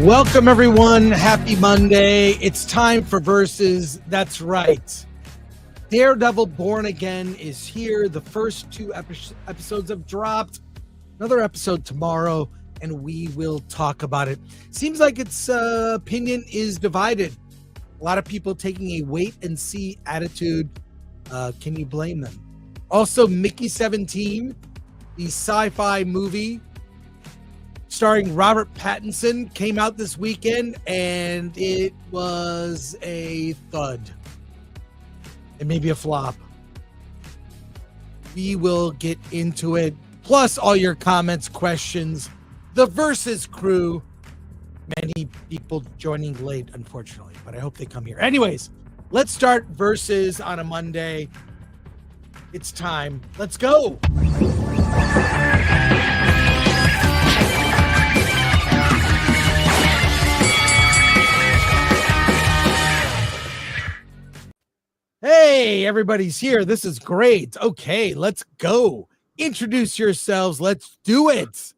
Welcome, everyone. Happy Monday. It's time for Versus. That's right. Daredevil Born Again is here. The first two episodes have dropped. Another episode tomorrow, and we will talk about it. Seems like its opinion is divided. A lot of people taking a wait-and-see attitude. Can you blame them? Also, Mickey 17, the sci-fi movie starring Robert Pattinson, came out this weekend, and it was a thud. It may be a flop. We will get into it. Plus all your comments, questions. The Versus crew. Many people joining late, unfortunately, but I hope they come here. Anyways, let's start Versus on a Monday. It's time. Let's go. Hey, everybody's here. This is great. Okay, let's go. Introduce yourselves. Let's do it.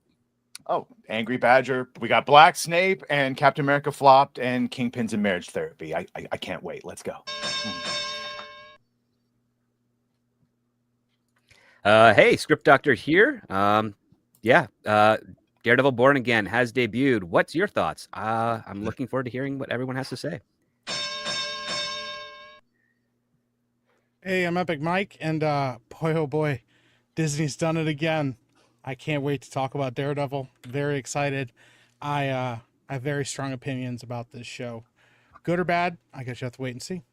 Oh, Angry Badger. We got Black Snape and Captain America flopped and Kingpins in Marriage Therapy. I can't wait. Let's go. Hey, Script Doctor here. Daredevil Born Again has debuted. What's your thoughts? I'm looking forward to hearing what everyone has to say. Hey, I'm Epic Mike, and boy, oh boy, Disney's done it again. I can't wait to talk about Daredevil. Very excited. I have very strong opinions about this show. Good or bad, I guess you have to wait and see.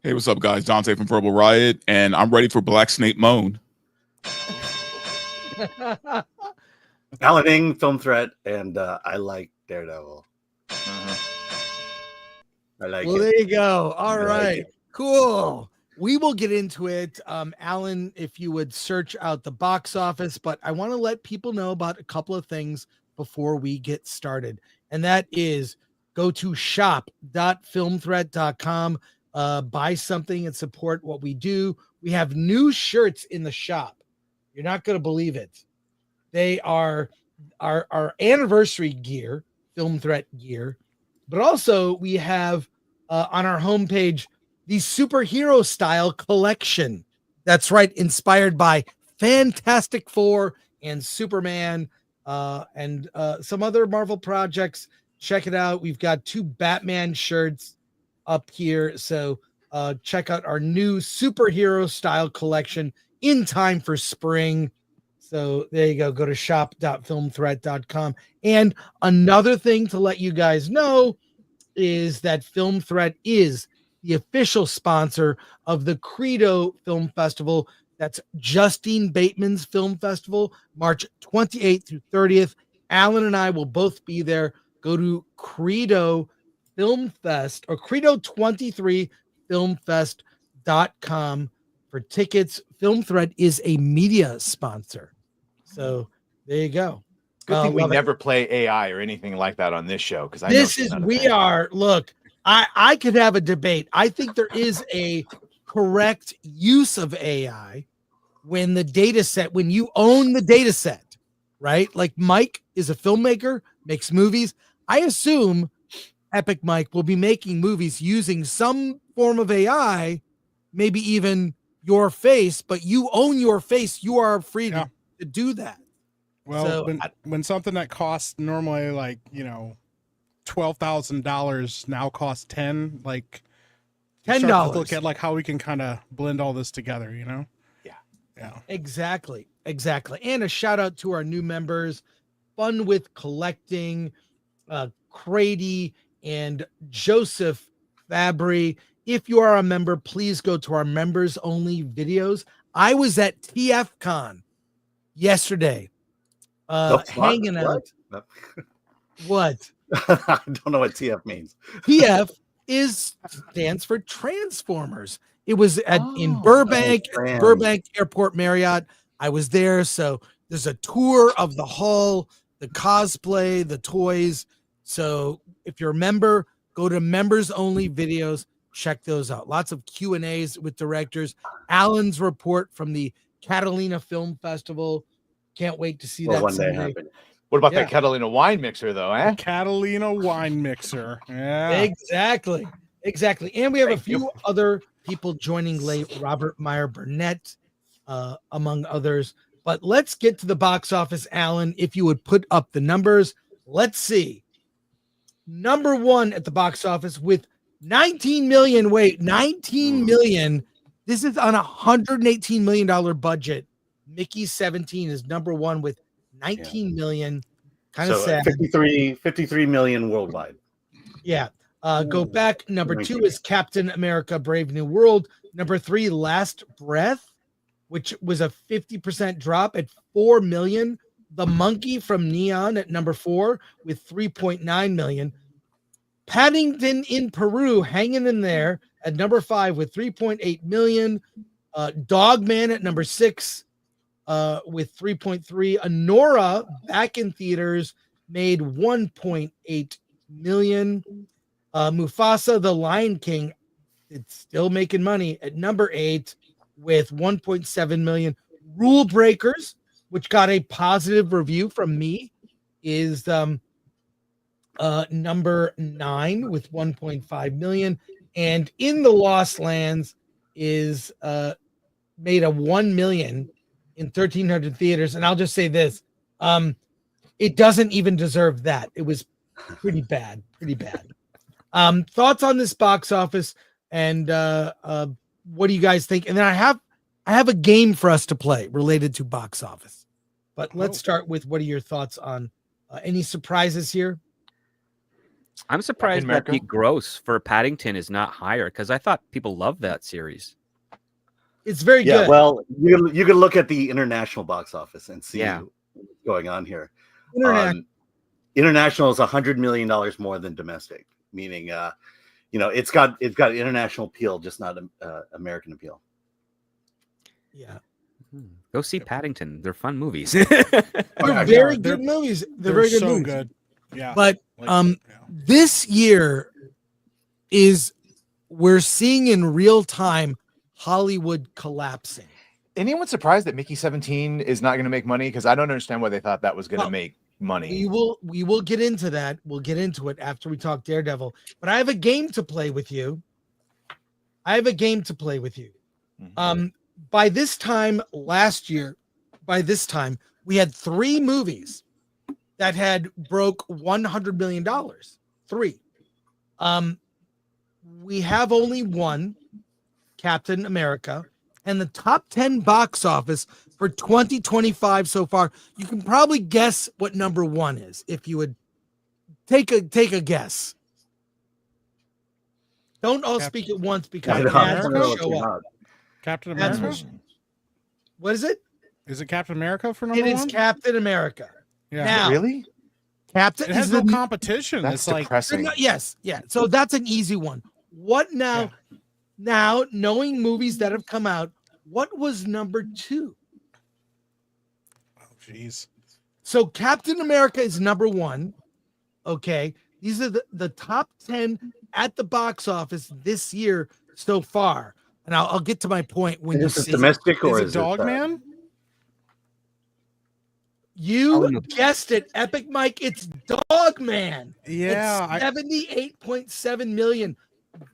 Hey, what's up, guys? Dante from Verbal Riot, and I'm ready for Black Snape Moan. Alan Ng, Film Threat, and I like Daredevil. I like it. There you go. All right. Cool. We will get into it. Alan, if you would search out the box office, but I want to let people know about a couple of things before we get started. And that is go to shop.filmthreat.com, buy something and support what we do. We have new shirts in the shop. You're not going to believe it. They are our anniversary gear, Film Threat gear. But also we have on our homepage the superhero style collection. That's right, inspired by Fantastic Four and Superman and some other Marvel projects. Check it out. We've got 2 Batman shirts up here. So check out our new superhero style collection in time for spring. So there you go. Go to shop.filmthreat.com. And another thing to let you guys know is that Film Threat is the official sponsor of the Credo Film Festival. That's Justine Bateman's Film Festival, March 28th through 30th. Alan and I will both be there. Go to Credo Film Fest or Credo23filmfest.com for tickets. Film Threat is a media sponsor. So there you go. Good thing we never play AI or anything like that on this show, because look, I could have a debate. I think there is a correct use of AI when you own the data set, right? Like Mike is a filmmaker, makes movies. I assume Epic Mike will be making movies using some form of AI, maybe even your face, but you own your face. You are free to do that. Well, So, when something that costs normally like, $12,000 now costs 10, like $10. Look at like how we can kind of blend all this together, Yeah. Exactly. And a shout out to our new members, Fun with Collecting, Crady and Joseph Fabry. If you are a member, please go to our members only videos. I was at TFCon yesterday, hanging out. What? I don't know what TF means. TF stands for Transformers. It was in Burbank, Burbank Airport Marriott. I was there. So there's a tour of the hall, the cosplay, the toys. So if you're a member, go to members only videos. Check those out. Lots of Q&As with directors. Alan's report from the Catalina Film Festival. Can't wait to see Well, that one day someday. happen. What about Yeah. that Catalina wine mixer, though? Eh? Catalina wine mixer. Yeah. Exactly. And we have a Thank you. few other people joining late. Robert Meyer Burnett, among others. But let's get to the box office, Alan. If you would put up the numbers, let's see. Number one at the box office with 19 million. Wait, 19 million. This is on a $118 million budget. Mickey 17 is number one with 19 million. Kind of So sad. 53 million worldwide. Yeah. Go back. Number two is Captain America Brave New World. Number three, Last Breath, which was a 50% drop at 4 million. The Monkey from Neon at number 4 with 3.9 million. Paddington in Peru hanging in there at number 5 with 3.8 million. Dogman at number 6 with 3.3. Anora back in theaters made 1.8 million. Mufasa the Lion King, it's still making money at number 8 with 1.7 million. Rule Breakers, which got a positive review from me, is number 9 with 1.5 million. And In the Lost Lands is made a 1 million in 1,300 theaters. And I'll just say this, it doesn't even deserve that. It was pretty bad. Thoughts on this box office, and what do you guys think? And then I have a game for us to play related to box office. But let's start with, what are your thoughts on any surprises here? I'm surprised that the gross for Paddington is not higher, because I thought people loved that series. It's very Yeah, good. well, you can look at the international box office and see what's going on here. International is $100 million more than domestic, meaning it's got international appeal, just not American appeal. Yeah. Go see Paddington. They're fun movies. They're very good movies. They're very good so movies. good. Yeah. But this year we're seeing in real time Hollywood collapsing. Anyone surprised that Mickey 17 is not going to make money? Because I don't understand why they thought that was going to make money. We will get into that. We'll get into it after we talk Daredevil. But I have a game to play with you. Mm-hmm. By this time last year, we had 3 movies that had broke $100 million. 3. We have only one, Captain America, and the top 10 box office for 2025 so far. You can probably guess what number 1 is if you would take a guess. Don't all speak at once because ads will show up. Captain America? What is it? Is it Captain America for number 1? It is Captain America. Yeah. Now, Really? Captain It has no competition. That's It's depressing. yes. So that's an easy one. What now? Yeah. Now, knowing movies that have come out, what was number 2? Oh, jeez. So Captain America is number 1. Okay. These are the top 10 at the box office this year so far. And I'll get to my point when you Is see it domestic or Is it Dogman? You guessed it, Epic Mike. It's Dogman. Yeah. It's 78.7 million.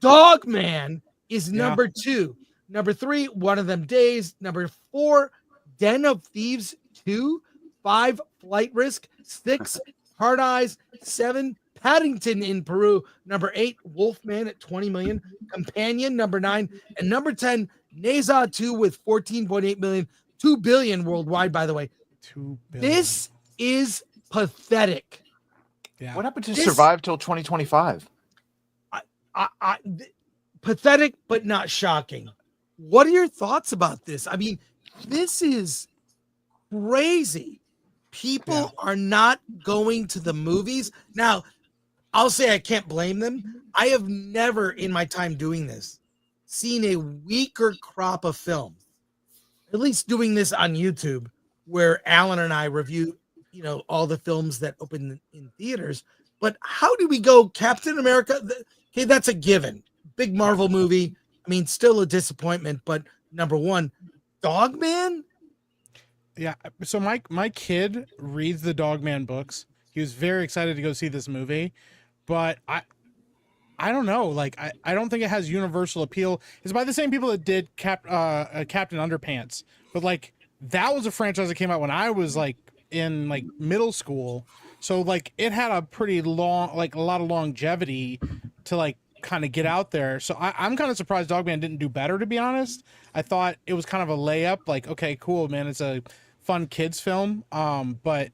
Dogman is number 2. Number 3, One of Them Days. Number 4, Den of Thieves 2. 5, Flight Risk. 6, Hard Eyes. 7, Paddington in Peru. Number 8, Wolfman at 20 million. Companion, number 9. And number 10, Neza 2 with 14.8 million. 2 billion worldwide, by the way. 2 billion. This is pathetic. Yeah. What happened to survive till 2025? Pathetic, but not shocking. What are your thoughts about this? I mean, this is crazy. People are not going to the movies. Now, I'll say I can't blame them. I have never in my time doing this seen a weaker crop of films, at least doing this on YouTube, where Alan and I review, all the films that open in theaters. But how do we go Captain America? Okay, that's a given. Big Marvel movie. I mean, still a disappointment, but number 1, Dogman? Yeah. So my kid reads the Dogman books. He was very excited to go see this movie, but I don't know. Like I don't think it has universal appeal. It's by the same people that did Captain Underpants, but like that was a franchise that came out when I was like in like middle school. So like it had a pretty long, like a lot of longevity to like kind of get out there. So I'm kind of surprised Dogman didn't do better, to be honest. I thought it was kind of a layup. Like, okay, cool, man. It's a fun kids film. But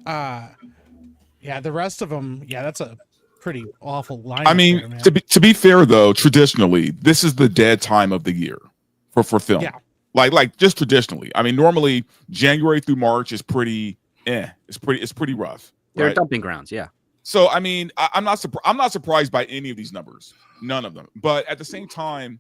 yeah, the rest of them, yeah, that's a pretty awful lineup. I mean, there, man. to be fair though, traditionally this is the dead time of the year for film. Yeah. Like just traditionally. I mean, normally January through March is pretty It's pretty rough. They're Right? dumping grounds, yeah. So I mean, I'm not surprised by any of these numbers, none of them. But at the same time,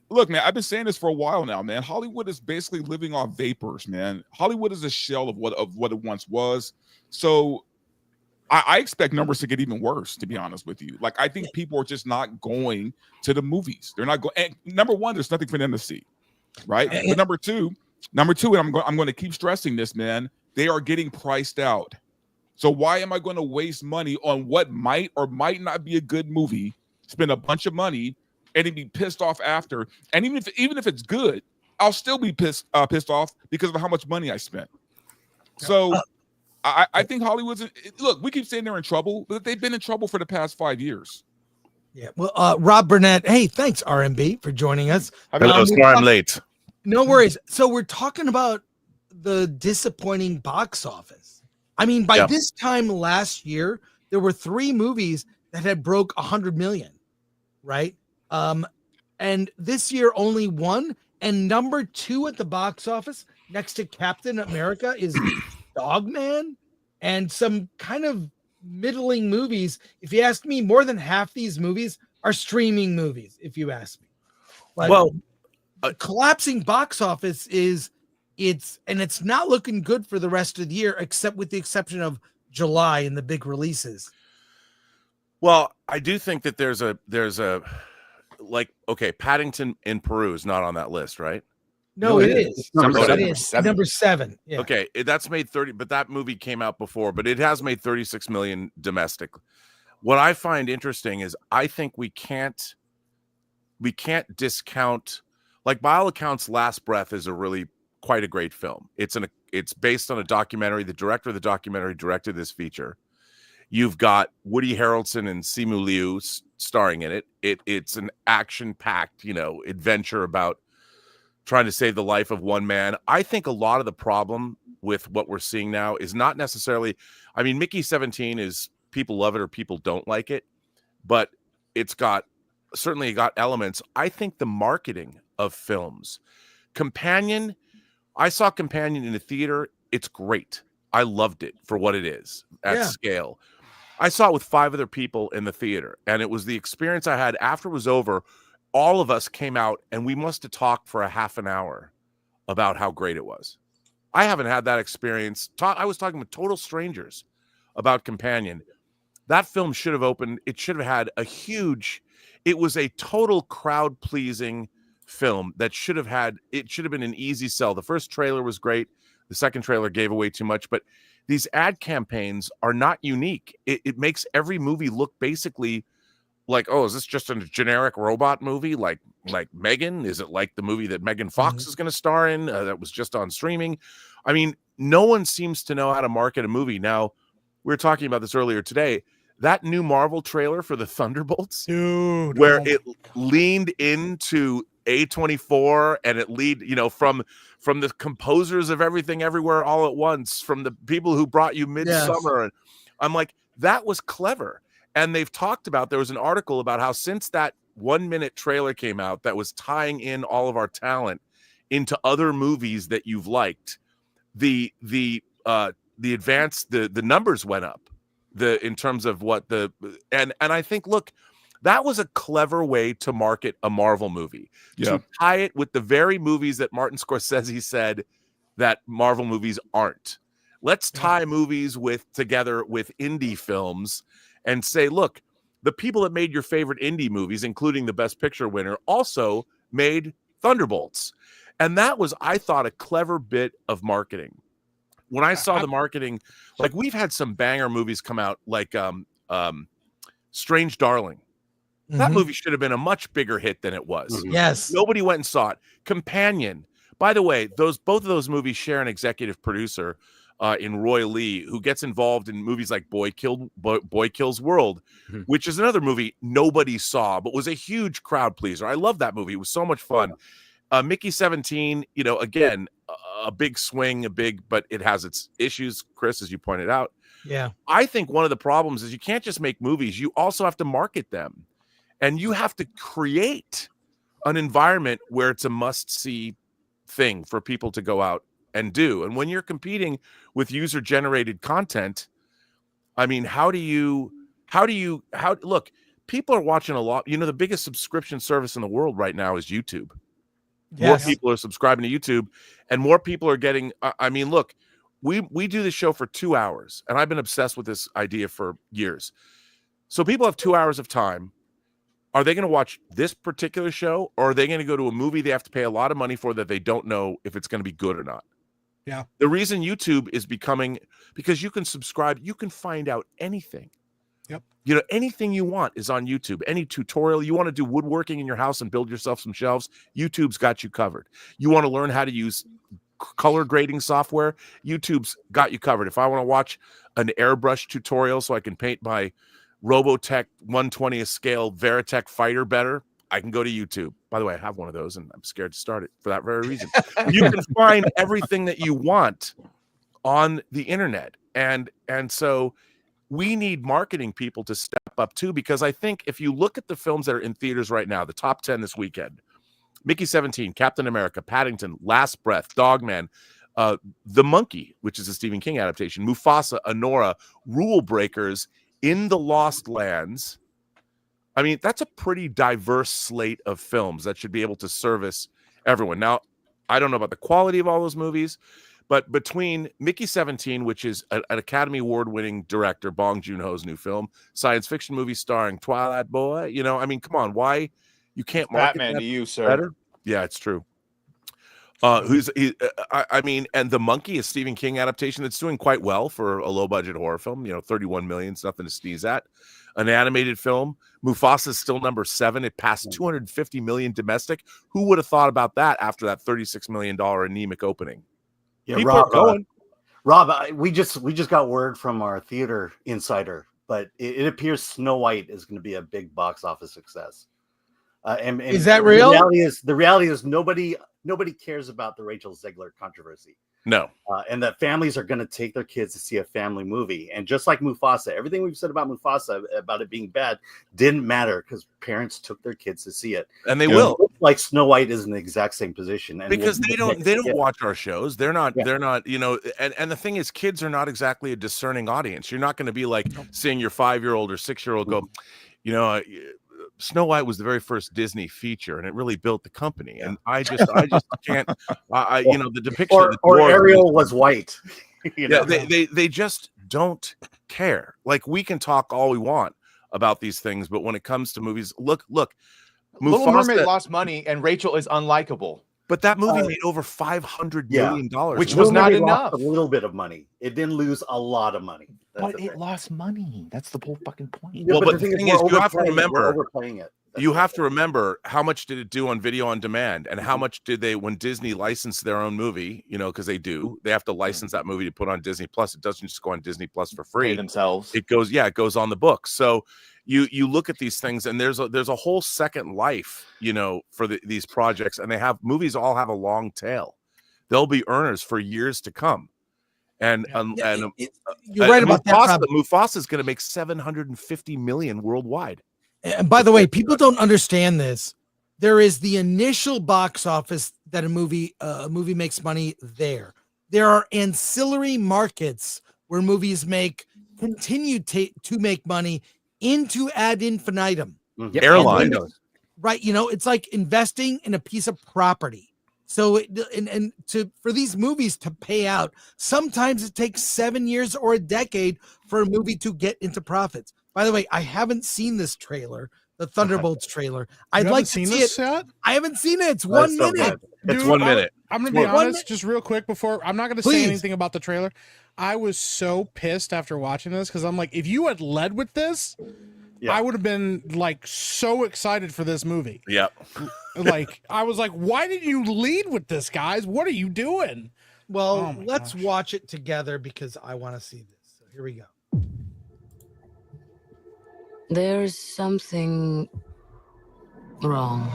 look, man, I've been saying this for a while now, man. Hollywood is basically living off vapors, man. Hollywood is a shell of what it once was. So I expect numbers to get even worse, to be honest with you. Like I think people are just not going to the movies. They're not going. And number one, there's nothing for them to see, right? But number two, and I'm going to keep stressing this, man. They are getting priced out. So why am I going to waste money on what might or might not be a good movie, spend a bunch of money, and then be pissed off after? And even if it's good, I'll still be pissed off because of how much money I spent. So I think Hollywood's look. We keep saying they're in trouble, but they've been in trouble for the past 5 years. Yeah. Well, Rob Burnett. Hey, thanks RMB for joining us. Hello, sorry I'm late. No worries. So we're talking about the disappointing box office. I mean, by this time last year, there were 3 movies that had broke 100 million, right? And this year only 1, and number 2 at the box office next to Captain America is Dogman and some kind of middling movies. If you ask me, more than half these movies are streaming movies, if you ask me. But collapsing box office it's not looking good for the rest of the year, except with the exception of July and the big releases. Well, I do think that there's a like, okay, Paddington in Peru is not on that list, right? No, it is. Number 7. Yeah. Okay, that's made 30, but that movie came out before, but it has made 36 million domestic. What I find interesting is I think we can't discount, like by all accounts, Last Breath is a really quite a great film. It's based on a documentary. The director of the documentary directed this feature. You've got Woody Harrelson and Simu Liu starring in it. It's an action-packed, adventure about trying to save the life of one man. I think a lot of the problem with what we're seeing now is not necessarily, I mean, Mickey 17 is people love it or people don't like it, but it's certainly got elements. I think the marketing of films, Companion, I saw Companion in the theater. It's great. I loved it for what it is at scale. I saw it with 5 other people in the theater, and it was the experience I had after it was over. All of us came out, and we must have talked for a half an hour about how great it was. I haven't had that experience. I was talking with total strangers about Companion. That film should have opened. It should have had it was a total crowd-pleasing film that should have been an easy sell. The first trailer was great. The second trailer gave away too much, but these ad campaigns are not unique. It makes every movie look basically like, oh, is this just a generic robot movie like Megan? Is it like the movie that Megan Fox is going to star in that was just on streaming? I mean, no one seems to know how to market a movie. Now, we were talking about this earlier today. That new Marvel trailer for the Thunderbolts, dude, where it leaned into A24 and it from the composers of Everything Everywhere All at Once, from the people who brought you Midsummer. And I'm like, that was clever. And they've talked about, there was an article about how since that 1-minute trailer came out that was tying in all of our talent into other movies that you've liked, the numbers went up in terms of what and I think, look, that was a clever way to market a Marvel movie, to tie it with the very movies that Martin Scorsese said that Marvel movies aren't. Let's tie movies together with indie films and say, look, the people that made your favorite indie movies, including the Best Picture winner, also made Thunderbolts. And that was, I thought, a clever bit of marketing. When I saw the marketing, like we've had some banger movies come out, like Strange Darling. That movie should have been a much bigger hit than it was. Yes. Nobody went and saw it. Companion. By the way, both of those movies share an executive producer in Roy Lee, who gets involved in movies like Boy Kills World, which is another movie nobody saw, but was a huge crowd pleaser. I love that movie. It was so much fun. Mickey 17, again, a big swing, but it has its issues, Chris, as you pointed out. Yeah. I think one of the problems is you can't just make movies. You also have to market them. And you have to create an environment where it's a must-see thing for people to go out and do. And when you're competing with user-generated content, I mean, look, people are watching a lot. The biggest subscription service in the world right now is YouTube. Yes. More people are subscribing to YouTube, and more people are getting, look, we do this show for 2 hours, and I've been obsessed with this idea for years. So people have 2 hours of time. Are they going to watch this particular show, or are they going to go to a movie they have to pay a lot of money for that they don't know if it's going to be good or not? Yeah. The reason YouTube is becoming, because you can subscribe, you can find out anything. Yep. Anything you want is on YouTube. Any tutorial, you want to do woodworking in your house and build yourself some shelves, YouTube's got you covered. You want to learn how to use color grading software, YouTube's got you covered. If I want to watch an airbrush tutorial so I can paint my Robotech 1/20th scale Veritech fighter better, I can go to YouTube. By the way, I have one of those and I'm scared to start it for that very reason. You can find everything that you want on the internet. And so we need marketing people to step up too, because I think if you look at the films that are in theaters right now, the top 10 this weekend, Mickey 17, Captain America, Paddington, Last Breath, Dogman, The Monkey, which is a Stephen King adaptation, Mufasa, Anora, Rule Breakers, In the Lost Lands. I mean, that's a pretty diverse slate of films that should be able to service everyone. Now, I don't know about the quality of all those movies, but between Mickey 17, which is an Academy Award-winning director, Bong Joon-ho's new film, science fiction movie starring Twilight Boy, come on, why you can't market Batman that to you, sir. better? Yeah, it's true. And The Monkey, is Stephen King adaptation that's doing quite well for a low-budget horror film. 31 million, it's nothing to sneeze at. An animated film. Mufasa is still number 7. It passed 250 million domestic. Who would have thought about that after that $36 million anemic opening? Yeah, People are going. Rob, we just got word from our theater insider, but it appears Snow White is going to be a big box office success. And is that real? The reality is nobody cares about the Rachel Zegler controversy. No. And that families are going to take their kids to see a family movie. And just like Mufasa, everything we've said about Mufasa, about it being bad, didn't matter because parents took their kids to see it. And they will. Like Snow White is in the exact same position. And because they don't watch our shows. They're not, and the thing is, kids are not exactly a discerning audience. You're not going to be like seeing your 5-year-old or 6-year-old go, Snow White was the very first Disney feature, and it really built the company. And I just can't. The depiction of the or Ariel was white. They just don't care. Like, we can talk all we want about these things, but when it comes to movies, look. Little Mermaid lost money, and Rachel is unlikable. But that movie made over $500 million, which was not enough. A little bit of money. It didn't lose a lot of money. But it lost money. That's the whole fucking point. Well, but the thing is, you have to remember, overplaying it. You have to remember how much did it do on video on demand, and how much did they, when Disney licensed their own movie, because they have to license that movie to put on Disney Plus. It doesn't just go on Disney Plus for free. Pay themselves. It goes on the books. So you look at these things, and there's a whole second life, for these projects, and movies all have a long tail. They'll be earners for years to come. And you're right about that. Mufasa is going to make $750 million worldwide. And by the way, people don't understand this. There is the initial box office that a movie makes money there. There are ancillary markets where movies continue to make money into ad infinitum. Mm-hmm. Airline, right? It's like investing in a piece of property. So for these movies to pay out, sometimes it takes 7 years or a decade for a movie to get into profits. By the way, I haven't seen this trailer, the Thunderbolts trailer. I'd You like haven't to seen see this it. yet? I haven't seen it. It's Oh, 1 it's so minute. good. It's Dude, 1 minute. I'm gonna be One honest, minute. just real quick before I'm not gonna Please. say anything about the trailer. I was so pissed after watching this because I'm like, if you had led with this, Yeah. I would have been like so excited for this movie. Yep. Like I was like, why did you lead with this, guys? What are you doing? Well, Oh my let's gosh. watch it together because I want to see this. So here we go. There's something wrong.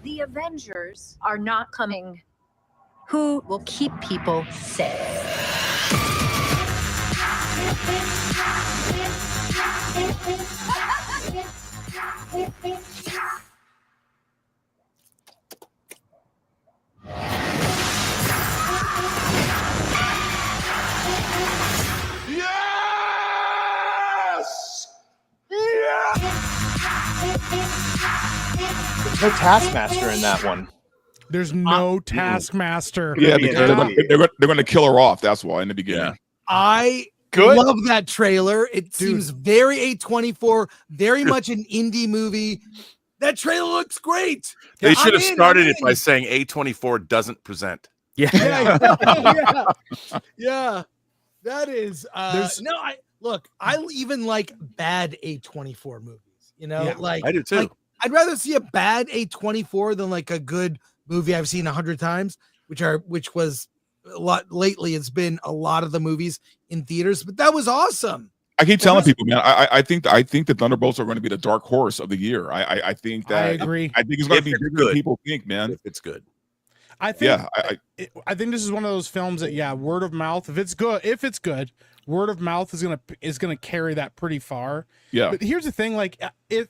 The Avengers are not coming. Who will keep people safe? There's no Taskmaster in that one. There's no Taskmaster. Yeah, be because an they're going to kill her off. That's why in the beginning. Yeah. I Good. love that trailer. It seems very A24, very much an indie movie. That trailer looks great. They I'm should have in, started I'm it by in. saying A24 doesn't present. Yeah. Yeah. That is I even like bad A24 movies. You know, Yeah, like I do too. like, I'd rather see a bad A24 than like a good movie I've seen 100 times, which was a lot lately. It's been a lot of the movies in theaters, but that was awesome. I keep telling people, man. I think the Thunderbolts are going to be the dark horse of the year. I think that I agree. I think it's going If to be it's bigger good. than people think, man. If it's good. I think Yeah, I think this is one of those films that word of mouth. If it's good, word of mouth is gonna carry that pretty far. Yeah. But here's the thing, like if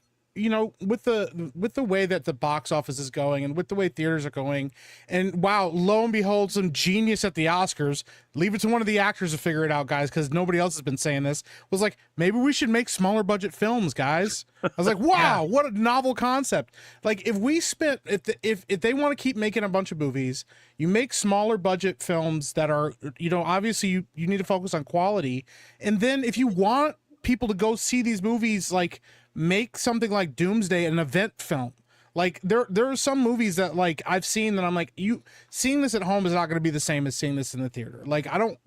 with the way that the box office is going and with the way theaters are going, and wow, lo and behold, some genius at the Oscars, leave it to one of the actors to figure it out, guys, because nobody else has been saying this, was like, maybe we should make smaller budget films, guys. I was like, wow, what a novel concept. Like if we spent if they want to keep making a bunch of movies, you make smaller budget films that are, obviously you need to focus on quality. And then if you want people to go see these movies, like make something like Doomsday an event film. Like there are some movies that like I've seen that I'm like, you seeing this at home is not going to be the same as seeing this in the theater. Like I don't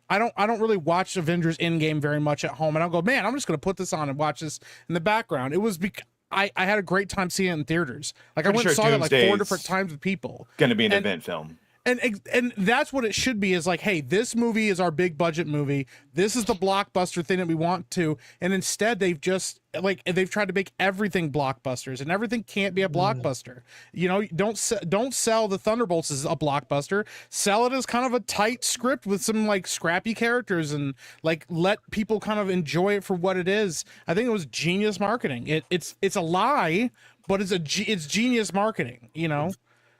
really watch Avengers Endgame very much at home. I don't go, man, I'm just going to put this on and watch this in the background. It was I had a great time seeing it in theaters. Like I went and saw it like 4 Doomsday's different times with people. Going to be an event film. And that's what it should be, is like, hey, this movie is our big budget movie. This is the blockbuster thing that we want to. And instead they've tried to make everything blockbusters, and everything can't be a blockbuster. Don't sell the Thunderbolts as a blockbuster. Sell it as kind of a tight script with some like scrappy characters, and like let people kind of enjoy it for what it is. I think it was genius marketing. It's a lie, but it's genius marketing,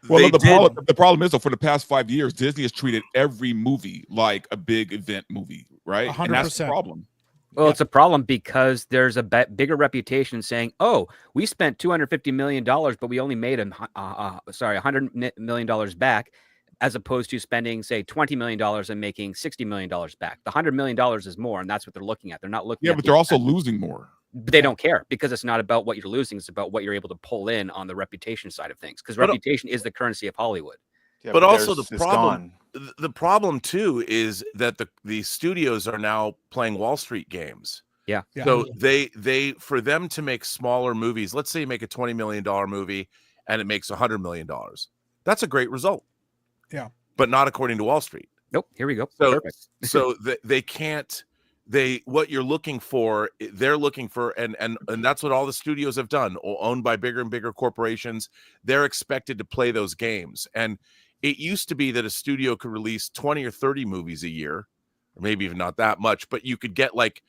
Well, the problem is, though, for the past 5 years, Disney has treated every movie like a big event movie, right? 100%. And that's the problem. Well, it's a problem because there's a bigger reputation saying, "Oh, we spent $250 million, but we only made $100 million back," as opposed to spending, say, $20 million and making $60 million back. The $100 million is more, and that's what they're looking at. They're not looking. Yeah, at but they're also losing more. But they don't care, because it's not about what you're losing. It's about what you're able to pull in on the reputation side of things, because reputation is the currency of Hollywood. Yeah, but also it's the problem too is that the studios are now playing Wall Street games. Yeah. So they for them to make smaller movies, let's say you make a $20 million movie and it makes $100 million. That's a great result. Yeah. But not according to Wall Street. Nope. Here we go. So, Perfect. so they can't. What you're looking for, they're looking for, and that's what all the studios have done, owned by bigger and bigger corporations. They're expected to play those games. And it used to be that a studio could release 20 or 30 movies a year, or maybe even not that much, but you could get like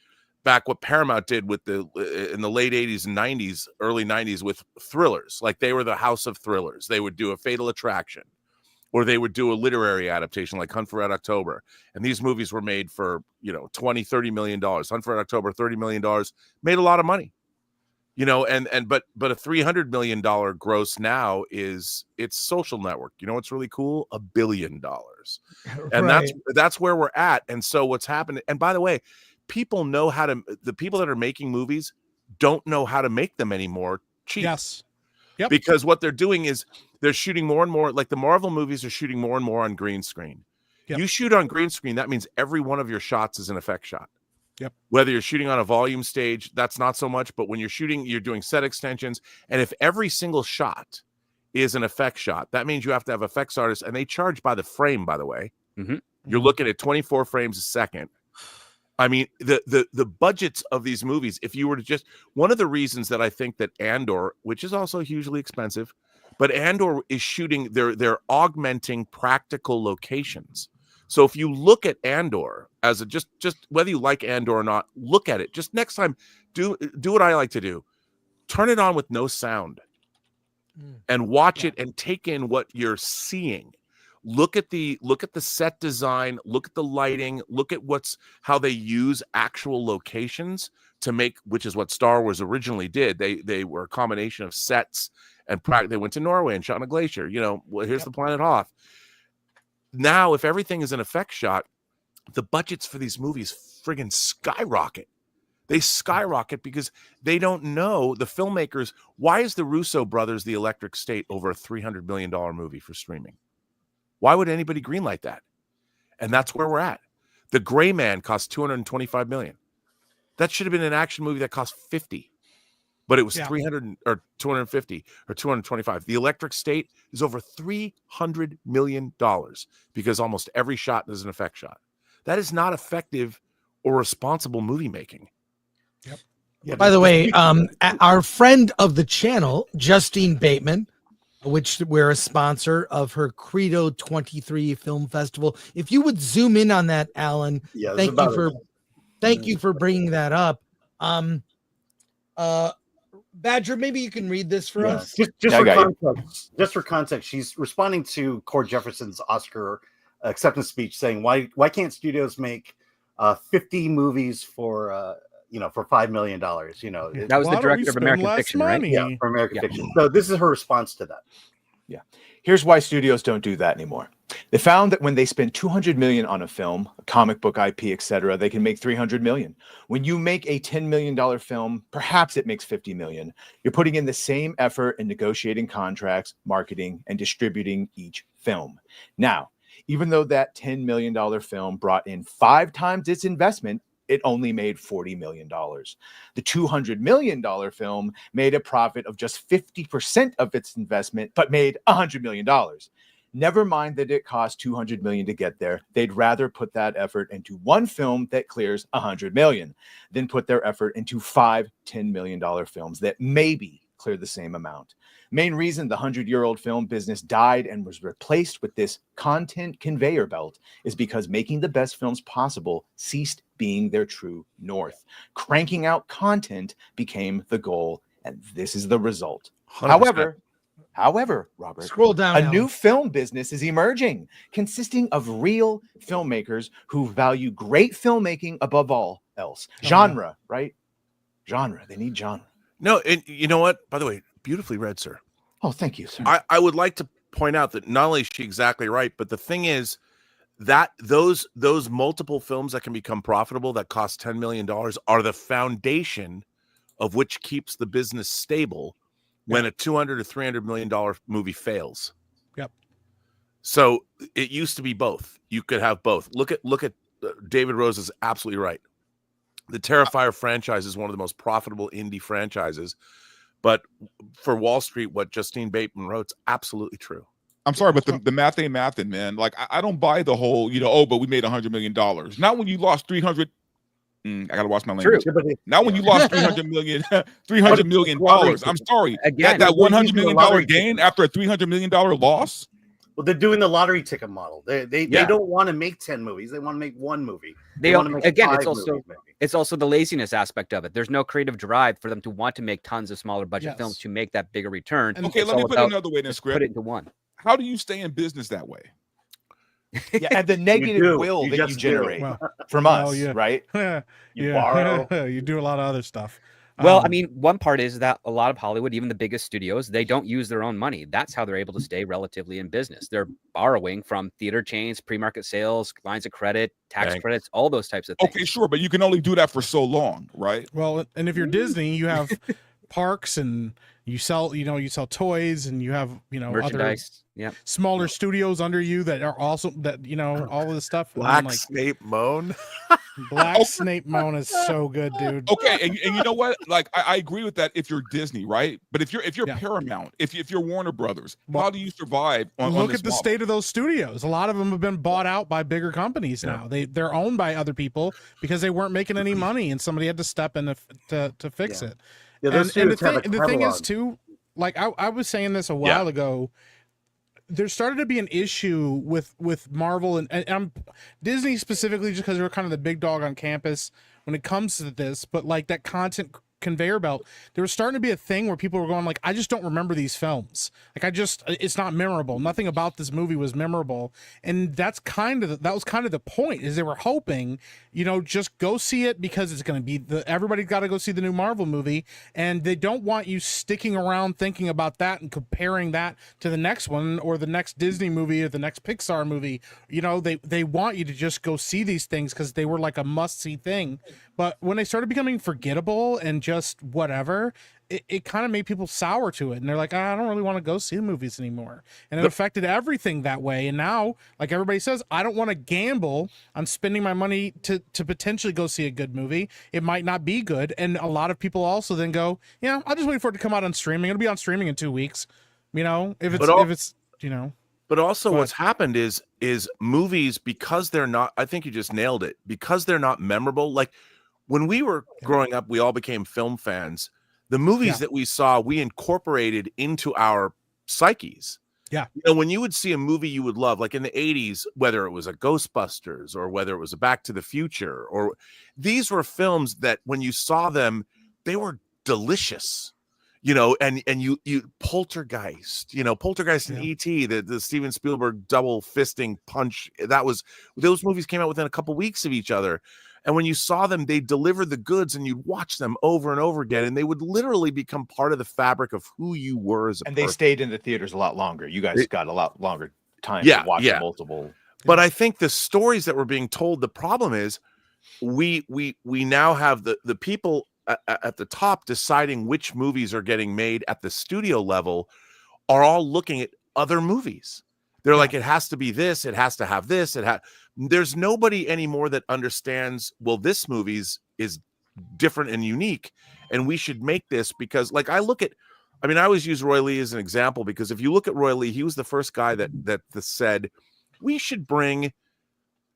back what Paramount did with in the late 80s and 90s, early 90s with thrillers. Like they were the house of thrillers. They would do a Fatal Attraction, or they would do a literary adaptation like Hunt for Red October. And these movies were made for, $20-30 million. Hunt for Red October, $30 million, made a lot of money. But a $300 million gross now it's Social Network. You know what's really cool? $1 billion. And Right. that's where we're at. And so what's happened, and by the way, people know the people that are making movies don't know how to make them anymore cheap. Yes. Yep. Because what they're doing is they're shooting more and more, like the Marvel movies are shooting more and more on green screen. Yep. You shoot on green screen, that means every one of your shots is an effect shot. Yep. Whether you're shooting on a volume stage, that's not so much, but when you're shooting, you're doing set extensions. And if every single shot is an effect shot, that means you have to have effects artists, and they charge by the frame, by the way. Mm-hmm. You're looking at 24 frames a second. I mean, the budgets of these movies, if you were to just, one of the reasons that I think that Andor, which is also hugely expensive, but Andor is shooting, they're augmenting practical locations. So if you look at Andor as a just whether you like Andor or not, look at it. Just next time, do what I like to do. Turn it on with no sound and watch it and take in what you're seeing. Look at the set design, look at the lighting, look at how they use actual locations to make, which is what Star Wars originally did. They were a combination of sets and they went to Norway and shot on a glacier. Here's the planet Hoth. Now, if everything is an effect shot, the budgets for these movies friggin' skyrocket. They skyrocket because they don't know, the filmmakers. Why is the Russo brothers, The Electric State, over a $300 million movie for streaming? Why would anybody greenlight that? And that's where we're at. The Gray Man cost $225 million. That should have been an action movie that cost $50, but it was $300 or $250 or $225. The Electric State is over $300 million because almost every shot is an effect shot. That is not effective or responsible movie making. Yep. Yeah, By the way, our friend of the channel, Justine Bateman, which we're a sponsor of her Credo 23 Film Festival. If you would zoom in on that, Alan, thank you for bringing that up. Badger, maybe you can read this for us. Just for context, she's responding to Cord Jefferson's Oscar acceptance speech, saying why can't studios make 50 movies for for $5 million? That was the director of American Fiction, right? Yeah, for American Fiction. So this is her response to that. Yeah. Here's why studios don't do that anymore. They found that when they spend $200 million on a film, a comic book IP, etc., they can make $300 million. When you make a $10 million film, perhaps it makes $50 million. You're putting in the same effort in negotiating contracts, marketing, and distributing each film. Now, even though that $10 million film brought in 5 times its investment, it only made $40 million. The $200 million film made a profit of just 50% of its investment, but made $100 million. Never mind that it cost $200 million to get there. They'd rather put that effort into one film that clears $100 million than put their effort into 5 $10 million films that maybe clear the same amount. Main reason the 100-year-old film business died and was replaced with this content conveyor belt is because making the best films possible ceased being their true north. Cranking out content became the goal, and this is the result. 100%. However, Robert, Scroll down. a new film business is emerging, consisting of real filmmakers who value great filmmaking above all else. Genre, right? Genre. They need genre. No, and you know what? By the way, beautifully read, sir. Oh, thank you, sir. I would like to point out that not only is she exactly right, but the thing is that those multiple films that can become profitable that cost $10 million are the foundation of which keeps the business stable when a $200 or $300 million movie fails. Yep. So it used to be both. You could have both. Look at David Rose is absolutely right. The Terrifier franchise is one of the most profitable indie franchises, but for Wall Street, what Justine Bateman wrote is absolutely true. I'm sorry, but the math ain't mathing, man. Like I don't buy the whole, but we made $100 million. Not when you lost 300. I gotta watch my language. Now, when you lost $300 million, $300 million. I'm sorry. Again, that $100 million gain after a $300 million loss. Well, they're doing the lottery ticket model. They Yeah. don't want to make 10 movies. They want to make one movie. They want to make again, 5 it's also movies, maybe. it's also the laziness aspect of it. There's no creative drive for them to want to make tons of smaller budget films to make that bigger return. And- Okay, It's let me all put about it another way in the just script. put it into one. How do you stay in business that way? Yeah, and the negative do. will You that you just do. generate Well, from well, us, yeah. right? You Yeah. borrow. You do a lot of other stuff. Well, I mean, one part is that a lot of Hollywood, even the biggest studios, they don't use their own money. That's how they're able to stay relatively in business. They're borrowing from theater chains, pre-market sales, lines of credit, tax Bank. credits, all those types of things. Okay, sure, but you can only do that for so long, right? Well, and if you're Disney, you have parks and you sell, you sell toys and you have, other Merchandise. Yeah. smaller studios under you that are also that, all of the stuff. And Black then, Snape Moan. Black Snape Moan is so good, dude. Okay, and you know what? Like I agree with that if you're Disney, right? But if you're Yeah. Paramount, if you're Warner Brothers, Well, how do you survive on Look this at the model? state of those studios. A lot of them have been bought out by bigger companies now. They're owned by other people because they weren't making any money, and somebody had to step in to fix Yeah. it. Yeah, those And the studios have a thing is catalog. too, like I was saying this a while ago, there started to be an issue with Marvel and I'm Disney specifically, just because they're kind of the big dog on campus when it comes to this, but like that content conveyor belt, there was starting to be a thing where people were going like, I just don't remember these films. Like it's not memorable. Nothing about this movie was memorable. And that was kind of the point, is they were hoping, just go see it because it's going to be everybody's got to go see the new Marvel movie. And they don't want you sticking around thinking about that and comparing that to the next one or the next Disney movie or the next Pixar movie. They want you to just go see these things because they were like a must see thing. But when they started becoming forgettable and just whatever, it kind of made people sour to it. And they're like, I don't really want to go see the movies anymore. And it affected everything that way. And now, like everybody says, I don't want to gamble on spending my money to potentially go see a good movie. It might not be good. And a lot of people also then go, I'll just wait for it to come out on streaming. It'll be on streaming in 2 weeks. If it's. But also Go what's happened is movies, because they're not, I think you just nailed it, because they're not memorable. Like when we were growing up, we all became film fans. The movies that we saw, we incorporated into our psyches. Yeah. When you would see a movie you would love, like in the 80s, whether it was a Ghostbusters or whether it was a Back to the Future, or these were films that when you saw them, they were delicious. And you Poltergeist, Poltergeist and E.T., the Steven Spielberg double fisting punch. Those movies came out within a couple weeks of each other. And when you saw them, they delivered the goods and you'd watch them over and over again. And they would literally become part of the fabric of who you were as a person. They stayed in the theaters a lot longer. You guys got a lot longer time to watch multiple. But I think the stories that were being told, the problem is we now have the people at the top deciding which movies are getting made at the studio level are all looking at other movies. They're like, it has to be this, it has to have this, there's nobody anymore that understands, well, this movie's is different and unique, and we should make this because, like, I always use Roy Lee as an example, because if you look at Roy Lee, he was the first guy that said we should bring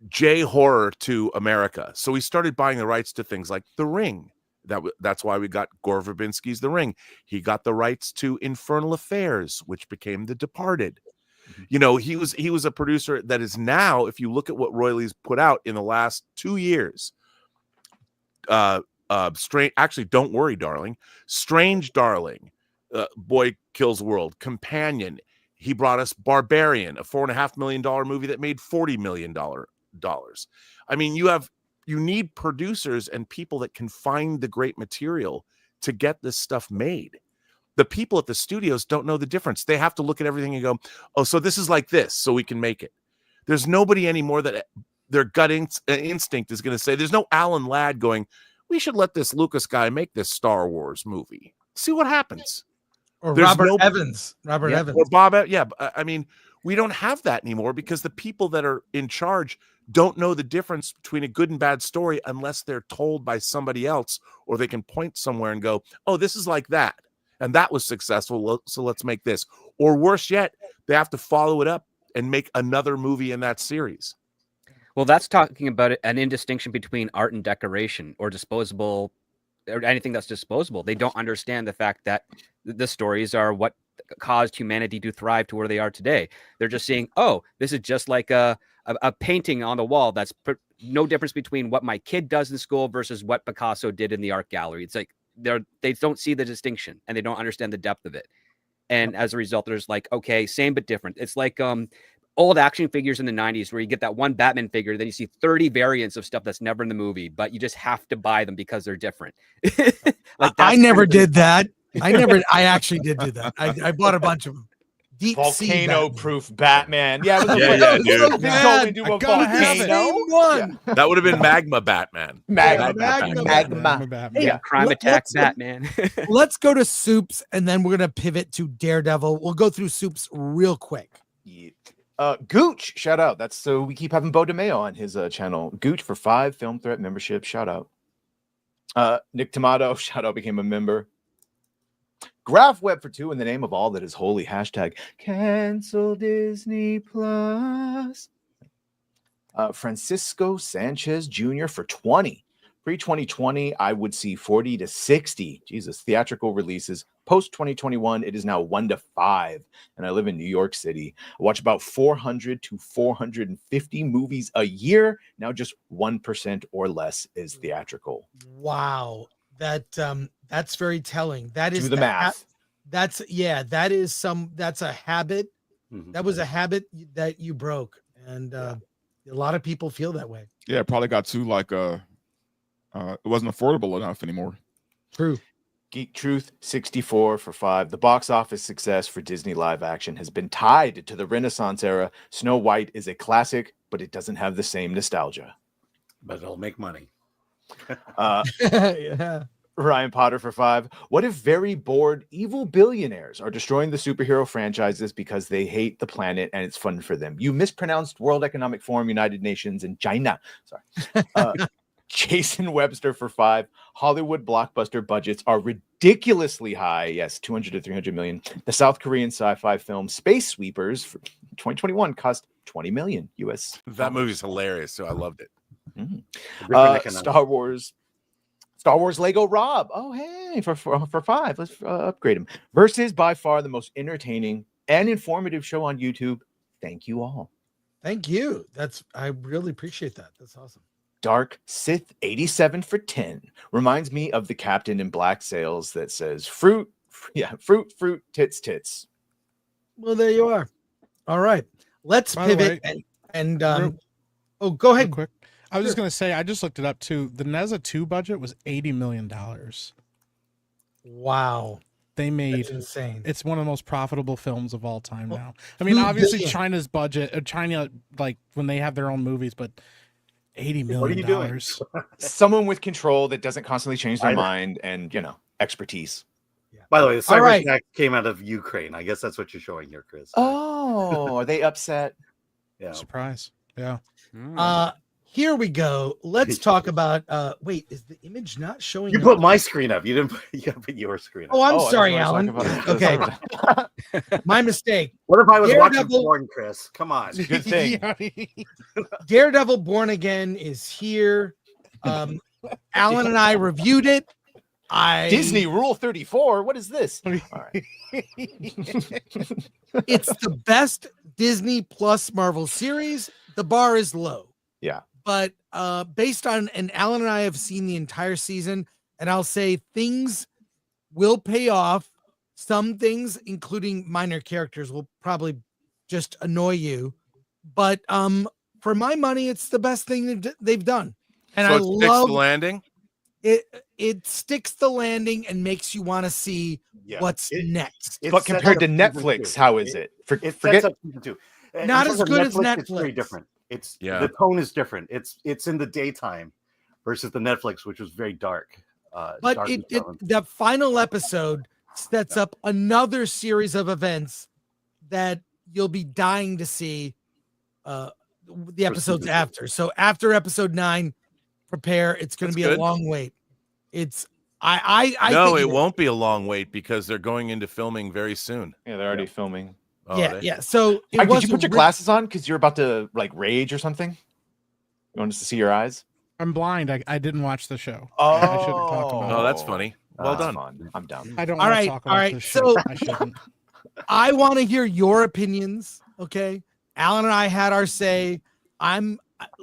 J-horror to America. So we started buying the rights to things like The Ring. That's why we got Gore Verbinski's The Ring. He got the rights to Infernal Affairs, which became The Departed. He was a producer that is now, if you look at what Roy Lee's put out in the last 2 years, Don't Worry, Darling, Strange Darling, Boy Kills World, Companion. He brought us Barbarian, a $4.5 million movie that made $40 million. I mean, you need producers and people that can find the great material to get this stuff made. The people at the studios don't know the difference. They have to look at everything and go, oh, so this is like this, so we can make it. There's nobody anymore that their gut instinct is going to say, there's no Alan Ladd going, we should let this Lucas guy make this Star Wars movie. See what happens. Or There's Robert Evans. Evans. Or Bob. Yeah. I mean, we don't have that anymore because the people that are in charge don't know the difference between a good and bad story unless they're told by somebody else, or they can point somewhere and go, oh, this is like that. And that was successful, so let's make this. Or worse yet, they have to follow it up and make another movie in that series. Well, that's talking about an indistinction between art and decoration, or disposable, or anything that's disposable. They don't understand the fact that the stories are what caused humanity to thrive to where they are today. They're just saying, oh, this is just like a painting on the wall. That's no difference between what my kid does in school versus what Picasso did in the art gallery. It's like they don't see the distinction and they don't understand the depth of it. And as a result, there's like, okay, same but different. It's like old action figures in the 90s where you get that one Batman figure, then you see 30 variants of stuff that's never in the movie, but you just have to buy them because they're different. Like I never did that. I actually did do that. I bought a bunch of them. Deep Volcano-proof Batman. Yeah, it was Yeah, dude. They told me to do a volcano. One. Yeah. That would have been Magma Batman. Magma. Batman. Yeah. Crime attack Batman. Let's go to Soups, and then we're going to pivot to Daredevil. We'll go through Soups real quick. Yeah. Gooch, shout out. That's so we keep having Bo DeMeo on his channel. Gooch for 5 Film Threat membership. Shout out. Nick Tomato, shout out, became a member. Graph Web for 2 in the name of all that is holy. Hashtag cancel Disney Plus. Francisco Sanchez Jr. for 20. Pre-2020, I would see 40 to 60. Jesus, theatrical releases. Post-2021, it is now 1 to 5. And I live in New York City. I watch about 400 to 450 movies a year. Now just 1% or less is theatrical. Wow. That's very telling. That is Do the math. That's a habit. That was a habit that you broke. And a lot of people feel that way. Yeah, it probably got too like it wasn't affordable enough anymore. True. Geek Truth 64 for 5. The box office success for Disney live action has been tied to the Renaissance era. Snow White is a classic, but it doesn't have the same nostalgia. But it'll make money. Yeah. Ryan Potter for 5. What if very bored evil billionaires are destroying the superhero franchises because they hate the planet and it's fun for them? You mispronounced World Economic Forum, United Nations, and China. Sorry. Jason Webster for 5. Hollywood blockbuster budgets are ridiculously high. Yes, 200 to 300 million. The South Korean sci-fi film Space Sweepers for 2021 cost 20 million US. That movie's hilarious, so I loved it. Star Wars Lego Rob. Oh, hey, for 5. Let's upgrade him. Versus by far the most entertaining and informative show on YouTube. Thank you all. Thank you. I really appreciate that. That's awesome. Dark Sith 87 for 10 reminds me of the Captain in Black Sails that says fruit, tits. Well, there you are. All right. Let's By the pivot way, and real go ahead. quick. I was just going to say, I just looked it up too. The Neza 2 budget was $80 million. Wow. They made That's insane. It's one of the most profitable films of all time now. I mean, obviously billion. China's budget, China, like when they have their own movies, but $80 million. What are you doing? Someone with control that doesn't constantly change their mind and, expertise. Yeah. By the way, the All cyber right. attack came out of Ukraine. I guess that's what you're showing here, Chris. Oh, are they upset? Yeah. Surprise. Yeah. Here we go. Let's talk about wait, is the image not showing You up? put my screen up. You didn't put your screen up. Oh, I'm Oh, I sorry, was Alan. talking about it. Okay. My mistake. What if I was watching Daredevil- porn, Chris? Come on. Good thing. Daredevil Born Again is here. Alan and I reviewed it. Disney Rule 34. What is this? All right. It's the best Disney Plus Marvel series. The bar is low. Yeah. But based on, and Alan and I have seen the entire season, and I'll say things will pay off. Some things, including minor characters, will probably just annoy you. But for my money, it's the best thing they've done. And So I it sticks love the landing. it sticks the landing and makes you want to see Yeah. what's next. It But sets compared up to season Netflix, 2. how is it? It Forget sets up season 2. In Not terms as of good as It's very Netflix. different. It's Yeah. the tone is different. It's in the daytime versus the Netflix, which was very dark. But dark and violent. the final episode sets up another series of events that you'll be dying to see the episodes season 2. after. So after episode 9, prepare. It's going to That's be good. a long wait. It's I No, think it won't be a long wait because they're going into filming very soon. Yeah, they're already filming. Oh, yeah, they- yeah. So it Did you wasn't put your writ- glasses on because you're about to like rage or something? You want us to see your eyes? I'm blind. I didn't watch the show. Oh, I shouldn't talk about Oh, it. that's funny. Well That's done. fun. I'm done. I don't All want right, to talk all about right, this show. so- I shouldn't. I want to hear your opinions. Okay, Alan and I had our say. I'm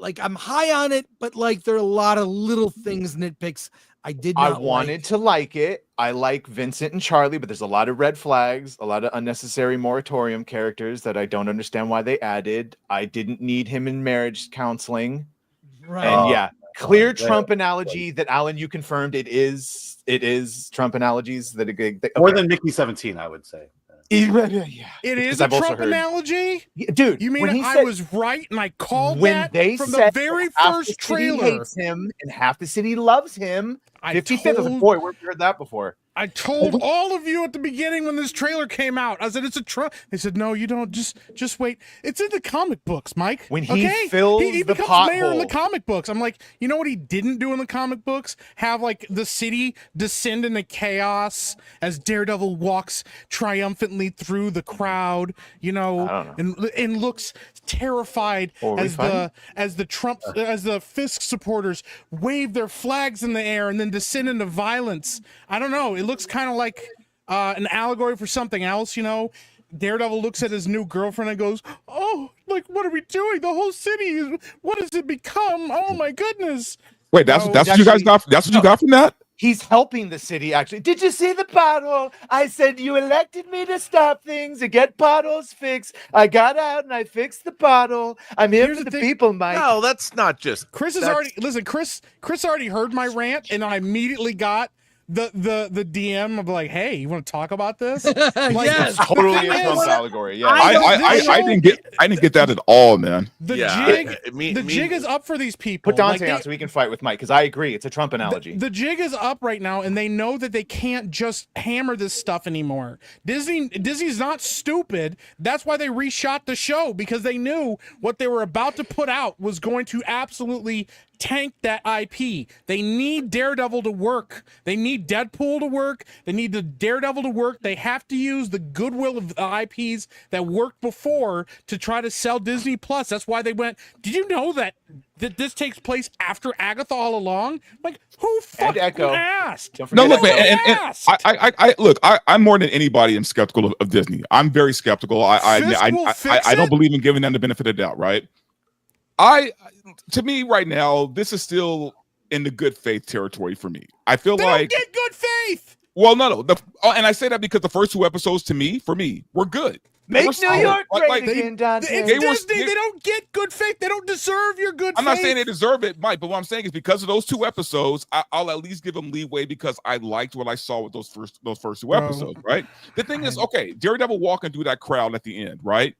high on it, but like there are a lot of little things, nitpicks. I wanted to like it. I like Vincent and Charlie, but there's a lot of red flags, a lot of unnecessary moratorium characters that I don't understand why they added. I didn't need him in marriage counseling. Right. And clear Trump analogy that Alan, you confirmed it is Trump analogies more than Mickey 17, I would say. It is a Trump analogy, dude. You mean I was right and I called that from the very first trailer? Hates him and half the city loves him. 55th, boy, we've heard that before. I told all of you at the beginning when this trailer came out. I said it's a Trump. They said no, you don't. Just wait. It's in the comic books, Mike. When he fills he the becomes mayor in the pothole. comic books. I'm like, you know what he didn't do in the comic books? Have like the city descend into chaos as Daredevil walks triumphantly through the crowd. You know, and looks terrified as the Fisk supporters wave their flags in the air and then descend into violence. I don't know. It looks kind of like an allegory for something else, you know. Daredevil looks at his new girlfriend and goes, "Oh, like what are we doing? The whole city is. What has it become? Oh my goodness!" Wait, that's what you guys got. That's what you got from that. He's helping the city, actually. Did you see the pothole? I said you elected me to stop things and get potholes fixed. I got out and I fixed the pothole. I'm here for the people, Mike. No, that's not just. Chris already heard my rant, and I immediately got the DM of like, "Hey, you want to talk about this?" Like, yes, totally a Trump allegory. Yeah, I didn't get that at all, man. The jig is up for these people. Put Dante on so we can fight with Mike, because I agree, it's a Trump analogy. The jig is up right now, and they know that they can't just hammer this stuff anymore. Disney's not stupid. That's why they reshot the show, because they knew what they were about to put out was going to absolutely tank that IP. They need Daredevil to work. They need Deadpool to work. They need the Daredevil to work. They have to use the goodwill of the IPs that worked before to try to sell Disney Plus. That's why they went, did you know that this takes place after Agatha all along? Like, who fucking asked? No, look, man, and I'm more than anybody. I'm skeptical of Disney. I'm very skeptical. I don't believe in giving them the benefit of the doubt, right? To me right now, this is still in the good faith territory for me. I feel they like don't get good faith. Well, no, and I say that because the first 2 episodes for me were good. Make New York great again, Dante. It's Disney. They don't get good faith. They don't deserve your good faith. I'm not saying they deserve it, Mike, but what I'm saying is because of those 2 episodes, I'll at least give them leeway because I liked what I saw with those first 2 episodes, right? The thing is, okay, Daredevil walking through that crowd at the end, right?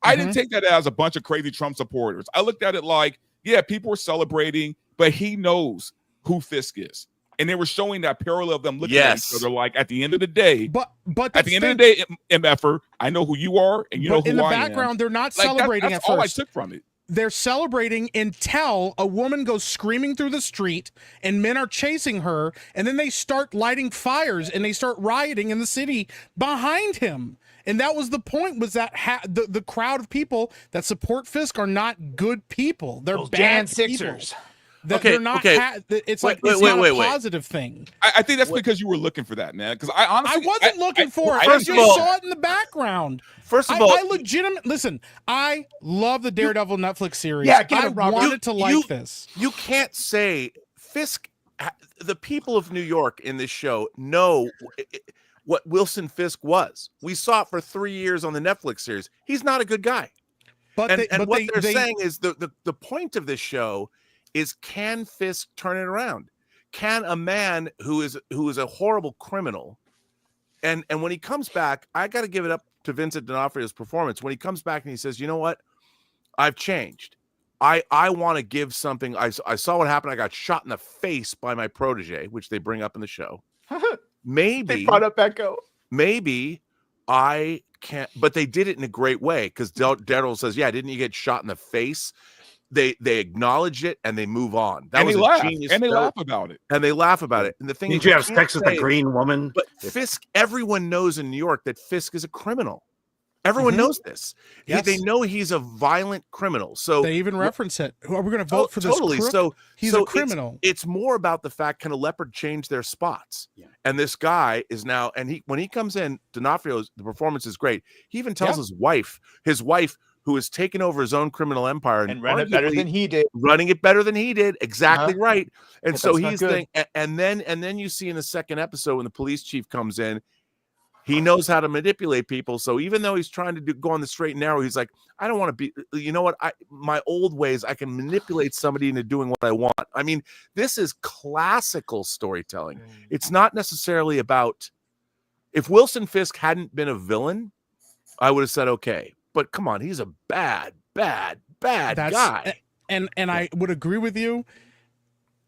I didn't take that as a bunch of crazy Trump supporters. I looked at it like, yeah, people were celebrating, but he knows who Fisk is. And they were showing that parallel of them looking at each other like at the end of the day. But at the end of the day, MFer, I know who you are and you know who I am. In the background, they're not celebrating that's at all first. I took from it. They're celebrating until a woman goes screaming through the street and men are chasing her. And then they start lighting fires and they start rioting in the city behind him. And that was the point, was that the crowd of people that support Fisk are not good people. They're bad Sixers. They're not. It's not a positive thing. I think that's because you were looking for that, man. Because I honestly, wasn't looking for it. I just saw it in the background. First of all, I legitimately listen. I love the Daredevil Netflix series. Yeah, I wanted to like this. You can't say Fisk. The people of New York in this show know what Wilson Fisk was. We saw it for 3 years on the Netflix series. He's not a good guy. But what they're saying is the point of this show is, can Fisk turn it around? Can a man who is a horrible criminal, and when he comes back, I got to give it up to Vincent D'Onofrio's performance. When he comes back and he says, you know what, I've changed. I want to give something. I saw what happened. I got shot in the face by my protege, which they bring up in the show. Maybe they brought up Echo. Maybe I can't, but they did it in a great way because Daredevil says, yeah, didn't you get shot in the face? They acknowledge it and they move on. That was a genius. And they laugh about it. And they laugh about it. And the thing is, you have sex with a green woman? But Fisk, everyone knows in New York that Fisk is a criminal. Everyone knows this. Yes. They know he's a violent criminal. So They even reference it. Are we going to vote for this totally. crook? So He's so a criminal. It's more about the fact, can a leopard change their spots? Yeah. And this guy is now, and when he comes in, D'Onofrio's, the performance is great. He even tells his wife, who has taken over his own criminal empire And run it better than he did. running it better than he did. Exactly right. And But so that's not he's good. thinking, and then you see in the second episode when the police chief comes in, he knows how to manipulate people. So even though he's trying to go on the straight and narrow, he's like, I don't want to be, you know what? My old ways, I can manipulate somebody into doing what I want. I mean, this is classical storytelling. It's not necessarily about, if Wilson Fisk hadn't been a villain, I would have said, okay, but come on, he's a bad guy. And I would agree with you,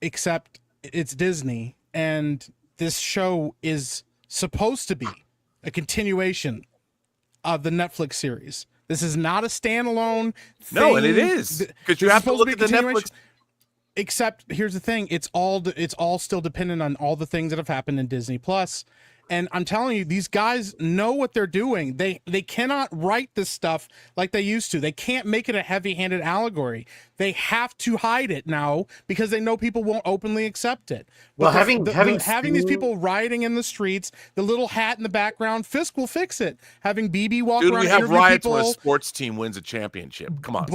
except it's Disney, and this show is supposed to be a continuation of the Netflix series. This is not a standalone thing. No, and it is, because you have to look at the Netflix. Except here's the thing: it's all still dependent on all the things that have happened in Disney Plus. And I'm telling you, these guys know what they're doing. They cannot write this stuff like they used to. They can't make it a heavy-handed allegory. They have to hide it now because they know people won't openly accept it. Well, But having these people rioting in the streets, the little hat in the background, Fisk will fix it. Having BB walk Dude, around, we have interview riots people, when a sports team wins a championship. Come on.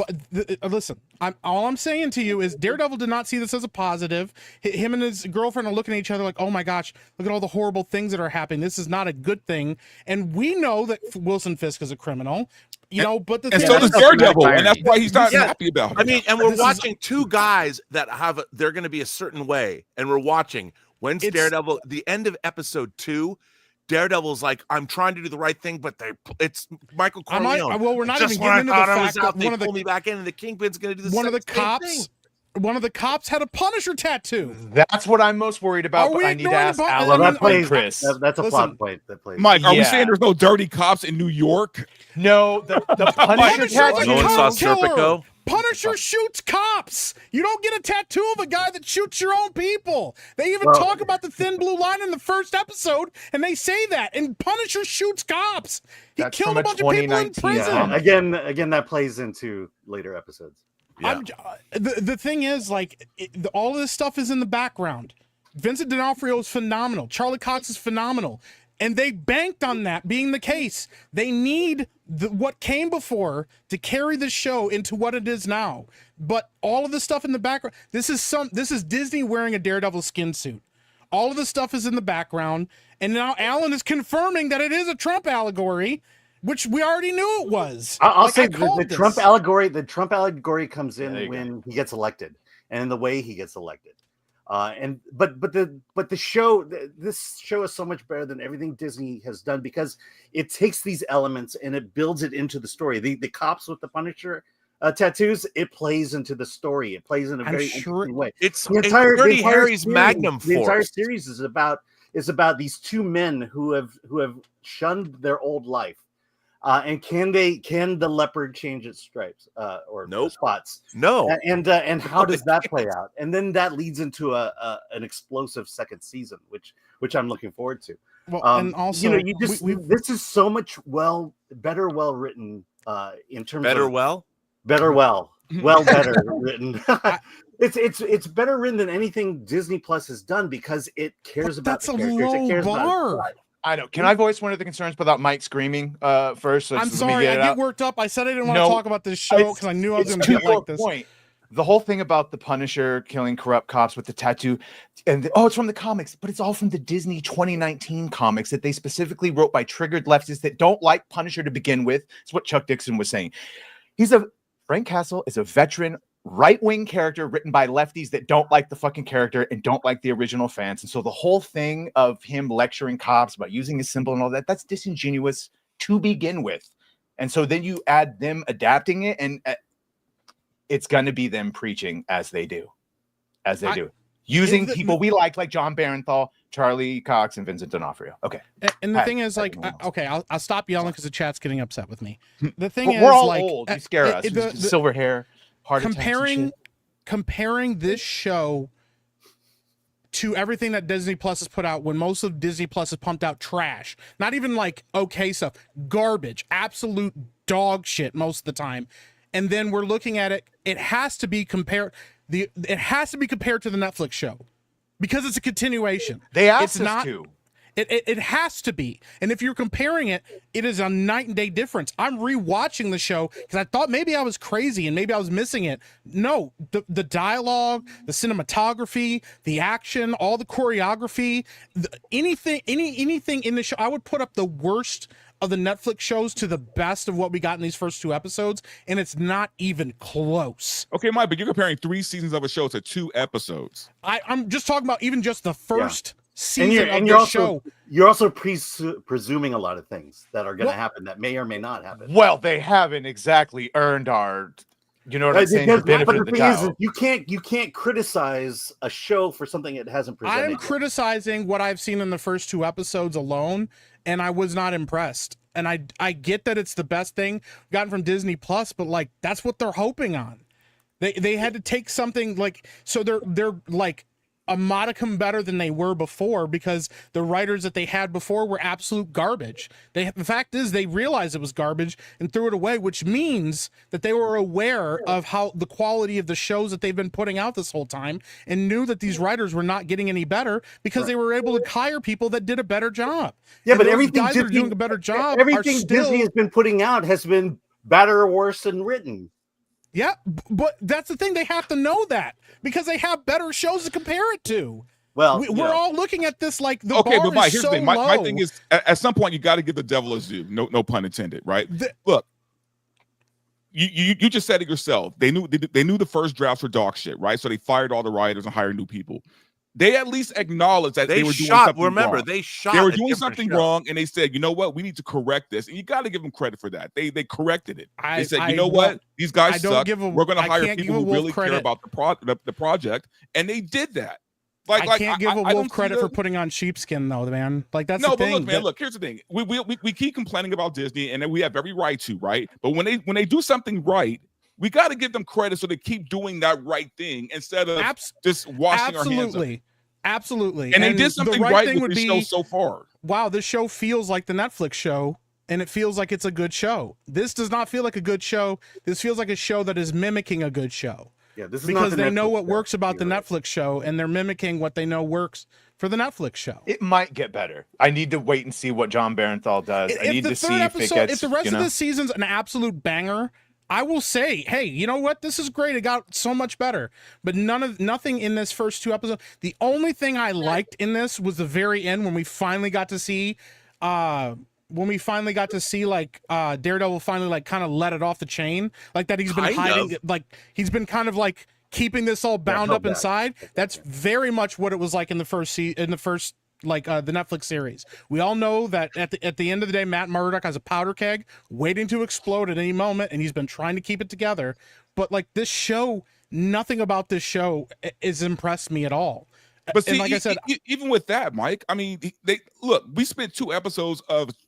listen, all I'm saying to you is Daredevil did not see this as a positive. Him and his girlfriend are looking at each other like, oh my gosh, look at all the horrible things that are happening. This is not a good thing. And we know that Wilson Fisk is a criminal, but the And thing so is, does Daredevil, and that's why he's not happy about it. I mean, and we're watching two guys that they're going to be a certain way, and we're watching when's Daredevil. The end of episode 2, Daredevil's like, I'm trying to do the right thing, but it's Michael Corleone. well, we're not Just even when I getting into thought the I fact was out, that they one of the pull me back in, and the Kingpin's going to do the one of the same thing. cops. One of the cops had a Punisher tattoo. That's what I'm most worried about. Are But we I need to ignoring ask the- Alan Well, that and plays. Chris. That's a Listen, plot point. That plays. Mike, are we Yeah. saying there's no dirty cops in New York? No, the Punisher Punisher's tattoo. a No one saw cop killer. Serpico? Punisher shoots cops. You don't get a tattoo of a guy that shoots your own people. They even Well- talk about the thin blue line in the first episode, and they say that. And Punisher shoots cops. He That's killed from a a bunch of people in 2019 prison. Yeah, again, that plays into later episodes. Yeah. The thing is, like, all of this stuff is in the background. Vincent D'Onofrio is phenomenal. Charlie Cox is phenomenal. And they banked on that being the case. They need what came before to carry the show into what it is now. But all of the stuff in the background, this is Disney wearing a Daredevil skin suit. All of the stuff is in the background. And now Alan is confirming that it is a Trump allegory, which we already knew it was. I'll Like, say I the called this. Trump allegory. The Trump allegory comes Yeah, there in you when he gets elected, and in the way he gets elected. But the show, this show is so much better than everything Disney has done because it takes these elements and it builds it into the story. The cops with the Punisher tattoos, it plays into the story. It plays in a very interesting way. It's The entire Dirty Harry's series, Magnum the entire Force. series is about these two men who have shunned their old life. And can the leopard change its stripes or Nope. spots? No. And how does that play out? And then that leads into an explosive second season, which I'm looking forward to. Well, and also, this is so much well written in terms Better of well? better written. It's better written than anything Disney Plus has done because it cares about that's the a characters. It low cares about bar. I know. Can I voice one of the concerns without Mike screaming first? I'm sorry, I get worked up. I said I didn't want to No, talk about this show because I knew I was It's going to to get your like this. point. The whole thing about the Punisher killing corrupt cops with the tattoo, and it's from the comics, but it's all from the Disney 2019 comics that they specifically wrote by triggered leftists that don't like Punisher to begin with. It's what Chuck Dixon was saying. Frank Castle is a veteran right-wing character written by lefties that don't like the fucking character and don't like the original fans. And so the whole thing of him lecturing cops about using his symbol and all that, that's disingenuous to begin with. And so then you add them adapting it, and it's going to be them preaching as they do. Using people we like John Barenthal, Charlie Cox, and Vincent D'Onofrio. Okay. And the thing is, like, okay, I'll stop yelling because the chat's getting upset with me. The thing is, we're all like, old. You scare us. the Silver hair, heart attacks and shit. comparing this show to everything that Disney Plus has put out, when most of Disney Plus has pumped out trash, not even like okay stuff, garbage, absolute dog shit most of the time. And then we're looking at it, it has to be compared to the Netflix show because it's a continuation. They asked It's us not- to. It has to be. And if you're comparing it, it is a night and day difference. I'm rewatching the show because I thought maybe I was crazy and maybe I was missing it. No, the dialogue, the cinematography, the action, all the choreography, anything in the show, I would put up the worst of the Netflix shows to the best of what we got in these first 2 episodes, and it's not even close. Okay, Mike, but you're comparing 3 seasons of a show to 2 episodes. I'm just talking about even just the first And season of you're the also, show. You're also presuming a lot of things that are going to happen that may or may not happen. Well, they haven't exactly earned our, you know what I'm saying, the But benefit the of the thing is, doubt. you can't criticize a show for something it hasn't presented. I'm yet. criticizing what I've seen in the first 2 episodes alone, and I was not impressed. And I get that it's the best thing we've gotten from Disney Plus, but like that's what they're hoping on. They had to take something like, so they're like a modicum better than they were before because the writers that they had before were absolute garbage. The fact is they realized it was garbage and threw it away, which means that they were aware of how the quality of the shows that they've been putting out this whole time and knew that these writers were not getting any better because they were able to hire people that did a better job. Yeah, And but those everything guys that are Disney, doing a better job everything are still, Disney has been putting out has been better or worse than written. yeah, but that's the thing. They have to know that because they have better shows to compare it to. Well, We're all looking at this like the Okay, bar but Mike, is here's so the thing. My low. thing is, at some point, you got to give the devil his due. No pun intended, right? Look, you just said it yourself. They knew the first drafts were dog shit, right? So they fired all the writers and hired new people. They at least acknowledged that they were doing something remember, wrong. they shot. They were a doing different something show. wrong, and they said, you know what? We need to correct this. And you got to give them credit for that. They corrected it. They said, you know what? These guys suck. We're going to hire people who really care about the project. And they did that. I can't give a wolf credit for putting on sheepskin, though, man. Like that's the thing. But look, man. Look, here's the thing. We keep complaining about Disney, and then we have every right to, right? But when they do something right, we got to give them credit so they keep doing that right thing instead of just washing our hands up. Absolutely. And they did something right with the show so far. Wow, this show feels like the Netflix show, and it feels like it's a good show. This does not feel like a good show. This feels like a show that is mimicking a good show. Yeah, this is because not they the know Netflix what show. works about the Netflix show, and they're mimicking what they know works for the Netflix show. It might get better. I need to wait and see what John Barenthal does. I need to see if it gets. If the rest of this season's an absolute banger, I will say, hey, you know what? This is great. It got so much better. But nothing in this first 2 episodes. The only thing I liked in this was the very end when we finally got to see like Daredevil finally like kind of let it off the chain. Like that he's been hiding, like he's been kind of like keeping this all bound up inside. That's very much what it was like in the first the Netflix series. We all know that at the end of the day, Matt Murdock has a powder keg waiting to explode at any moment, and he's been trying to keep it together. But like this show, nothing about this show has impressed me at all. But see, and like I said, even with that, Mike, I mean, we spent 2 episodes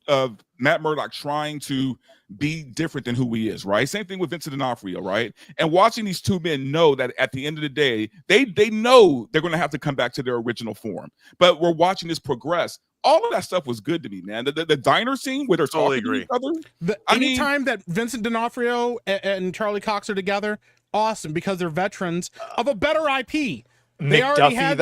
of Matt Murdock trying to be different than who he is, right? Same thing with Vincent D'Onofrio, right? And watching these 2 men know that at the end of the day, they know they're going to have to come back to their original form. But we're watching this progress. All of that stuff was good to me, man. The diner scene where they're talking to each other. Anytime that Vincent D'Onofrio and Charlie Cox are together, awesome, because they're veterans of a better IP. They already had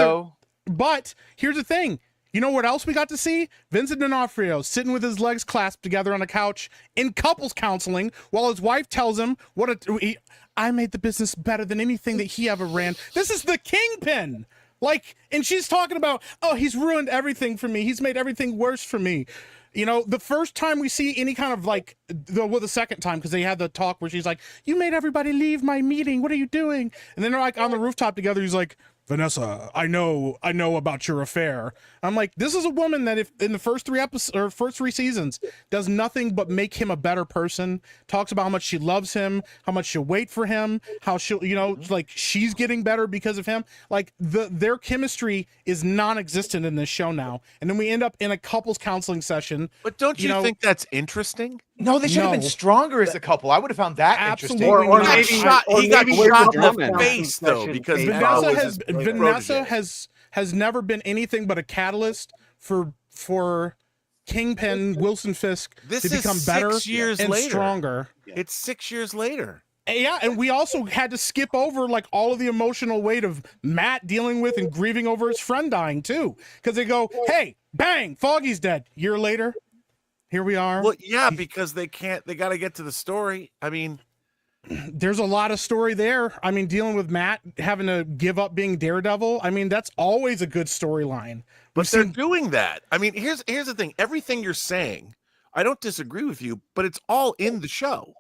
but here's the thing. You know what else we got to see? Vincent D'Onofrio sitting with his legs clasped together on a couch in couples counseling while his wife tells him I made the business better than anything that he ever ran. This is the Kingpin. Like, and she's talking about, oh, he's ruined everything for me. He's made everything worse for me. You know, the first time we see any kind of like, the second time, because they had the talk where she's like, you made everybody leave my meeting. What are you doing? And then they're like on the rooftop together. He's like, Vanessa, I know about your affair. I'm like, this is a woman that if in the first 3 episodes or first 3 seasons does nothing but make him a better person, talks about how much she loves him, how much she'll wait for him, how she'll, like she's getting better because of him. Like their chemistry is non-existent in this show now. And then we end up in a couples counseling session. But don't you think that's interesting? No, they should have been stronger as a couple. I would have found that interesting. Or he got shot in the face though, because Vanessa has never been anything but a catalyst for Kingpin Wilson Fisk This to is become better 6 years and later. stronger. It's 6 years later. Yeah, and we also had to skip over like all of the emotional weight of Matt dealing with and grieving over his friend dying too, because they go, "Hey, bang, Foggy's dead." Year later, here we are. Well, yeah, because they got to get to the story. I mean, there's a lot of story there. I mean, dealing with Matt having to give up being Daredevil. I mean, that's always a good storyline. But they're doing that. I mean, here's the thing. Everything you're saying, I don't disagree with you, but it's all in the show.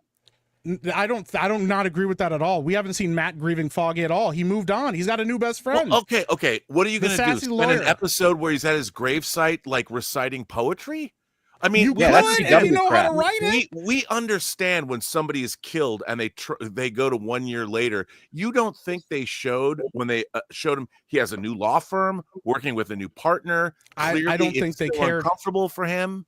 I don't not agree with that at all. We haven't seen Matt grieving Foggy at all. He moved on. He's got a new best friend. Well, okay. What are you going to do? Spend lawyer. an episode where he's at his gravesite, like reciting poetry? I mean, you could if you know how to write it. We understand when somebody is killed and they go to 1 year later. You don't think they showed when they showed him he has a new law firm working with a new partner? Clearly, I don't think they cared. Uncomfortable for him.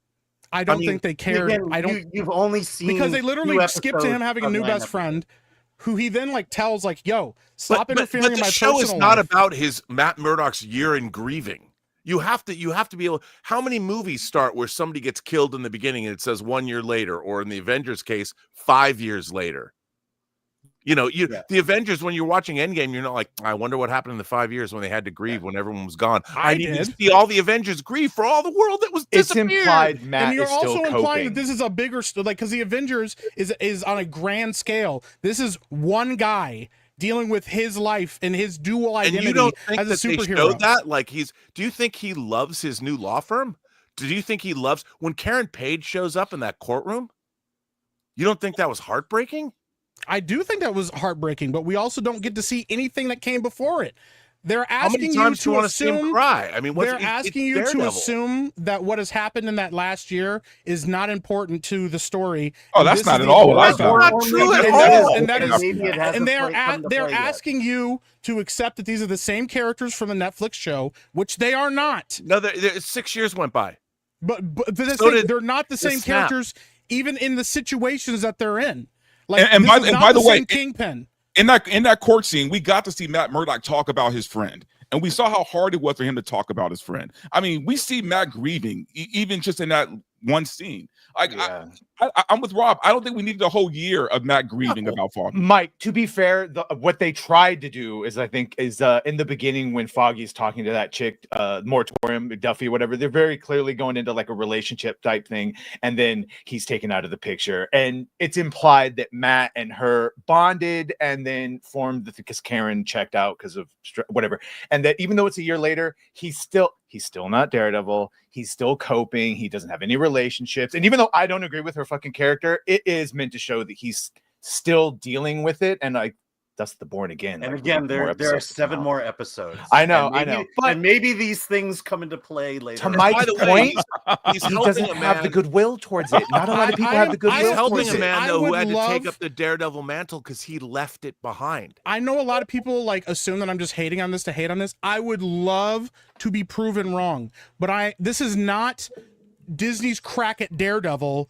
I don't think they cared. Again, you've only seen because they literally skipped to him having a new best friend, who he then like tells like, "Yo, stop interfering in my personal life." The show is not about his Matt Murdock's year in grieving. You have to be able. How many movies start where somebody gets killed in the beginning and it says 1 year later, or in the Avengers case, 5 years later? You know, the Avengers, when you're watching Endgame, you're not like, I wonder what happened in the 5 years when they had to grieve when everyone was gone. I need to see all the Avengers grieve for all the world that was disappeared. It's implied Matt and you're is still also coping. implying that this is a bigger like because the Avengers is on a grand scale. This is one guy dealing with his life and his dual identity and you don't think as a that superhero. They showed that? Like do you think he loves his new law firm? Do you think he loves when Karen Page shows up in that courtroom? You don't think that was heartbreaking? I do think that was heartbreaking, but we also don't get to see anything that came before it. They're asking you to assume. Cry? I mean, they're asking you to assume that what has happened in that last year is not important to the story. Oh, that's not at all what I thought. Not true at all. And they're asking you to accept that these are the same characters from the Netflix show, which they are not. No, 6 years went by. But So they're not the same Snap. characters, even in the situations that they're in. Like, and by the way, Kingpin. In that court scene, we got to see Matt Murdock talk about his friend, and we saw how hard it was for him to talk about his friend. I mean, we see Matt grieving even just in that one scene. Like, yeah. I'm with Rob. I don't think we needed a whole year of Matt grieving about Foggy. Mike, to be fair, what they tried to do is, I think, is in the beginning when Foggy's talking to that chick, Moratorium, McDuffie, whatever, they're very clearly going into like a relationship type thing, and then he's taken out of the picture. And it's implied that Matt and her bonded and then formed because Karen checked out because of whatever. And that even though it's a year later, he's still not Daredevil. He's still coping. He doesn't have any relationships. And even though I don't agree with her fucking character, it is meant to show that he's still dealing with it. And that's the Born Again. And like, again, there are 7 more episodes. I know. But maybe these things come into play later. To Mike's point, he doesn't have the goodwill towards it. Not a lot of people have the goodwill. He's helping towards a man though who had to take love- up the Daredevil mantle because he left it behind. I know a lot of people like assume that I'm just hating on this to hate on this. I would love to be proven wrong, but this is not Disney's crack at Daredevil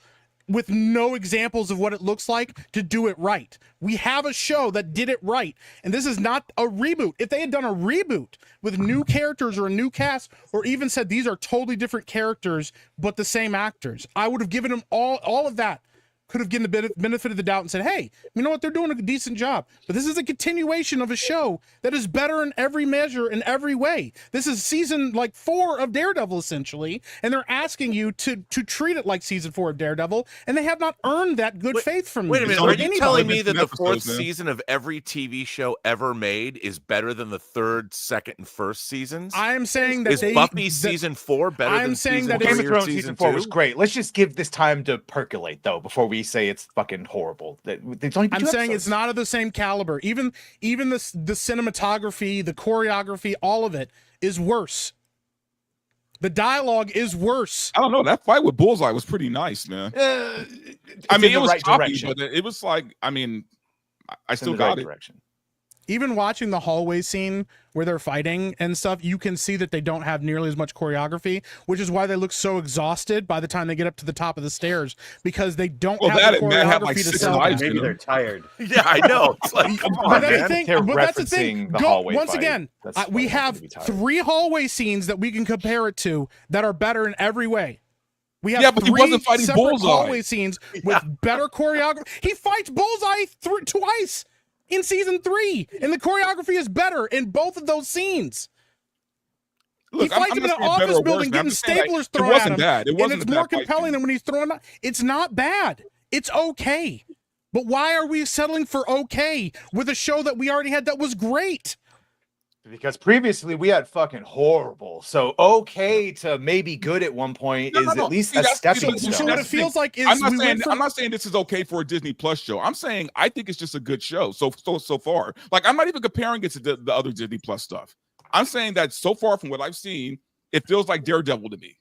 with no examples of what it looks like to do it right. We have a show that did it right, and this is not a reboot. If they had done a reboot with new characters or a new cast, or even said these are totally different characters but the same actors, I would have given them all of that. Could have given the benefit of the doubt and said, hey, you know what? They're doing a decent job. But this is a continuation of a show that is better in every measure, in every way. This is season 4 of Daredevil, essentially. And they're asking you to treat it like season 4 of Daredevil. And they have not earned that good faith from Wait a me. minute. Or Are you anybody. telling me that the Episodes, 4th man. season of every TV show ever made is better than the 3rd, 2nd, and 1st seasons? I am saying that Is Buffy season 4 better I'm than saying season that 3 Game of or Thrones season season 4 was 2? great. Let's just give this time to percolate, though, before we say it's fucking horrible. It's only been I'm 2 saying episodes. it's not of the same caliber. Even the cinematography, the choreography, all of it is worse. The dialogue is worse. I don't know. That fight with Bullseye was pretty nice, man. I mean, it was choppy, but it was like, I mean, I still got it. Direction. even watching the hallway scene where they're fighting and stuff, you can see that they don't have nearly as much choreography, which is why they look so exhausted by the time they get up to the top of the stairs, because they don't have the choreography to sell that. Maybe they're tired. Yeah, I know. It's like, come on, But that's the man. thing. But that's the thing. Once again, we have 3 hallway scenes that we can compare it to that are better in every way. We have but he 3 wasn't fighting separate Bullseye. hallway scenes with better choreography. He fights Bullseye twice in season 3, and the choreography is better in both of those scenes. Look, he fights him in an office building, getting staplers thrown at him, and it's more compelling than when he's throwing. It's not bad. It's okay. But why are we settling for okay with a show that we already had that was great? Because previously we had fucking horrible. So okay to maybe good at one point is at least a stepping stone. So what it feels like is I'm not saying this is okay for a Disney Plus show. I'm saying I think it's just a good show so far. Like, I'm not even comparing it to the other Disney Plus stuff. I'm saying that so far from what I've seen, it feels like Daredevil to me.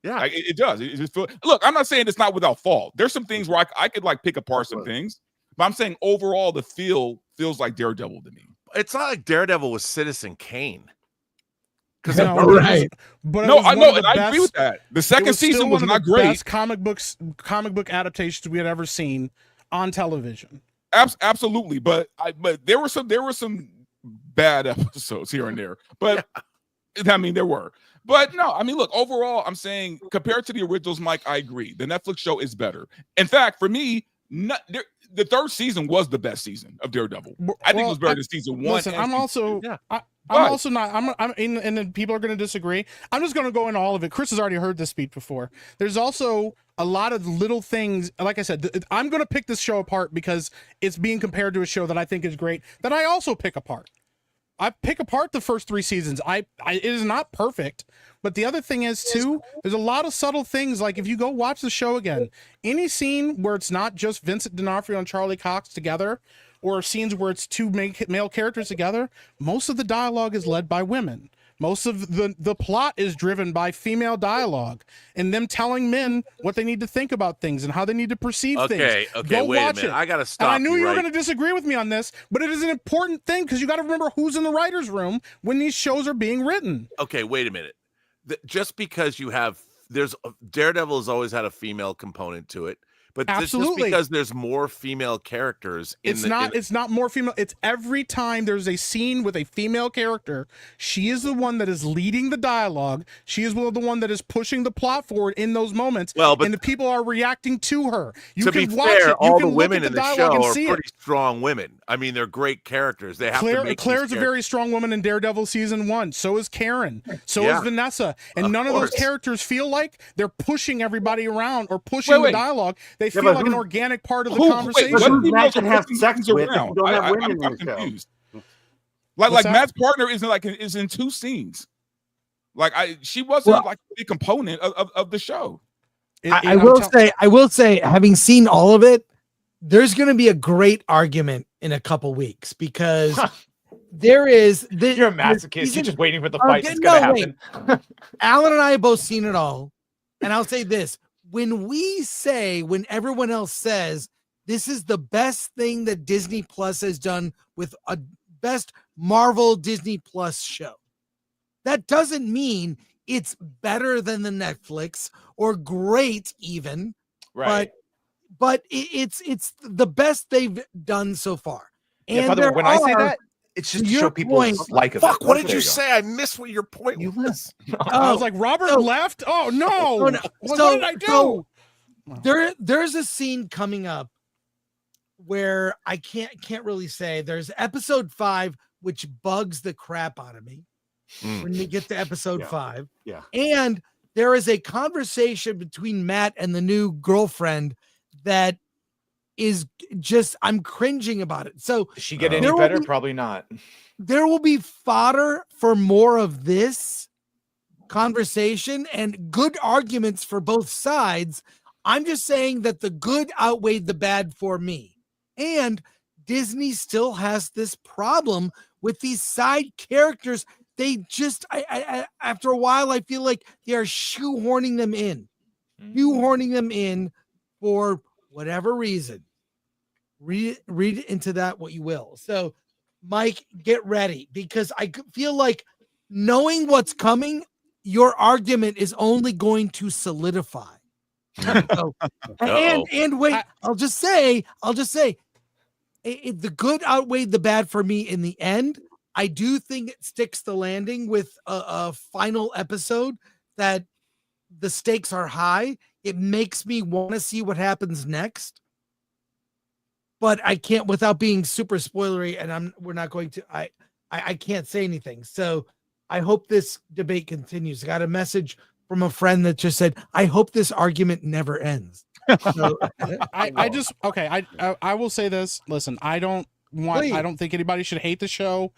Yeah, like, it does. It just feels. Look, I'm not saying it's not without fault. There's some things where I could like pick apart some things, but I'm saying overall the feel feels like Daredevil to me. It's not like Daredevil was Citizen Kane. Because I agree with that. The second season was not great. Best comic book adaptations we had ever seen on television. Absolutely, but there were some bad episodes here and there. But I mean, there were. But no, I mean, look, overall, I'm saying compared to the originals, Mike, I agree. The Netflix show is better. In fact, for me, the third season was the best season of Daredevil. I think it was better than season 1. Listen, I'm also not. And then people are going to disagree. I'm just going to go into all of it. Chris has already heard this speech before. There's also a lot of little things. Like I said, I'm going to pick this show apart because it's being compared to a show that I think is great that I also pick apart. I pick apart the first 3 seasons. It is not perfect, but the other thing is too, there's a lot of subtle things. Like if you go watch the show again, any scene where it's not just Vincent D'Onofrio and Charlie Cox together, or scenes where it's 2 male characters together, most of the dialogue is led by women. Most of the plot is driven by female dialogue and them telling men what they need to think about things and how they need to perceive things. Okay, go wait watch a minute. it. I gotta stop. And I knew you were going to disagree with me on this, but it is an important thing because you got to remember who's in the writer's room when these shows are being written. Okay, wait a minute. Just because Daredevil has always had a female component to it. But just because there's more female characters it's not more female. It's every time there's a scene with a female character, she is the one that is leading the dialogue. She is the one that is pushing the plot forward in those moments. And the people are reacting to her. To be fair, all the women in the show are pretty strong women. I mean, they're great characters. They have to make Claire's a very strong woman in Daredevil season 1. So is Karen. So is Vanessa. And none of those characters feel like they're pushing everybody around or pushing the dialogue. They feel like an organic part of the conversation. Who's Matt can have sex with if you don't have women in the confused. Like Matt's partner is in 2 scenes. Like she wasn't like a component of the show. I will say, having seen all of it, there's going to be a great argument in a couple weeks because there is. You're a masochist. You're just waiting for the fight. It's going to happen. Alan and I have both seen it all, and I'll say this. When everyone else says this is the best thing that Disney Plus has done with a best Marvel Disney Plus show, that doesn't mean it's better than the Netflix or great even, right? But it's the best they've done so far. And by the way, when I say that, it's just to show people like it. Fuck, what did you say? I missed what your point was. I was like, Robert left? Oh, no. What did I do? There's a scene coming up where I can't really say. There's episode 5, which bugs the crap out of me when we get to episode 5. Yeah. And there is a conversation between Matt and the new girlfriend that is just, I'm cringing about it. So does she get any better? Probably not. There will be fodder for more of this conversation and good arguments for both sides. I'm just saying that the good outweighed the bad for me. And Disney still has this problem with these side characters. They just, I after a while, I feel like they are shoehorning them in for whatever reason. Read into that what you will. So Mike, get ready, because I feel like knowing what's coming, your argument is only going to solidify. So, and wait, I'll just say, the good outweighed the bad for me in the end. I do think it sticks the landing with a final episode that the stakes are high. It makes me want to see what happens next. But I can't without being super spoilery, and we're not going to. I can't say anything. So I hope this debate continues. I got a message from a friend that just said, "I hope this argument never ends." So, I will say this. Listen, I don't think anybody should hate the show.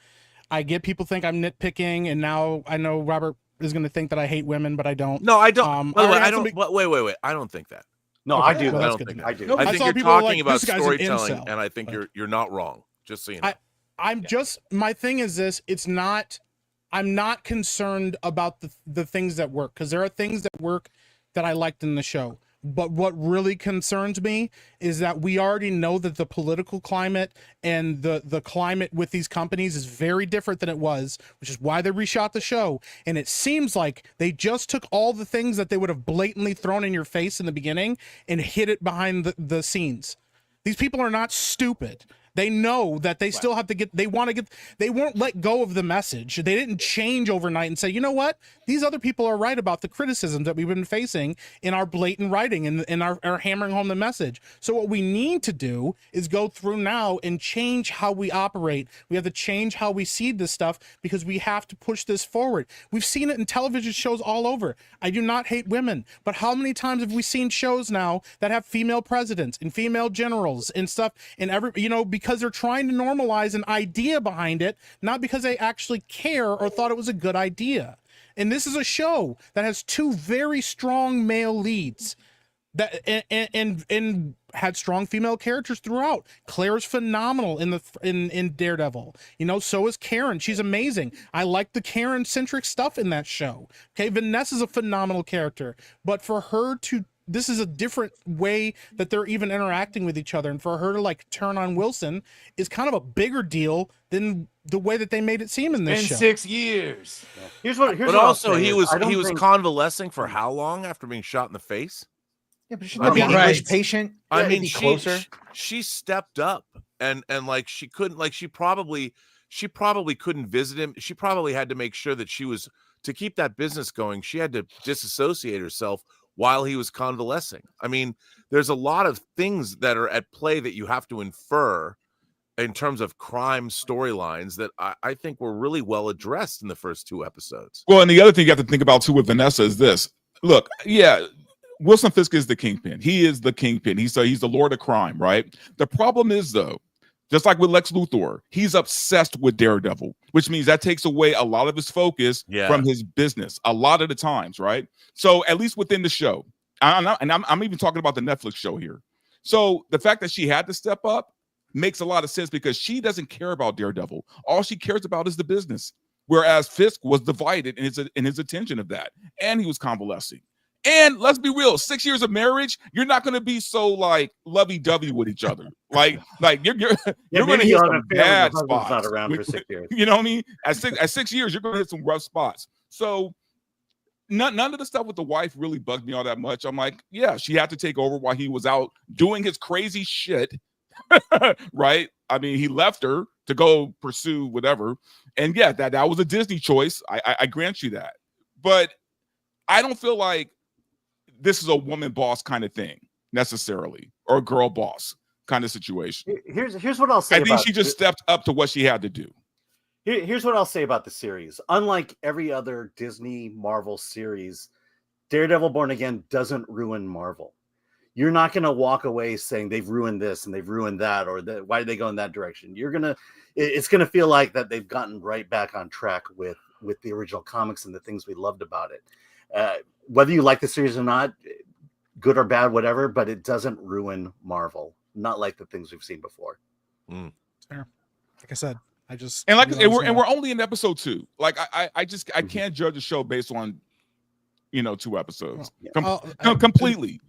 I get people think I'm nitpicking, and now I know Robert is going to think that I hate women, but I don't. No, I don't. By the way, I don't. Wait. I don't think that. No, okay, I do. Well, I that's don't think good. I do. Nope, I think you're talking about storytelling, and I think you're not wrong. Just so you know. My thing is this. I'm not concerned about the things that work, because there are things that work that I liked in the show. But what really concerns me is that we already know that the political climate and the climate with these companies is very different than it was, which is why they reshot the show. And it seems like they just took all the things that they would have blatantly thrown in your face in the beginning and hid it behind the scenes. These people are not stupid. They know that they still have to they won't let go of the message. They didn't change overnight and say, you know what? These other people are right about the criticisms that we've been facing in our blatant writing and in our hammering home the message. So what we need to do is go through now and change how we operate. We have to change how we see this stuff, because we have to push this forward. We've seen it in television shows all over. I do not hate women, but how many times have we seen shows now that have female presidents and female generals and stuff, and because they're trying to normalize an idea behind it, not because they actually care or thought it was a good idea. And this is a show that has two very strong male leads that and had strong female characters throughout. Claire's phenomenal in Daredevil. So is Karen. She's amazing. I like the Karen centric stuff in that show. Okay, Vanessa's a phenomenal character, but for her to this is a different way that they're even interacting with each other. And for her to turn on Wilson is kind of a bigger deal than the way that they made it seem in this show. 6 years. But also he was convalescing for how long after being shot in the face? Yeah, but she's not an English patient. I mean, closer. She stepped up and she couldn't, she probably couldn't visit him. She probably had to make sure that to keep that business going, she had to disassociate herself while he was convalescing. I mean, there's a lot of things that are at play that you have to infer in terms of crime storylines that I think were really well addressed in the first 2 episodes. Well, and the other thing you have to think about too with Vanessa is this. Look, Wilson Fisk is the kingpin. He is the kingpin. He's the lord of crime, right? The problem is, though, just like with Lex Luthor, he's obsessed with Daredevil, which means that takes away a lot of his focus from his business a lot of the times, right? So at least within the show, I'm even talking about the Netflix show here. So the fact that she had to step up makes a lot of sense, because she doesn't care about Daredevil. All she cares about is the business, whereas Fisk was divided in his attention of that, and he was convalescing. And let's be real, 6 years of marriage, you're not going to be so lovey-dovey with each other. You're going to hit some bad spots. Not around for 6 years. You know what I mean? At 6 years, you're going to hit some rough spots. So none of the stuff with the wife really bugged me all that much. I'm like, yeah, she had to take over while he was out doing his crazy shit, right? I mean, he left her to go pursue whatever. And yeah, that was a Disney choice. I grant you that. But I don't feel like this is a woman boss kind of thing necessarily, or a girl boss kind of situation. Here's what I'll say. I think she just stepped up to what she had to do. Here's what I'll say about the series. Unlike every other Disney Marvel series, Daredevil Born Again doesn't ruin Marvel. You're not going to walk away saying they've ruined this and they've ruined that, or why did they go in that direction? It's going to feel like that they've gotten right back on track with the original comics and the things we loved about it. Whether you like the series or not, good or bad, whatever, but it doesn't ruin Marvel. Not like the things we've seen before. Fair. Like I said, we're only in episode 2. I can't judge a show based on 2 episodes. Completely.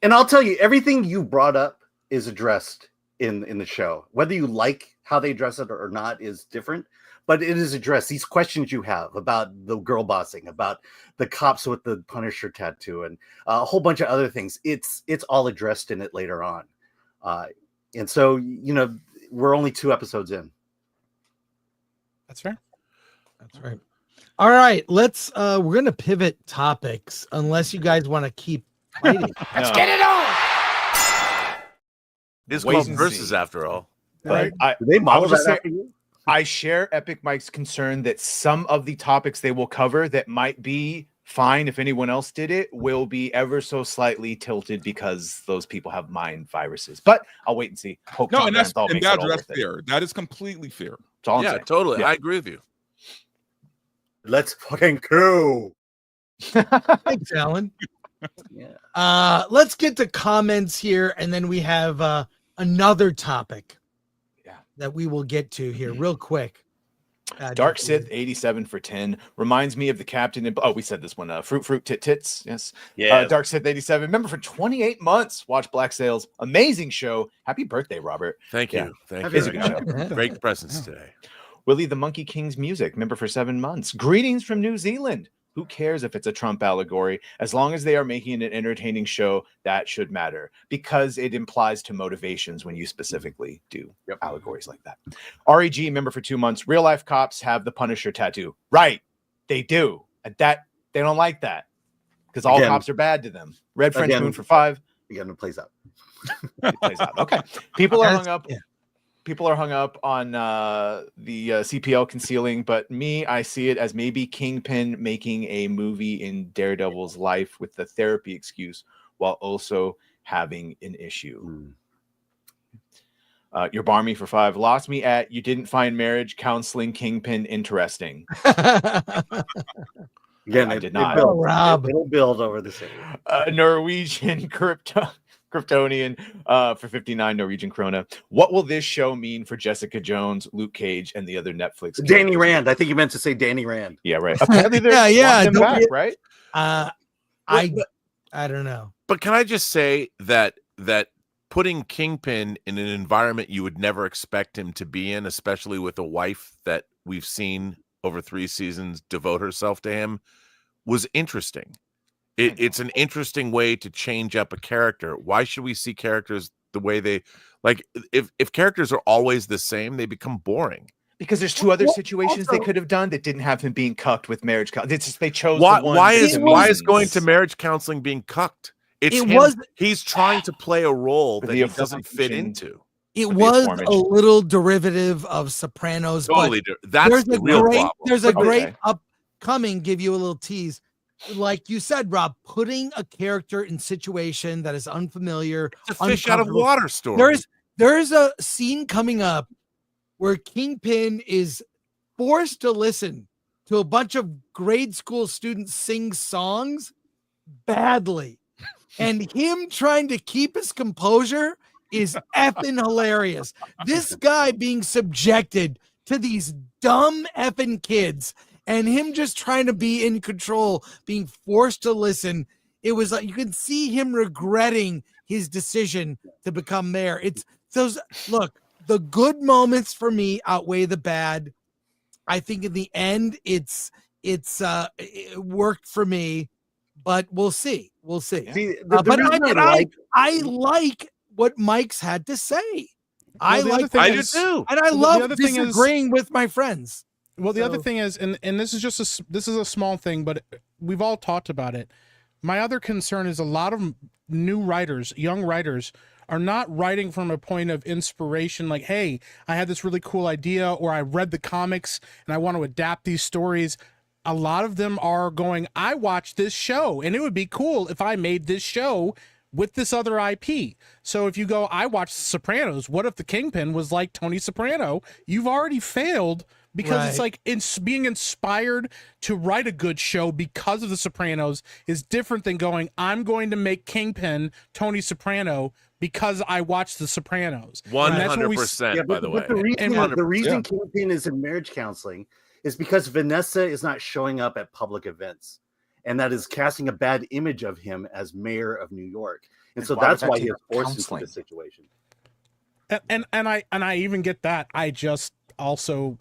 And I'll tell you, everything you brought up is addressed in the show. Whether you like how they address it or not is different, but it is addressed. These questions you have about the girl bossing, about the cops with the Punisher tattoo, and a whole bunch of other things. It's all addressed in it later on. And so, we're only 2 episodes in. That's fair. That's right. All right, let's we're gonna pivot topics unless you guys want to keep fighting. Let's get it on. It's Wait called and Versus see. after all. But Do they model just that say- after you? I share Epic Mike's concern that some of the topics they will cover that might be fine if anyone else did it will be ever so slightly tilted because those people have mind viruses. But I'll wait and see. Hope No, John and that's Bernthal makes it all that's worth it. fair. That is completely fair. That's all I'm Yeah, saying. totally. Yeah. I agree with you. Let's fucking go. Thanks, Alan. Yeah. Let's get to comments here, and then we have another topic that we will get to here real quick. Dark Sith 87 for 10 reminds me of the captain in, we said this one, fruit tit tits. Yes. Yeah. Dark Sith 87. Remember, for 28 months, watch Black Sails. Amazing show. Happy birthday, Robert. Thank Yeah. you. Thank Happy you. It's a good show. Great presents today. Willie the Monkey King's music. Member for 7 months. Greetings from New Zealand. Who cares if it's a Trump allegory? As long as they are making an entertaining show, that should matter, because it implies to motivations when you specifically do allegories like that. REG, member for 2 months. Real life cops have the Punisher tattoo. Right. They do. That they don't like that because all Again. cops are bad to them. Red French Again. Moon for 5. Again, it plays out. It plays out. Okay. People are That's- hung up. yeah. People are hung up on the CPL concealing, but I see it as maybe Kingpin making a movie in Daredevil's life with the therapy excuse while also having an issue. You're Barmy for 5. Lost me at you didn't find marriage counseling Kingpin interesting. Again, I did not. It builds. Rob. It'll build over the city. Norwegian Kryptonian for 59 Norwegian krona. What will this show mean for Jessica Jones, Luke Cage, and the other Netflix Danny characters? Rand. I think you meant to say Danny Rand. Yeah, right. Apparently they're Yeah, wanting them don't back, get- right? I don't know. But can I just say that putting Kingpin in an environment you would never expect him to be in, especially with a wife that we've seen over 3 seasons devote herself to him, was interesting. It's an interesting way to change up a character. Why should we see characters the way they like? If characters are always the same, they become boring. Because there's 2 other situations they could have done that didn't have him being cucked with marriage. It's just they chose the one. Why is that going means- to marriage counseling being cucked? It's It him. was- He's trying to play a role For that the he doesn't fit aforementioned- into. It the was aforementioned. a little derivative of Sopranos, Totally, but that's there's the a real great problem. there's a Okay. great upcoming. Give you a little tease, like you said, Rob, putting a character in situation that is unfamiliar. It's a fish out of uncomfortable. water story. There's a scene coming up where Kingpin is forced to listen to a bunch of grade school students sing songs badly, and him trying to keep his composure is effing hilarious. This guy being subjected to these dumb effing kids and him just trying to be in control, being forced to listen. It was like you can see him regretting his decision to become mayor. It's those look, the good moments for me outweigh the bad. I think in the end it worked for me, but we'll see. We'll see. See, But reason I like what Mike's had to say. I the like other thing I is- do too. and I the love other thing is- disagreeing with my friends. Well, the other So- thing is, and this is just this is a small thing, but we've all talked about it. My other concern is a lot of new writers, young writers, are not writing from a point of inspiration like, hey, I had this really cool idea, or I read the comics and I want to adapt these stories. A lot of them are going, I watched this show and it would be cool if I made this show with this other IP. So if you go, I watched The Sopranos, what if the Kingpin was like Tony Soprano? You've already failed, because it's Right. like being inspired to write a good show because of The Sopranos is different than going, I'm going to make Kingpin Tony Soprano because I watched The Sopranos. And that's what we- 100%, by the way. But the reason, And- the reason Yeah. Kingpin is in marriage counseling is because Vanessa is not showing up at public events, and that is casting a bad image of him as mayor of New York. And so why would that's that why take he is forced counseling? into this situation. and I even get that. I just also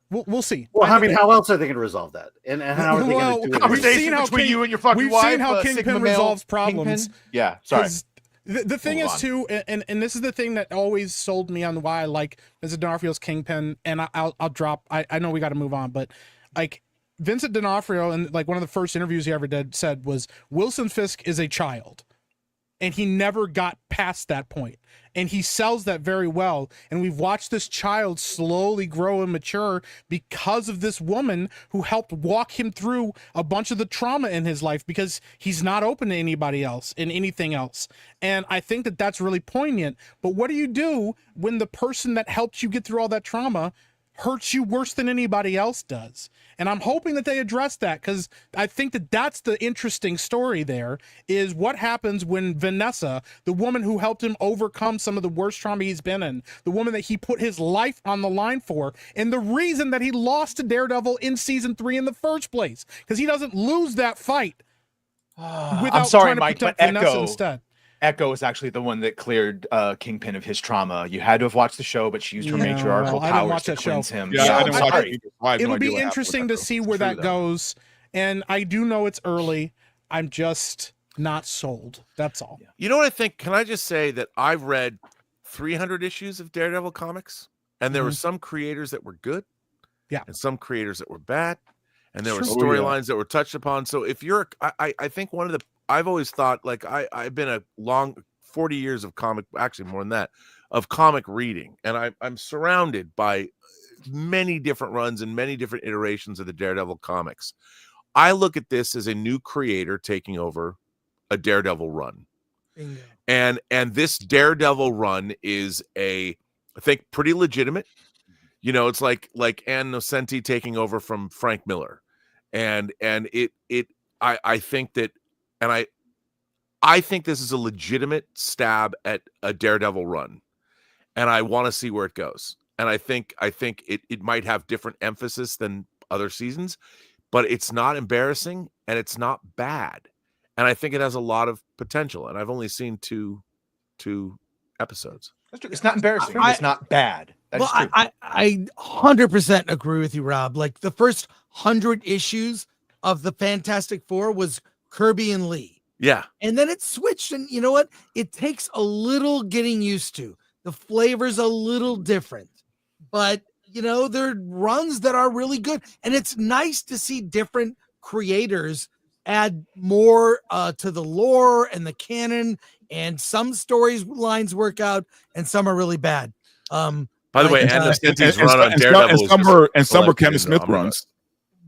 we'll see. Well, I mean, how else are they going to resolve that? And how are they going to do it? Conversation between you and your fucking wife. We've seen how Kingpin Sigma male resolves problems. Kingpin? Yeah, sorry. The thing is too, and this is the thing that always sold me on why I like Vincent D'Onofrio's Kingpin. And I'll drop. I know we got to move on, but like Vincent D'Onofrio, and like one of the first interviews he ever did said was Wilson Fisk is a child, and he never got past that point. And he sells that very well. And we've watched this child slowly grow and mature because of this woman who helped walk him through a bunch of the trauma in his life, because he's not open to anybody else and anything else. And I think that that's really poignant. But what do you do when the person that helped you get through all that trauma hurts you worse than anybody else does? And I'm hoping that they address that, because I think that that's the interesting story there, is what happens when Vanessa, the woman who helped him overcome some of the worst trauma he's been in, the woman that he put his life on the line for, and the reason that he lost to Daredevil in season 3 in the first place, because he doesn't lose that fight without I'm sorry, trying to Mike, protect but Vanessa instead. Echo is actually the one that cleared Kingpin of his trauma. You had to have watched the show, but she used her matriarchal I didn't powers watch to that show. cleanse him. Yeah, I didn't watch it either. I have no It'll idea be what happened interesting with to that, see though. where It's true, that though. goes. And I do know it's early. I'm just not sold. That's all. You know what I think? Can I just say that I've read 300 issues of Daredevil comics, and there were some creators that were good, and some creators that were bad, and there were storylines that were touched upon. So if you're, I think one of the, I've always thought, like I've been a long 40 years of comic, actually more than that, of comic reading, and I'm surrounded by many different runs and many different iterations of the Daredevil comics. I look at this as a new creator taking over a Daredevil run. Bingo. And this Daredevil run is I think pretty legitimate. You know, it's like Ann Nocenti taking over from Frank Miller. And I think that, and I think this is a legitimate stab at a Daredevil run. And I want to see where it goes. And I think it might have different emphasis than other seasons, but it's not embarrassing and it's not bad. And I think it has a lot of potential. And I've only seen two episodes. It's not embarrassing. It's not bad. That's true. I 100% agree with you, Rob. Like the first 100 issues of the Fantastic Four was Kirby and Lee. Yeah. And then it switched. And you know what? It takes a little getting used to. The flavor's a little different. But, you know, there are runs that are really good. And it's nice to see different creators add more to the lore and the canon. And some storylines work out and some are really bad. By the way, Ann Nocenti's run on and Daredevil some were Kevin Smith runs.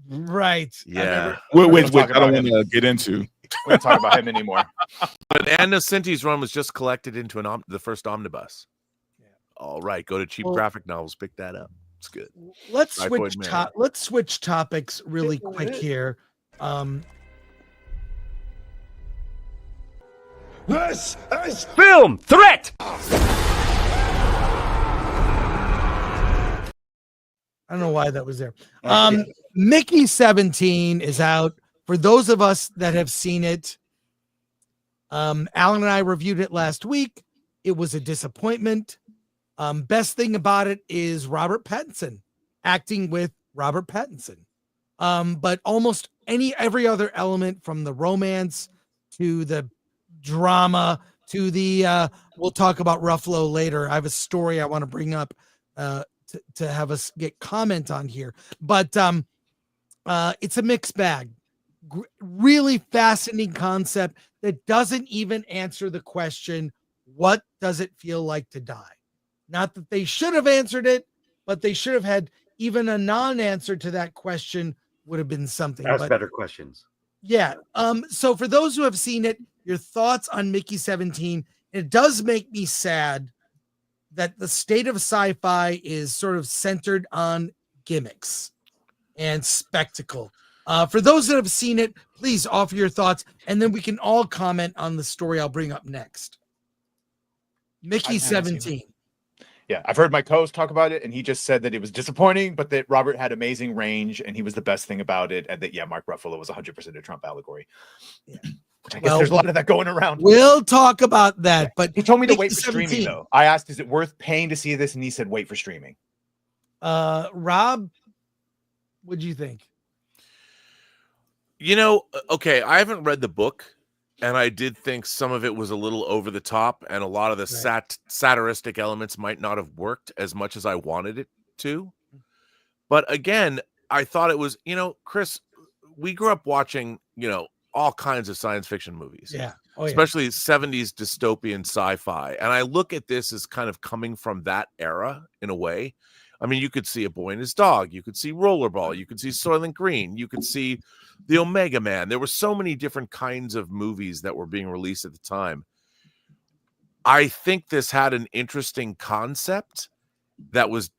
Right. Yeah. Which I don't want to get into. We don't talk about him anymore. But Ann Nocenti's run was just collected into the first omnibus. All right, go to Cheap Graphic Novels, pick that up. It's good. Let's switch topics really quick here. This is Film Threat! I don't know why that was there. Mickey 17 is out. For those of us that have seen it, Alan and I reviewed it last week. It was a disappointment. Best thing about it is Robert Pattinson acting with Robert Pattinson. But almost every other element, from the romance to the drama to the we'll talk about Ruffalo later. I have a story I want to bring up to have us get comment on here, but it's a mixed bag. Really fascinating concept that doesn't even answer the question, what does it feel like to die? Not that they should have answered it, but they should have had even a non-answer to that question would have been something. That's better questions. Yeah. So for those who have seen it, your thoughts on Mickey 17. It does make me sad that the state of sci-fi is sort of centered on gimmicks and spectacle. For those that have seen it, please offer your thoughts, and then we can all comment on the story I'll bring up next. Mickey 17. Yeah, I've heard my co-host talk about it, and he just said that it was disappointing, but that Robert had amazing range, and he was the best thing about it, and that, Mark Ruffalo was 100% a Trump allegory. Yeah. Which I guess there's a lot of that going around. We'll talk about that. But he told me to Mickey wait for 17. streaming, though. I asked, is it worth paying to see this? And he said, wait for streaming. Rob, what'd you think? You know, okay, I haven't read the book, and I did think some of it was a little over the top, and a lot of the satiristic elements might not have worked as much as I wanted it to. But again, I thought it was, you know, Chris, we grew up watching, you know, all kinds of science fiction movies. Yeah. Especially 70s dystopian sci-fi. And I look at this as kind of coming from that era in a way. I mean, you could see A Boy and His Dog. You could see Rollerball. You could see Soylent Green. You could see The Omega Man. There were so many different kinds of movies that were being released at the time. I think this had an interesting concept that was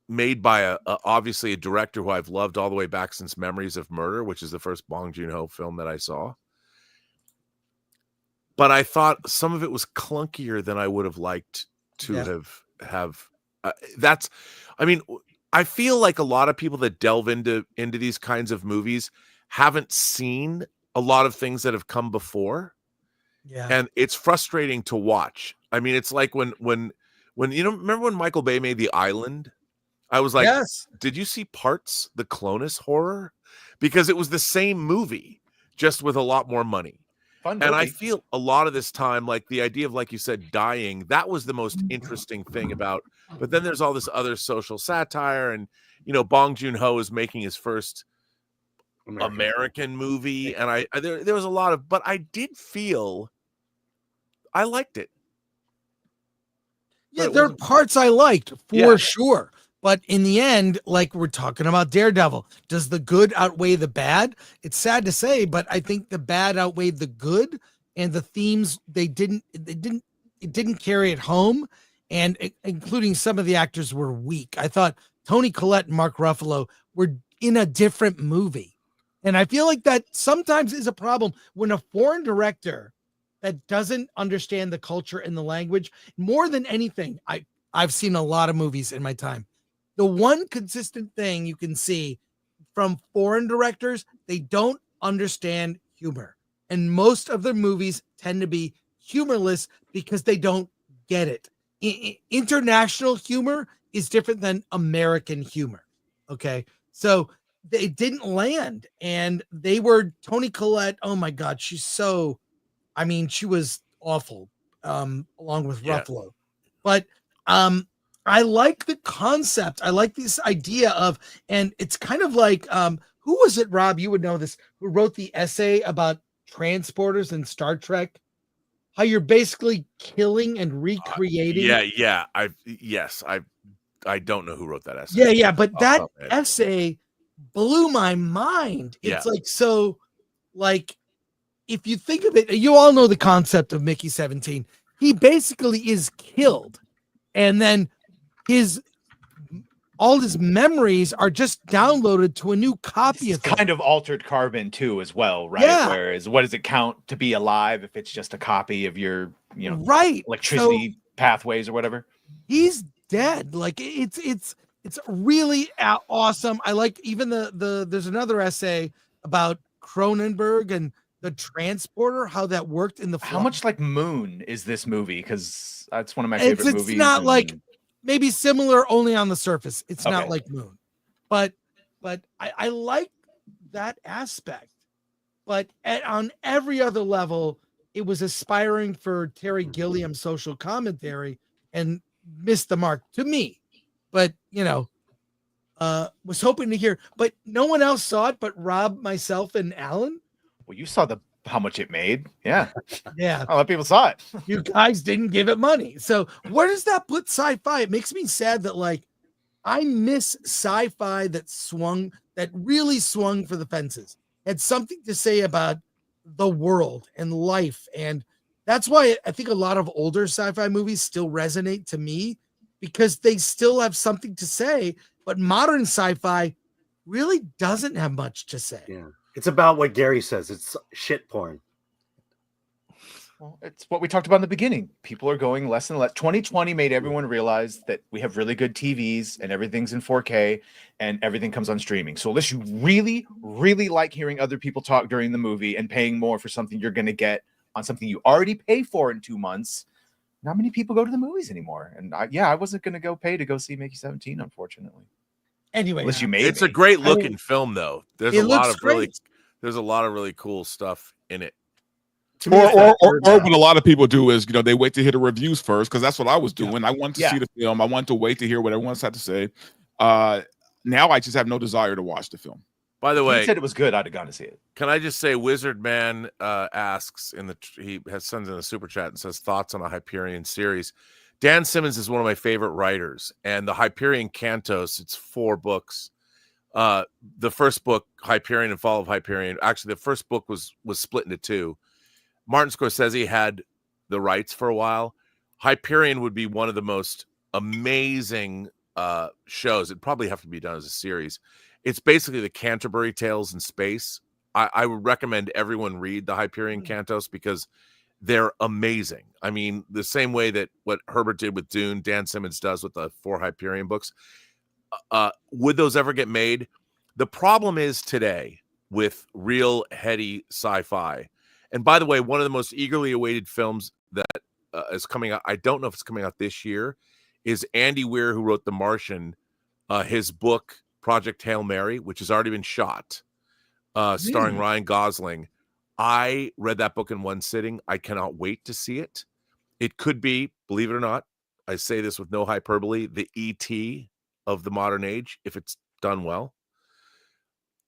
made by obviously a director who I've loved all the way back since Memories of Murder, which is the first Bong Joon-ho film that I saw. But I thought some of it was clunkier than I would have liked to have. I mean, I feel like a lot of people that delve into these kinds of movies haven't seen a lot of things that have come before. Yeah. And it's frustrating to watch. I mean, it's like when you know, remember when Michael Bay made The Island? I was like, yes. Did you see Parts, the Clonus horror? Because it was the same movie, just with a lot more money. Fun and movie. I feel a lot of this time, like the idea of, like you said, dying, that was the most interesting thing about. But then there's all this other social satire, and you know, Bong Joon-ho is making his first American movie, and there was a lot of, but I did feel I liked it. Yeah, there are parts I liked for sure. But in the end, like we're talking about Daredevil, does the good outweigh the bad? It's sad to say, but I think the bad outweighed the good, and the themes it didn't carry it home, and including some of the actors were weak. I thought Toni Collette and Mark Ruffalo were in a different movie. And I feel like that sometimes is a problem when a foreign director that doesn't understand the culture and the language, more than anything, I've seen a lot of movies in my time. The one consistent thing you can see from foreign directors, they don't understand humor. And most of their movies tend to be humorless because they don't get it. International humor is different than American humor. Okay. So they didn't land, and they were Toni Collette. Oh my God. She was awful. Along with Ruffalo, but, I like the concept. I like this idea of, and it's kind of like, who was it, Rob? You would know this, who wrote the essay about transporters in Star Trek? How you're basically killing and recreating. I don't know who wrote that essay. Yeah. But that essay blew my mind. It's like, so like, if you think of it, you all know the concept of Mickey 17. He basically is killed, and then all his memories are just downloaded to a new copy of kind of altered carbon too, as well, right? Yeah. Whereas, what does it count to be alive if it's just a copy of your, you know, electricity pathways or whatever? He's dead. Like it's really awesome. I like even there's another essay about Cronenberg and the transporter, how that worked in the How much like Moon is this movie? Because that's one of my favorite movies. It's not like, maybe similar only on the surface. It's not like Moon, but I like that aspect. But on every other level, it was aspiring for Terry Gilliam's social commentary and missed the mark to me. But you know, was hoping to hear, but no one else saw it but Rob, myself, and Alan. Well, you saw how much it made. Yeah. Yeah. A lot of people saw it. You guys didn't give it money. So where does that put sci-fi? It makes me sad that like I miss sci-fi that really swung for the fences. Had something to say about the world and life. And that's why I think a lot of older sci-fi movies still resonate to me, because they still have something to say, but modern sci-fi really doesn't have much to say. Yeah. It's about what Gary says. It's shit porn. Well, it's what we talked about in the beginning. People are going less and less. 2020 made everyone realize that we have really good TVs and everything's in 4K and everything comes on streaming. So unless you really, really like hearing other people talk during the movie and paying more for something you're going to get on something you already pay for in 2 months, not many people go to the movies anymore. And I wasn't going to go pay to go see Mickey 17, unfortunately. Anyway, Unless you made It's me. a great looking film, though. There's it a lot looks of really, great. there's a lot of really cool stuff in it. To me, Or what a lot of people do is, they wait to hear the reviews first, because that's what I was doing. I wanted to see the film. I wanted to wait to hear what everyone had to say. Now I just have no desire to watch the film. By the If way, he said it was good, I'd have gone to see it. can I just say, Wizard Man asks he sends in a super chat and says thoughts on a Hyperion series. Dan Simmons is one of my favorite writers, and the Hyperion Cantos, it's 4 books. The first book, Hyperion and Fall of Hyperion, actually the first book was split into 2. Martin Scorsese had the rights for a while. Hyperion would be one of the most amazing shows. It'd probably have to be done as a series. It's basically the Canterbury Tales in space. I would recommend everyone read the Hyperion Cantos because they're amazing. I mean, the same way that what Herbert did with Dune, Dan Simmons does with the 4 Hyperion books. Would those ever get made? The problem is today with real heady sci-fi. And by the way, one of the most eagerly awaited films that is coming out, I don't know if it's coming out this year, is Andy Weir, who wrote The Martian, his book, Project Hail Mary, which has already been shot, starring Ryan Gosling. I read that book in one sitting. I cannot wait to see it. It could be, believe it or not, I say this with no hyperbole, the E.T. of the modern age, if it's done well.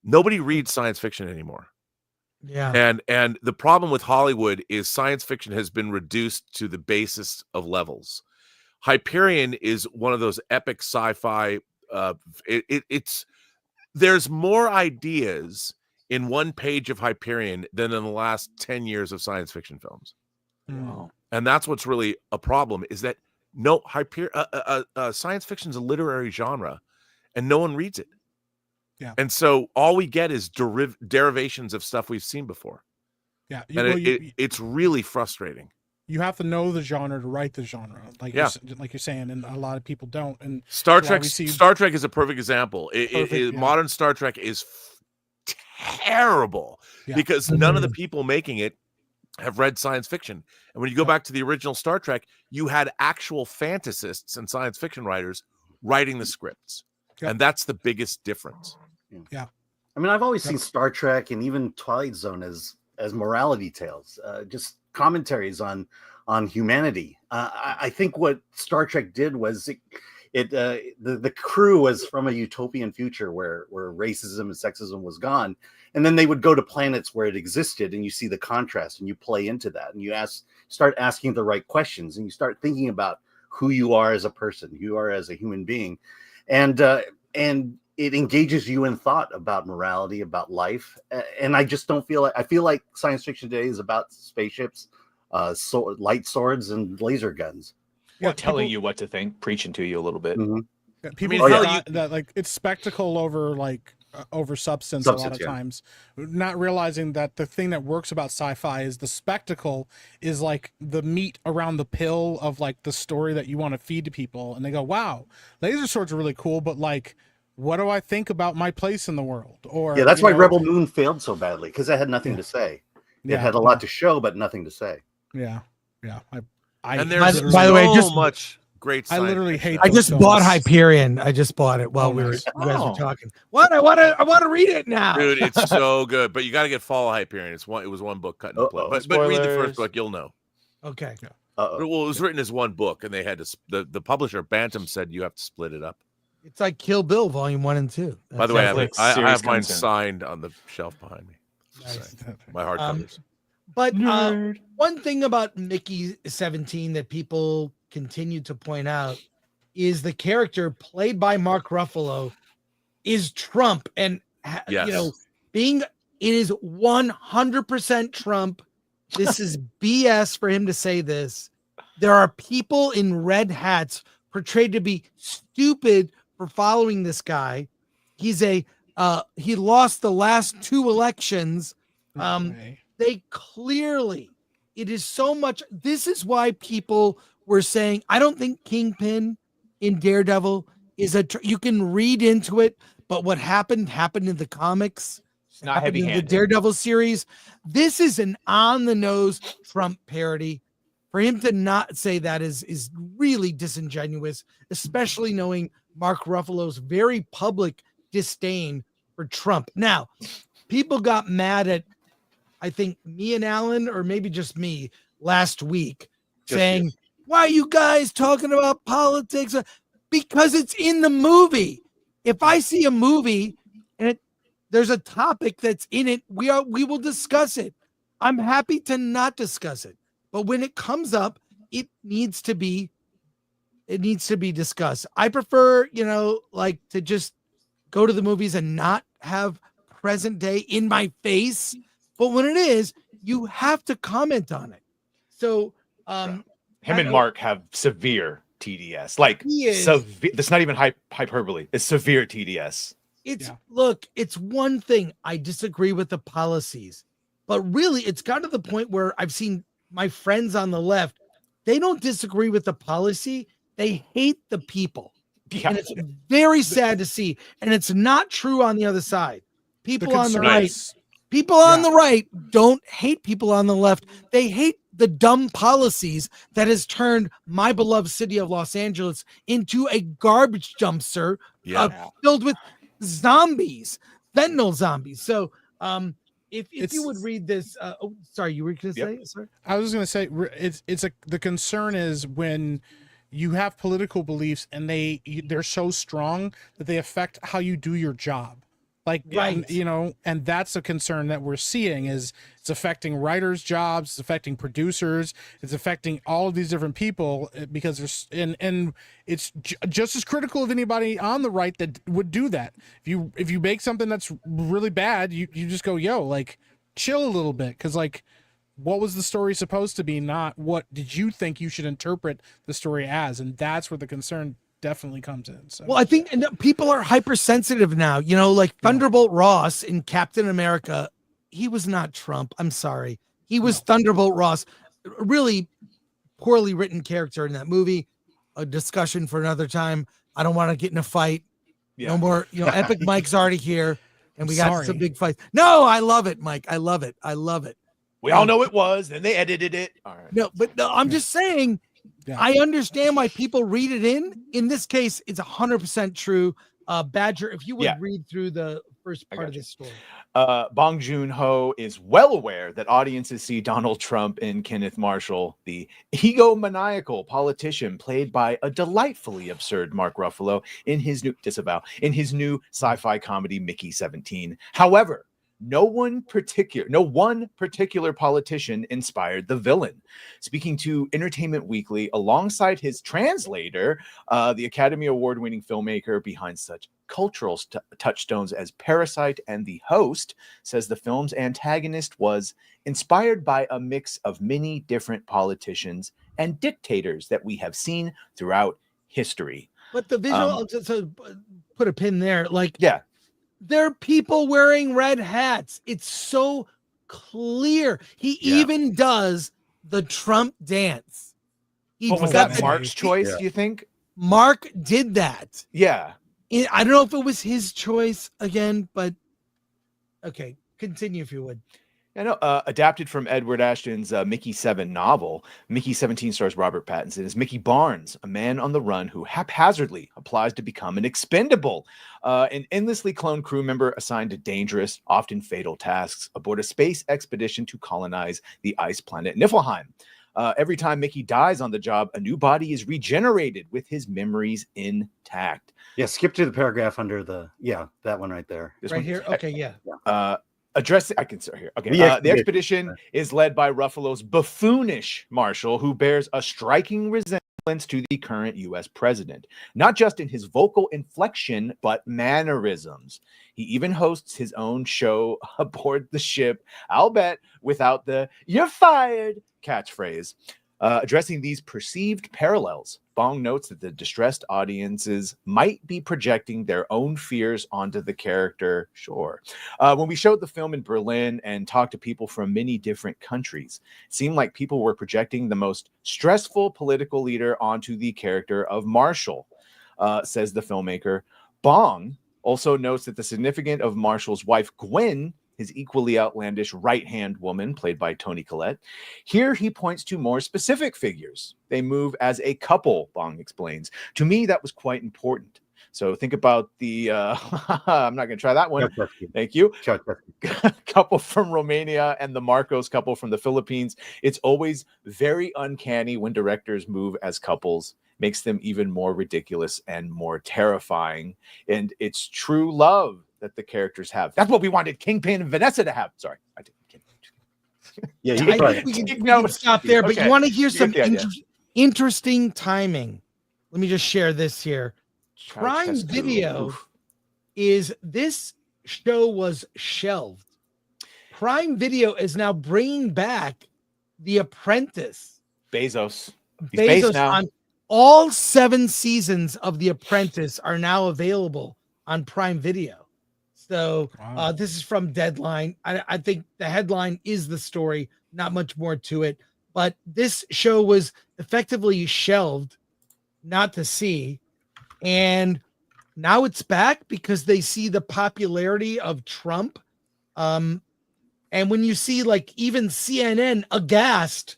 Nobody reads science fiction anymore. Yeah. And the problem with Hollywood is science fiction has been reduced to the basest of levels. Hyperion is one of those epic sci-fi. It's there's more ideas in one page of Hyperion than in the last 10 years of science fiction films. Wow. And that's what's really a problem, is that science fiction is a literary genre and no one reads it. Yeah. And so all we get is derivations of stuff we've seen before. Yeah. It's really frustrating. You have to know the genre to write the genre, like you're saying, and a lot of people don't. And Star Trek is a perfect example. Modern Star Trek is terrible because none of the people making it have read science fiction. And when you go back to the original Star Trek, you had actual fantasists and science fiction writers writing the scripts. Yep. And that's the biggest difference. Yeah. I mean, I've always seen Star Trek and even Twilight Zone as morality tales, just commentaries on humanity. I think what Star Trek did was the crew was from a utopian future where racism and sexism was gone, and then they would go to planets where it existed, and you see the contrast, and you play into that, and you start asking the right questions, and you start thinking about who you are as a person, who you are as a human being, and it engages you in thought about morality, about life. And I just don't feel I feel like science fiction today is about spaceships, light swords, and laser guns. Or telling you what to think, preaching to you a little bit. Mm-hmm. Yeah, people forgot that like it's spectacle over substance a lot of times, not realizing that the thing that works about sci-fi is the spectacle is like the meat around the pill of like the story that you want to feed to people, and they go, wow, laser swords are really cool, but like, what do I think about my place in the world? Or that's why Rebel Moon failed so badly, because it had nothing to say. It had a lot to show, but nothing to say. Yeah. And there's by the way, so much great science I literally hate. I just bought Hyperion. I just bought it while you guys were talking. What? I want to read it now, dude. It's so good, but you got to get Fall of Hyperion. It was one book cut into play. But read the first book, you'll know. Okay. Well, it was written as one book, and they had to. The publisher Bantam said you have to split it up. It's like Kill Bill Volume 1 and 2. By the way, I have mine signed on the shelf behind me. Nice. My hardcovers. But one thing about Mickey 17 that people continue to point out is the character played by Mark Ruffalo is Trump, and it is 100% Trump. This is BS for him to say this. There are people in red hats portrayed to be stupid for following this guy. He's he lost the last 2 elections. They clearly it is so much. This is why people were saying, I don't think Kingpin in Daredevil is you can read into it, but what happened in the comics. It's not Happened in the heavy-handed. Daredevil series. This is an on-the-nose Trump parody. For him to not say that is really disingenuous, especially knowing Mark Ruffalo's very public disdain for Trump. Now, people got mad at, I think, me and Alan, or maybe just me, last week, saying, why are you guys talking about politics? Because it's in the movie. If I see a movie and there's a topic that's in it, we will discuss it. I'm happy to not discuss it. But when it comes up, it needs to be discussed. I prefer, like to just go to the movies and not have present day in my face. But when it is, you have to comment on it. So him and Mark have severe TDS. Like that's not even hyperbole. It's severe TDS. Look, it's one thing. I disagree with the policies, but really it's got to the point where I've seen my friends on the left, they don't disagree with the policy. They hate the people. Yeah. And it's very sad to see. And it's not true on the other side. People on the right don't hate people on the left. They hate the dumb policies that has turned my beloved city of Los Angeles into a garbage dumpster filled with zombies, fentanyl zombies. So, if you would read this, sorry, you were going to say? Sorry, I was going to say the concern is when you have political beliefs and they're so strong that they affect how you do your job. Like, and that's a concern that we're seeing is it's affecting writers' jobs, it's affecting producers, it's affecting all of these different people because there's, and it's just as critical of anybody on the right that would do that. If you make something that's really bad, you just go, like, chill a little bit. Cause like, what was the story supposed to be? Not what did you think you should interpret the story as? And that's where the concern definitely comes in. So. Well, I think people are hypersensitive now, like Thunderbolt Ross in Captain America. He was not Trump. I'm sorry. He was Thunderbolt Ross, a really poorly written character in that movie. A discussion for another time. I don't want to get in a fight. No more, Epic Mike's already here and we got some big fights. No, I love it, Mike. I love it. We all know it was, then they edited it. All right. No, I'm just saying, I understand why people read it in. In this case, it's 100% true. Badger, if you would read through the first part of this story. Bong Joon-ho is well aware that audiences see Donald Trump and Kenneth Marshall, the egomaniacal politician played by a delightfully absurd Mark Ruffalo in his new sci-fi comedy Mickey 17. However, no one particular politician inspired the villain. Speaking to Entertainment Weekly, alongside his translator, the Academy Award-winning filmmaker behind such cultural touchstones as Parasite and The Host, says the film's antagonist was inspired by a mix of many different politicians and dictators that we have seen throughout history. But the visual, to put a pin there, there are people wearing red hats. It's so clear. He even does the Trump dance. Was that Mark's choice, do you think? Mark did that. Yeah. I don't know if it was his choice again, but okay, continue if you would. Adapted from Edward Ashton's Mickey 7 novel, Mickey 17 stars Robert Pattinson as Mickey Barnes, a man on the run who haphazardly applies to become an expendable, an endlessly cloned crew member assigned to dangerous, often fatal tasks aboard a space expedition to colonize the ice planet Niflheim. Every time Mickey dies on the job, a new body is regenerated with his memories intact. Yeah, skip to the paragraph under that one right there. This right one here? Okay, yeah. I can start here. Okay. The expedition is led by Ruffalo's buffoonish Marshall, who bears a striking resemblance to the current U.S. president, not just in his vocal inflection, but mannerisms. He even hosts his own show aboard the ship, I'll bet, without the "you're fired" catchphrase. Addressing these perceived parallels, Bong notes that the distressed audiences might be projecting their own fears onto the character. Sure. When we showed the film in Berlin and talked to people from many different countries, it seemed like people were projecting the most stressful political leader onto the character of Marshall, says the filmmaker. Bong also notes that the significance of Marshall's wife, Gwen, his equally outlandish right-hand woman, played by Toni Collette. Here he points to more specific figures. They move as a couple, Bong explains. To me, that was quite important. So think about the, I'm not going to try that one. Thank you. Couple from Romania and the Marcos couple from the Philippines. It's always very uncanny when directors move as couples. Makes them even more ridiculous and more terrifying. And it's true love that the characters have. That's what we wanted Kingpin and Vanessa to have. Sorry, I didn't. Yeah, I think we can stop there, but you want to hear some interesting timing. Let me just share this here. Prime Video is, this show was shelved. Prime Video is now bringing back The Apprentice. Bezos. He's Bezos now. On all 7 seasons of The Apprentice are now available on Prime Video. So this is from Deadline. I think the headline is the story, not much more to it. But this show was effectively shelved, not to see. And now it's back because they see the popularity of Trump. And when you see like even CNN aghast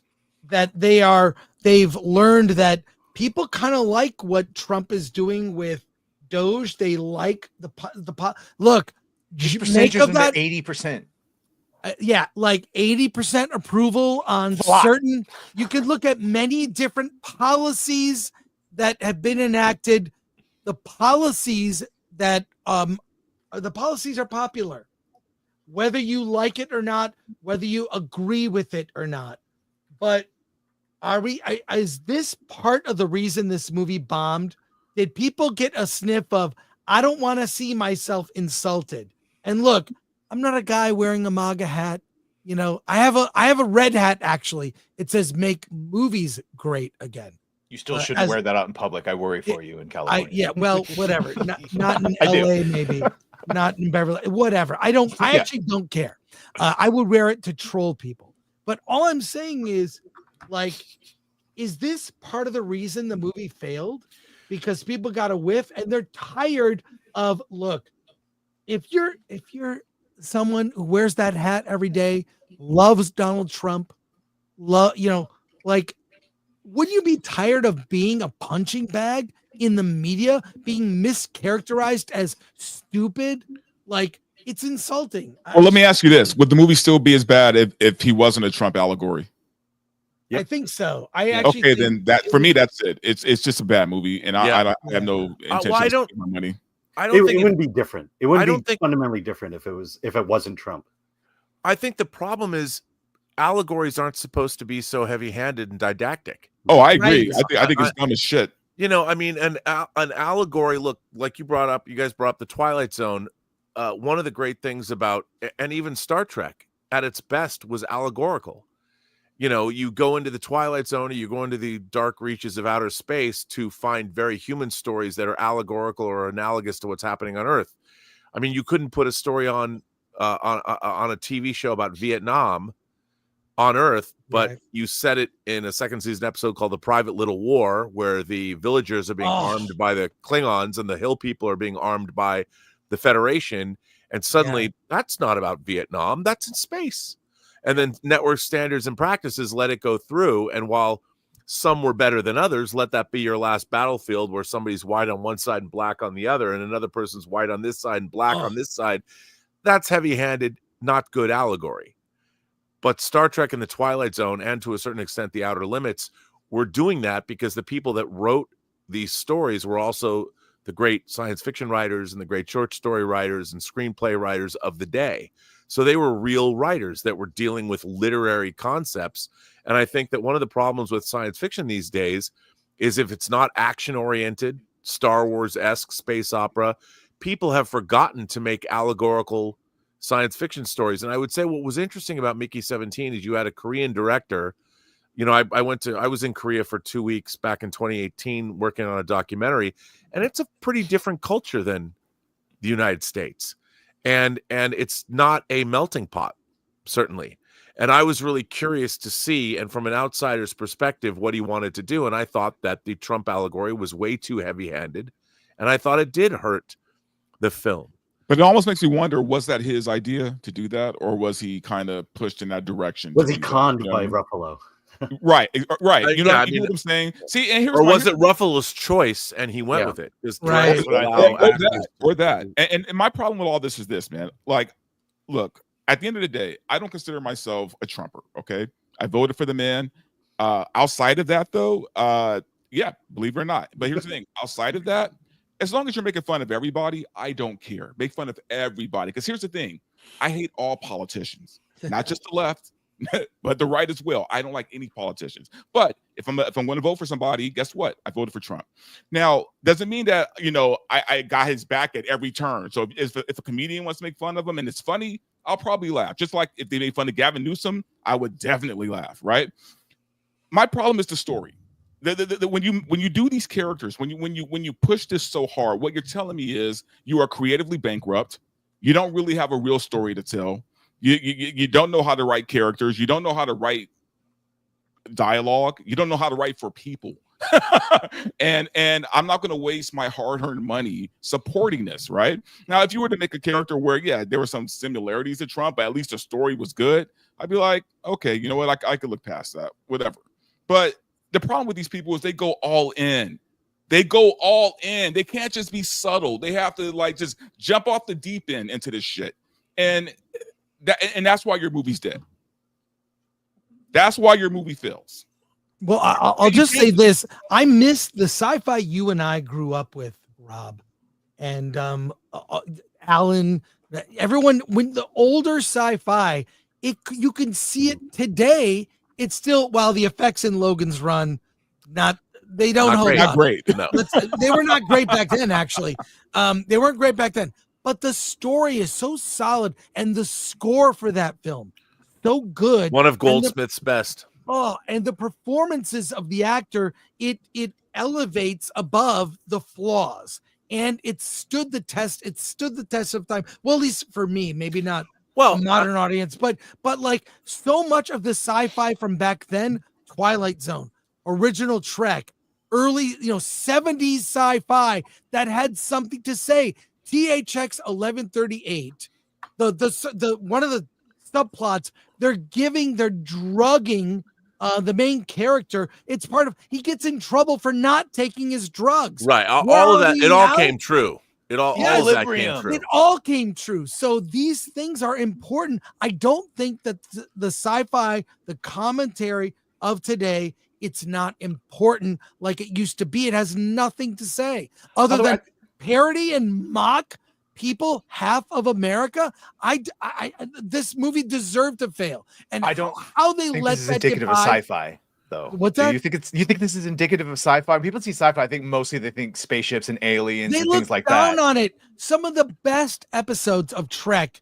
that they've learned that people kind of like what Trump is doing with Doge. They like the look. Percentages in that 80%. Yeah, like 80% approval on certain. You could look at many different policies that have been enacted. The policies that the policies are popular, whether you like it or not, whether you agree with it or not. But is this part of the reason this movie bombed? Did people get a sniff of, I don't want to see myself insulted? And look, I'm not a guy wearing a MAGA hat. You know, I have a red hat, actually. It says make movies great again. You still shouldn't wear that out in public. I worry for you in California. Yeah, well, whatever. Not in LA, maybe. Not in Beverly, whatever. I actually don't care. I would wear it to troll people. But all I'm saying is, like, is this part of the reason the movie failed? Because people got a whiff and they're tired of, look, if you're someone who wears that hat every day, loves Donald Trump, wouldn't you be tired of being a punching bag in the media, being mischaracterized as stupid? Like, it's insulting. Well, let me ask you this. Would the movie still be as bad if he wasn't a Trump allegory? I think so. I actually okay, then that for me, that's it. It's just a bad movie, and I have no intention of spending my money. I don't think it wouldn't be different. It wouldn't be fundamentally different if it wasn't Trump. I think the problem is allegories aren't supposed to be so heavy-handed and didactic. Oh, I agree. Right. I think it's dumb as shit. You know, I mean, an allegory. Look, like you guys brought up the Twilight Zone. One of the great things about, and even Star Trek at its best, was allegorical. You know, you go into the Twilight Zone or you go into the dark reaches of outer space to find very human stories that are allegorical or analogous to what's happening on Earth. I mean, you couldn't put a story on a TV show about Vietnam on Earth, but you set it in a second season episode called The Private Little War, where the villagers are being armed by the Klingons and the hill people are being armed by the Federation. And suddenly that's not about Vietnam, that's in space. And then network standards and practices let it go through. And while some were better than others, let that be your last battlefield where somebody's white on one side and black on the other, and another person's white on this side and black on this side. That's heavy-handed, not good allegory. But Star Trek and the Twilight Zone, and to a certain extent the Outer Limits, were doing that because the people that wrote these stories were also the great science fiction writers and the great short story writers and screenplay writers of the day. So they were real writers that were dealing with literary concepts. And I think that one of the problems with science fiction these days is if it's not action-oriented, Star Wars-esque space opera, people have forgotten to make allegorical science fiction stories. And I would say what was interesting about Mickey 17 is you had a Korean director You know, I was in Korea for 2 weeks back in 2018 working on a documentary, and it's a pretty different culture than the United States. And it's not a melting pot, certainly. And I was really curious to see, and from an outsider's perspective, what he wanted to do. And I thought that the Trump allegory was way too heavy-handed, and I thought it did hurt the film. But it almost makes me wonder, was that his idea to do that, or was he kind of pushed in that direction? Was he conned by Ruffalo? Right. You know, Yeah, you know what I'm saying? See, and here's or was it Ruffalo's choice and he went with it? Right. Or that. And my problem with all this is this, man. Like, look, at the end of the day, I don't consider myself a Trumper. Okay, I voted for the man. Outside of that, though, yeah, believe it or not. But here's the thing: outside of that, as long as you're making fun of everybody, I don't care. Make fun of everybody. Because here's the thing: I hate all politicians, not just the left, but the right as well. I don't like any politicians. But if I'm going to vote for somebody, guess what? I voted for Trump. Now, doesn't mean that, you know, I got his back at every turn. So if a comedian wants to make fun of him and it's funny, I'll probably laugh. Just like if they made fun of Gavin Newsom, I would definitely laugh. Right? My problem is the story. When you do these characters, when you push this so hard, what you're telling me is you are creatively bankrupt. You don't really have a real story to tell. You don't know how to write characters. You don't know how to write dialogue. You don't know how to write for people. and I'm not going to waste my hard-earned money supporting this. Right now, if you were to make a character where, yeah, there were some similarities to Trump, but at least the story was good, I'd be like, okay, you know what? I could look past that, whatever. But the problem with these people is they go all in. They go all in. They can't just be subtle. They have to like just jump off the deep end into this shit. And that's why your movie's dead. That's why your movie fails. Well, I'll just say this. I miss the sci-fi you and I grew up with, Rob. And Alan, everyone, when the older sci-fi, you can see it today. It's still, while the effects in Logan's Run, they don't hold up. Not great. No. They were not great back then, actually. They weren't great back then. But the story is so solid, and the score for that film so good. One of Goldsmith's best. Oh, and the performances of the actor, it elevates above the flaws, and it stood the test. It stood the test of time. Well, at least for me, maybe not. Well, a modern audience, but like so much of the sci-fi from back then, Twilight Zone, original Trek, early 70s sci-fi that had something to say. THX 1138, the one of the subplots, they're drugging the main character. It's part of, he gets in trouble for not taking his drugs. Right. All of that, it all came true. All of that came true. It all came true. So these things are important. I don't think that the sci-fi, the commentary of today, it's not important like it used to be. It has nothing to say other than parody and mock people, half of America. This movie deserved to fail, and I don't how they think let this is that indicative of sci-fi, though. What's that? You think this is indicative of sci-fi? When people see sci-fi, I think mostly they think spaceships and aliens and things like that. They look down on it. Some of the best episodes of Trek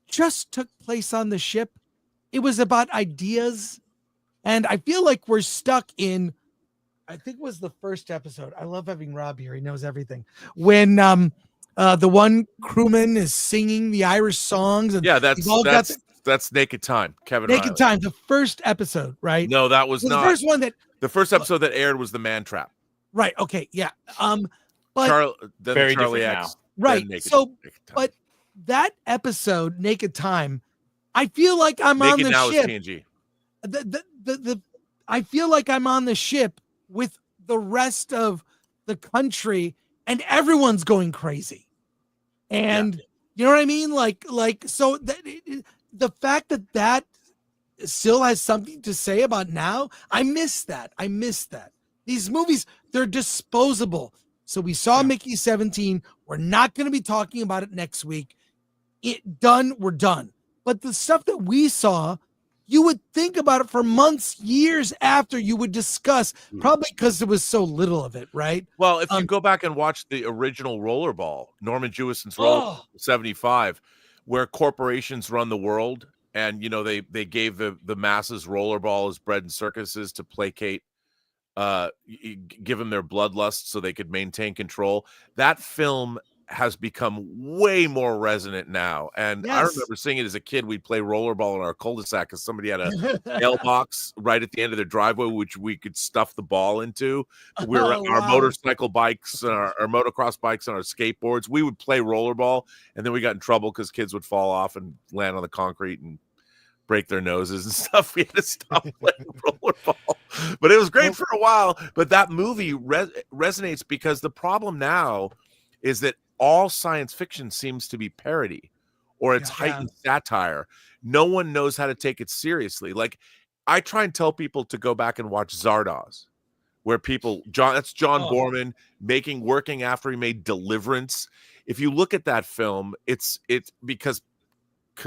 just took place on the ship. It was about ideas, and I feel like we're stuck in, I think it was the first episode. I love having Rob here. He knows everything. When the one crewman is singing the Irish songs. And yeah, that's Naked Time, Kevin Naked Riley. Time, the first episode, right? No, that was not. The first one the first episode that aired was The Man Trap. Right, okay, yeah. But very Charlie X. Right, but that episode, Naked Time, I feel like I'm on the now ship. Is TNG. I feel like I'm on the ship with the rest of the country, and everyone's going crazy. And you know what I mean? Like so the fact that still has something to say about now, I miss that. These movies, they're disposable. So we saw Mickey 17. We're not going to be talking about it next week. We're done. But the stuff that we saw, you would think about it for months, years after you would discuss, probably because there was so little of it, right? Well, if you go back and watch the original Rollerball, Norman Jewison's Rollerball 75, where corporations run the world and they gave the masses rollerball as bread and circuses to placate, give them their bloodlust so they could maintain control. That film has become way more resonant now, and I remember seeing it as a kid. We'd play rollerball in our cul-de-sac because somebody had a mailbox right at the end of their driveway, which we could stuff the ball into. We were our motorcycle bikes, our motocross bikes, and our skateboards. We would play rollerball, and then we got in trouble because kids would fall off and land on the concrete and break their noses and stuff. We had to stop playing rollerball, but it was great for a while. But that movie resonates because the problem now is that all science fiction seems to be parody, or it's heightened satire. No one knows how to take it seriously. Like, I try and tell people to go back and watch Zardoz, where that's John Borman working after he made Deliverance. If you look at that film, it's because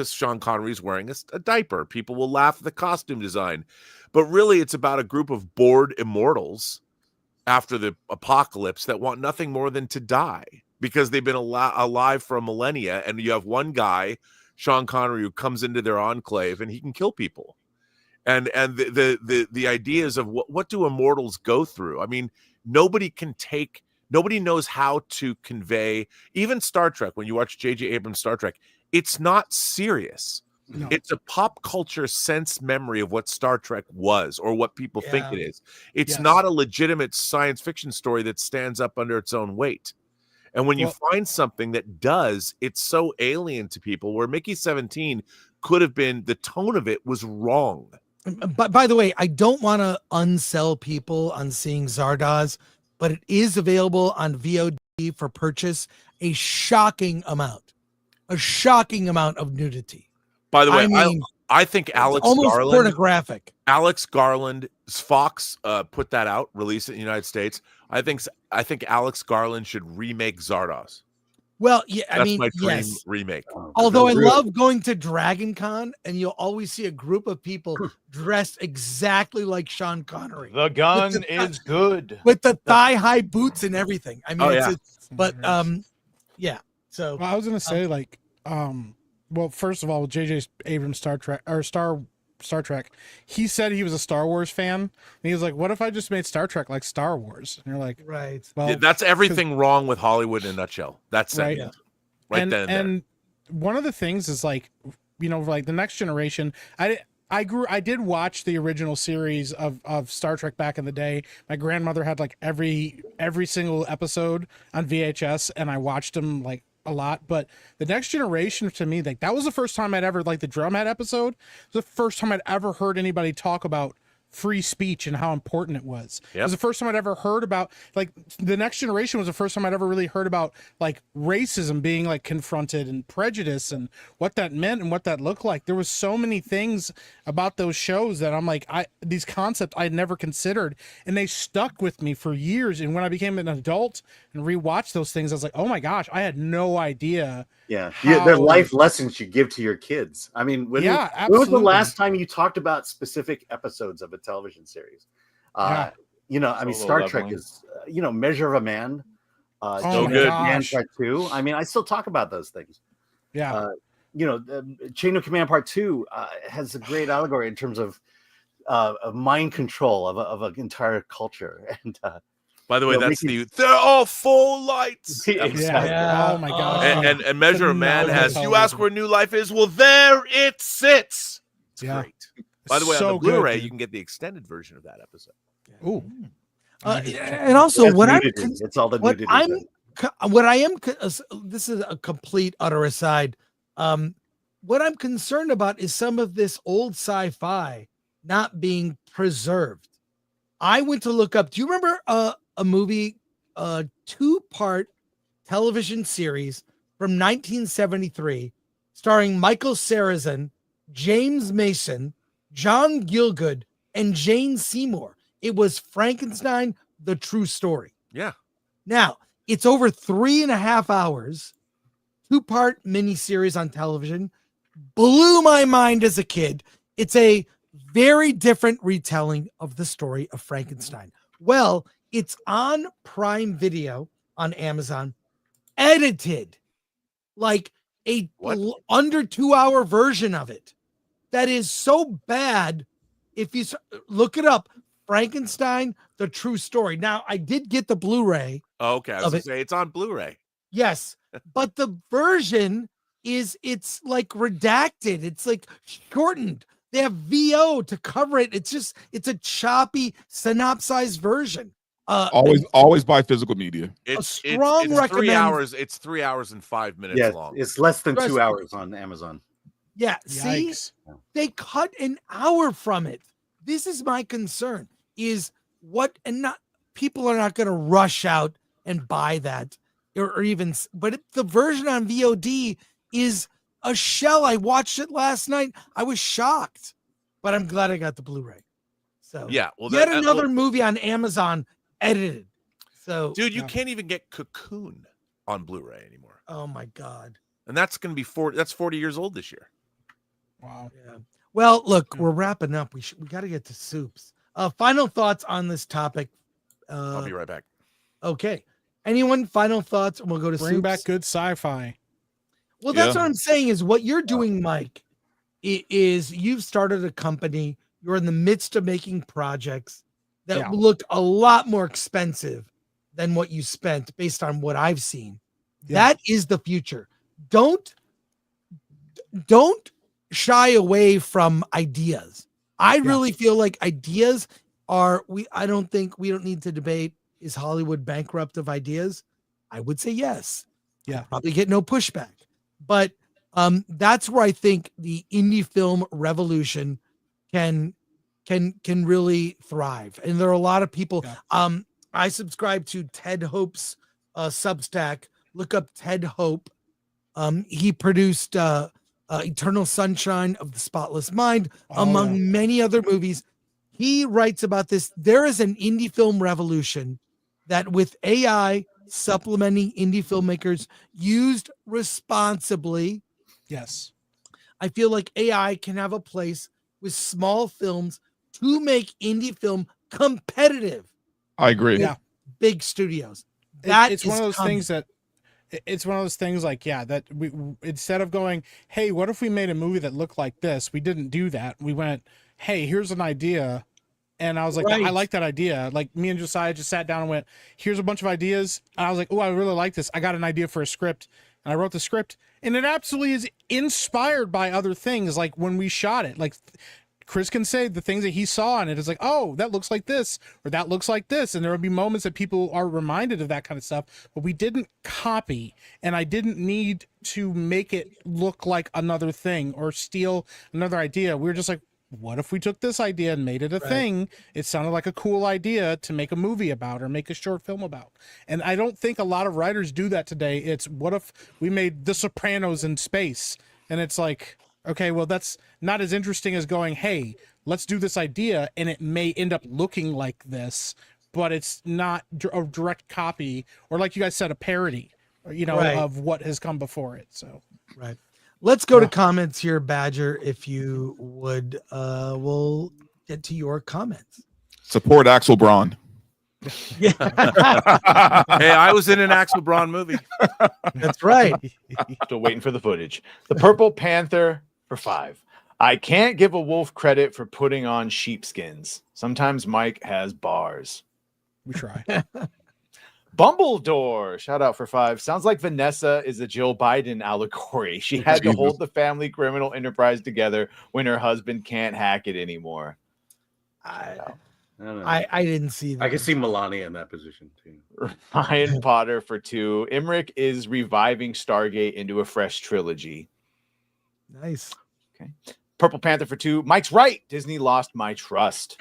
Sean Connery's wearing a diaper. People will laugh at the costume design, but really it's about a group of bored immortals after the apocalypse that want nothing more than to die because they've been alive for a millennia. And you have one guy, Sean Connery, who comes into their enclave and he can kill people. And the ideas of what do immortals go through? I mean, nobody knows how to convey, even Star Trek. When you watch J.J. Abrams' Star Trek, it's not serious. No. It's a pop culture sense memory of what Star Trek was or what people think it is. It's not a legitimate science fiction story that stands up under its own weight. And when you find something that does, it's so alien to people, where Mickey 17 could have been, the tone of it was wrong. But by the way, I don't want to unsell people on seeing Zardoz, but it is available on VOD for purchase. A shocking amount of nudity. By the way, I think Alex Garland, pornographic. Alex Garland, Fox put that out, released it in the United States. I think Alex Garland should remake Zardoz. Well, yeah, That's my dream remake. Although I love going to Dragon Con, and you'll always see a group of people dressed exactly like Sean Connery. The gun is good with the thigh-high boots and everything. I mean, yeah. So I was gonna say, well, first of all, J.J. Abrams Star Trek, he said he was a Star Wars fan, and he was like, "What if I just made Star Trek like Star Wars?" And you're like, "Right." Well, that's everything wrong with Hollywood in a nutshell. That's right. It. Right then. And one of the things is like the Next Generation. I did watch the original series of Star Trek back in the day. My grandmother had like every single episode on VHS, and I watched them like a lot. But the Next Generation, to me, like, that was the first time I'd ever, like, the Drumhead episode, it was the first time I'd ever heard anybody talk about free speech and how important it was. It was the first time I'd ever heard about, like, the Next Generation was the first time I'd ever really heard about, like, racism being, like, confronted and prejudice and what that meant and what that looked like. There was so many things about those shows that I'm like, these concepts I'd never considered, and they stuck with me for years. And when I became an adult and rewatched those things, I was like, oh my gosh, I had no idea. They're life lessons you give to your kids. I mean, when was the last time you talked about specific episodes of a television series? I mean, Star Trek is, Measure of a Man, so good. Man Part 2. I mean, I still talk about those things. Chain of Command Part 2 has a great allegory in terms of mind control of an entire culture. And by the way, they're all full lights. Oh my gosh. And Measure of Man has, you ask where new life is, well, there it sits. It's great. By the way, on the Blu-ray, you can get the extended version of that episode. Ooh. And also, it's all the this is a complete utter aside. What I'm concerned about is some of this old sci-fi not being preserved. I went to look up. Do you remember a movie, a 2-part television series from 1973, starring Michael Sarrazin, James Mason, John Gielgud, and Jane Seymour? It was Frankenstein, the True Story. Yeah. Now, it's over 3.5 hours, 2-part miniseries on television. Blew my mind as a kid. It's a very different retelling of the story of Frankenstein. Well, it's on Prime Video on Amazon, edited, like a under 2-hour version of it. that is so bad. If you look it up, Frankenstein, the true story. Now, I did get the Blu-ray. Oh, okay, I was of gonna it. say it's on Blu-ray. Yes, but the version it's like redacted. It's like shortened. They have VO to cover it. It's a choppy synopsized version. Always buy physical media. It's strong 3 recommend. hours. It's 3 hours and 5 minutes Yeah, long. it's less than Trust 2 me. hours on Amazon. Yeah, see, Yikes. they cut an hour from it. This is my concern. Is what and not people are not going to rush out and buy that or even. But the version on VOD is a shell. I watched it last night. I was shocked, but I'm glad I got the Blu-ray. So Yeah, well, yet another movie on Amazon edited. So dude, you can't even get Cocoon on Blu-ray anymore. Oh my God. And that's going to be 40 years old this year. Wow. Yeah. Well, look, we're wrapping up. We got to get to soups. Final thoughts on this topic. I'll be right back. Okay. Anyone final thoughts? And we'll go to Bring soups. back good sci-fi. Well, that's Yeah. what I'm saying is what you're doing, Mike, is you've started a company. You're in the midst of making projects that Yeah. look a lot more expensive than what you spent based on what I've seen. Yeah. That is the future. Don't shy away from ideas. I really feel like ideas are I don't need to debate, is Hollywood bankrupt of ideas? I would say yes. Yeah. Probably get no pushback. But that's where I think the indie film revolution can really thrive. And there are a lot of people. Yeah. I subscribe to Ted Hope's Substack. Look up Ted Hope. He produced Eternal Sunshine of the Spotless Mind, among many other movies. He writes about this. There is an indie film revolution that, with AI supplementing indie filmmakers used responsibly, Yes. I feel like AI can have a place with small films to make indie film competitive. I agree. Yeah. Big studios. It's one of those things that it's one of those things like, yeah, that we instead of going, hey, what if we made a movie that looked like this? We didn't do that. We went, hey, here's an idea. And I was like, I like that idea. Like me and Josiah just sat down and went, here's a bunch of ideas. And I was like, oh, I really like this. I got an idea for a script. And I wrote the script. And it absolutely is inspired by other things. Like when we shot it, like Chris can say the things that he saw in it is like, oh, that looks like this, or that looks like this. And there will be moments that people are reminded of that kind of stuff, but we didn't copy. And I didn't need to make it look like another thing or steal another idea. We were just like, what if we took this idea and made it a thing? It sounded like a cool idea to make a movie about or make a short film about. And I don't think a lot of writers do that today. It's what if we made The Sopranos in space? And it's like, okay, well, that's not as interesting as going, hey, let's do this idea and it may end up looking like this, but it's not a direct copy, or like you guys said, a parody, you know, of what has come before it. So, right. Let's go to comments here, Badger, if you would. We'll get to your comments. Support Axel Braun. Yeah. Hey, I was in an Axel Braun movie. That's right. Still waiting for the footage. The Purple Panther for 5. I can't give a wolf credit for putting on sheepskins. Sometimes Mike has bars. We try. Bumbledore, shout out for 5. Sounds like Vanessa is a Jill Biden allegory. She had to hold the family criminal enterprise together when her husband can't hack it anymore. I don't know. I didn't see that. I can see Melania in that position too. Ryan Potter for 2. Emmerich is reviving Stargate into a fresh trilogy. Nice. Okay. Purple Panther for 2. Mike's right. Disney lost my trust.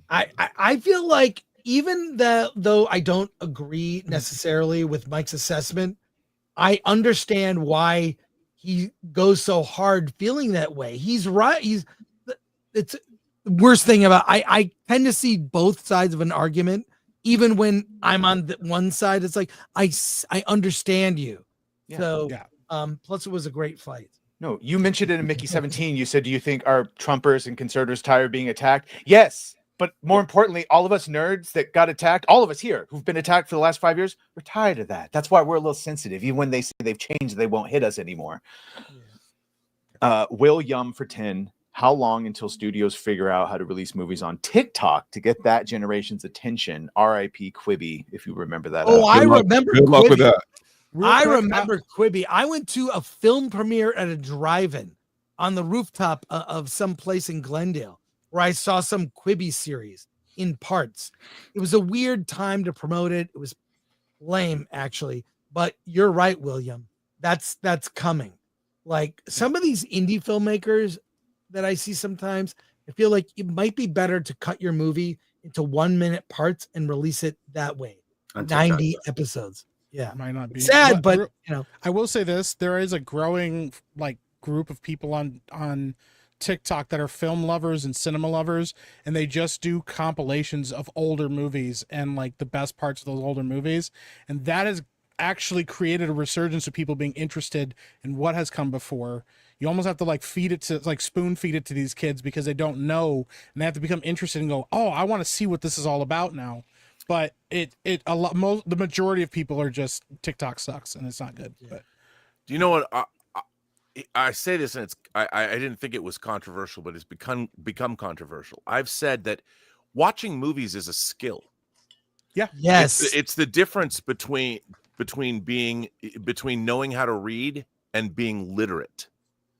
I feel like even though I don't agree necessarily with Mike's assessment, I understand why he goes so hard feeling that way. He's right. It's the worst thing about I tend to see both sides of an argument. Even when I'm on the one side, it's like I understand you. Yeah. So plus it was a great fight. No, you mentioned it in Mickey 17. You said, do you think our Trumpers and conservatives tired of being attacked? Yes. But more importantly, all of us nerds that got attacked, all of us here who've been attacked for the last 5 years, we're tired of that. That's why we're a little sensitive. Even when they say they've changed, they won't hit us anymore. William for 10. how long until studios figure out how to release movies on TikTok to get that generation's attention? R.I.P. Quibi, if you remember that. Oh, I remember. Good luck with Quibi. that. I remember Quibi. I went to a film premiere at a drive-in on the rooftop of some place in Glendale where I saw some Quibi series in parts. It was a weird time to promote it. It was lame, actually. But you're right, William. That's coming. Like some of these indie filmmakers that I see sometimes, I feel like it might be better to cut your movie into 1 minute parts and release it that way. 90 episodes. Yeah. Might not be sad, but you know, I will say this, there is a growing like group of people on TikTok that are film lovers and cinema lovers, and they just do compilations of older movies and like the best parts of those older movies, and that has actually created a resurgence of people being interested in what has come before. You almost have to like feed it to like spoon feed it to these kids because they don't know, and they have to become interested and go, oh, I want to see what this is all about now. But the majority of people are just TikTok sucks and it's not good. But do you know what? I say this, and I didn't think it was controversial, but it's become controversial. I've said that watching movies is a skill. Yeah. Yes. It's the difference between knowing how to read and being literate.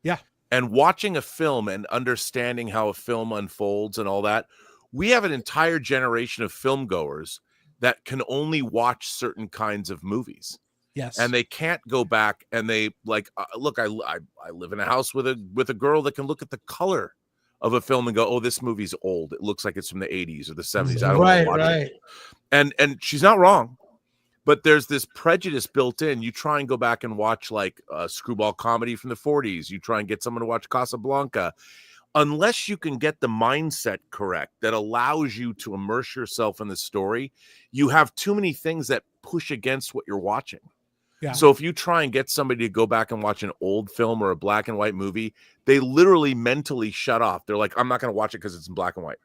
Yeah. And watching a film and understanding how a film unfolds and all that. We have an entire generation of film goers that can only watch certain kinds of movies. Yes. And they can't go back and they like, look, I live in a house with a girl that can look at the color of a film and go, oh, this movie's old. It looks like it's from the 80s or the 70s. I don't want to watch it. And she's not wrong, but there's this prejudice built in. You try and go back and watch like a screwball comedy from the 40s. You try and get someone to watch Casablanca. Unless you can get the mindset correct that allows you to immerse yourself in the story, you have too many things that push against what you're watching. Yeah. So if you try and get somebody to go back and watch an old film or a black and white movie, they literally mentally shut off. They're like, I'm not going to watch it because it's in black and white.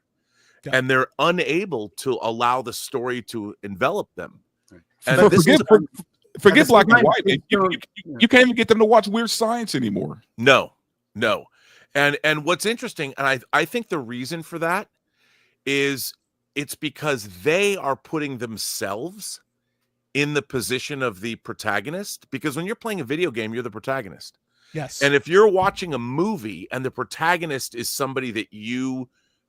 Yeah. And they're unable to allow the story to envelop them. Right. And forget black and white. You can't even get them to watch Weird Science anymore. No. And what's interesting, and I think the reason for that is it's because they are putting themselves in the position of the protagonist. Because when you're playing a video game, you're the protagonist. Yes. And if you're watching a movie and the protagonist is somebody that you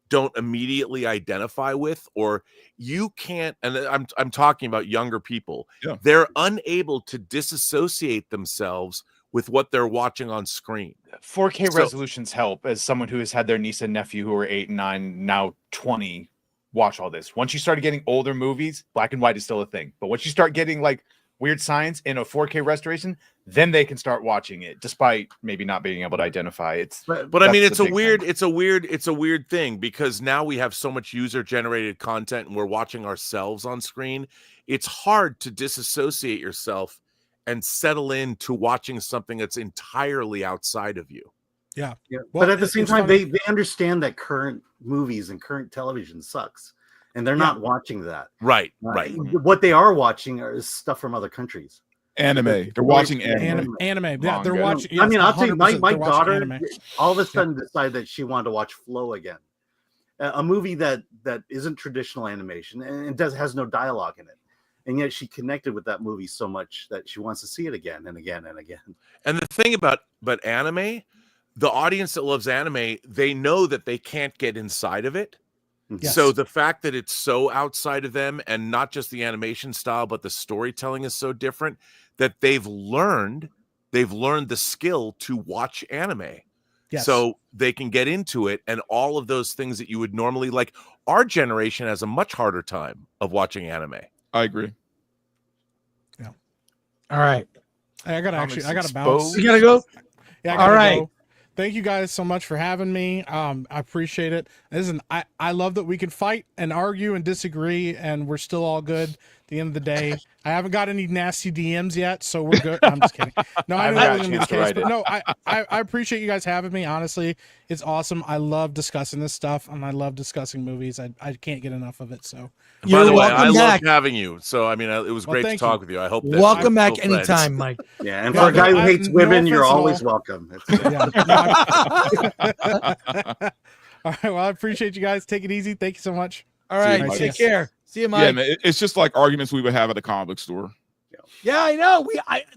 don't immediately identify with, or you can't, and I'm talking about younger people, they're unable to disassociate themselves with what they're watching on screen. 4K resolutions help, as someone who has had their niece and nephew who are 8 and 9, now 20, watch all this. Once you start getting older movies, black and white is still a thing. But once you start getting like Weird Science in a 4K restoration, then they can start watching it, despite maybe not being able to identify it. But I mean, it's a weird thing, because now we have so much user-generated content and we're watching ourselves on screen. It's hard to disassociate yourself and settle into watching something that's entirely outside of you. Yeah. Well, but at the same time, they understand that current movies and current television sucks, and they're not watching that. Right. What they are watching is stuff from other countries. Anime. They're watching anime. Yeah, they're watching. Yes, I mean, I'll tell you, my daughter anime. all of a sudden decided that she wanted to watch Flow again, a movie that isn't traditional animation and has no dialogue in it. And yet she connected with that movie so much that she wants to see it again and again and again. And the thing about anime, the audience that loves anime, they know that they can't get inside of it. Yes. So the fact that it's so outside of them, and not just the animation style, but the storytelling is so different, that they've learned the skill to watch anime. Yes. So they can get into it, and all of those things that you would normally like. Our generation has a much harder time of watching anime. I agree. Yeah. All right. I gotta bounce. You gotta go. Yeah. All right. Go. Thank you guys so much for having me. I appreciate it. Listen, I love that we can fight and argue and disagree, and we're still all good at the end of the day. I haven't got any nasty DMs yet, so we're good. I'm just kidding. No, I know that wasn't gonna be the case, but no, I appreciate you guys having me. Honestly, it's awesome. I love discussing this stuff, and I love discussing movies. I can't get enough of it. So, and by the way, I love having you. So, I mean, it was great to talk with you. I hope that welcome back anytime, Mike. Yeah, and for a guy who hates women, you're always welcome. All right, well, I appreciate you guys. Take it easy. Thank you so much. All right, take care. See you, Mike. Yeah, man, it's just like arguments we would have at a comic book store. Yeah, I know.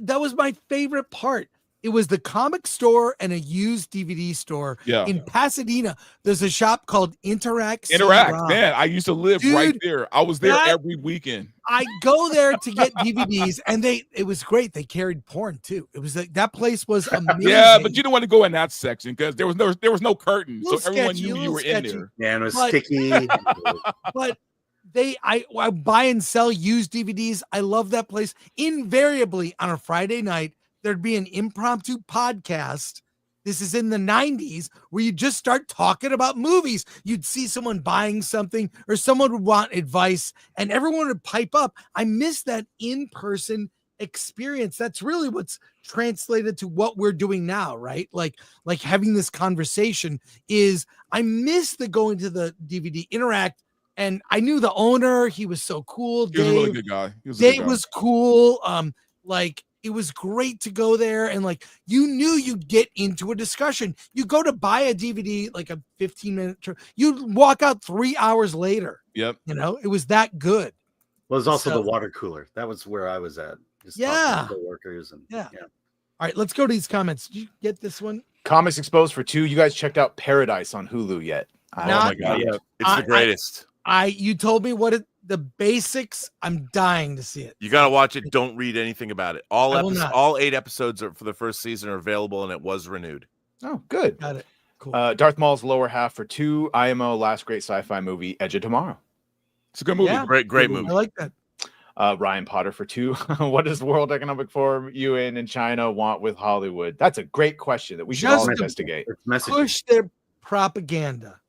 That was my favorite part. It was the comic store and a used DVD store in Pasadena. There's a shop called Interact. Man, I used to live right there. I was there every weekend. I go there to get DVDs, and it was great. They carried porn too. It was like that place was amazing. Yeah, but you didn't want to go in that section because there was no curtain, so everyone knew you were in there. Yeah, and it was sticky. But I buy and sell used DVDs. I love that place. Invariably on a Friday night, there'd be an impromptu podcast. This is in the 90s where you just start talking about movies. You'd see someone buying something or someone would want advice and everyone would pipe up. I miss that in-person experience. That's really what's translated to what we're doing now, right? Like having this conversation is I miss the going to the DVD Interact. And I knew the owner. He was so cool. He was a really good guy. Dave was cool. It was great to go there. And you knew you'd get into a discussion. You go to buy a DVD, like a 15-minute trip. You'd walk out 3 hours later. Yep. It was that good. Well, it was also the water cooler. That was where I was at. Just talking to workers and yeah. All right, let's go to these comments. Did you get this one? Comics Exposed for 2. You guys checked out Paradise on Hulu yet? Oh my God. It's the greatest. You told me the basics. I'm dying to see it. You got to watch it. Don't read anything about it. All 8 episodes for the first season are available, and it was renewed. Oh, good. Got it. Cool. Darth Maul's Lower Half for 2. IMO Last Great Sci-Fi Movie. Edge of Tomorrow. It's a good movie. Yeah. Great movie. I like that. Ryan Potter for 2. What does the World Economic Forum, UN, and China want with Hollywood? That's a great question that we should all investigate. Push their propaganda.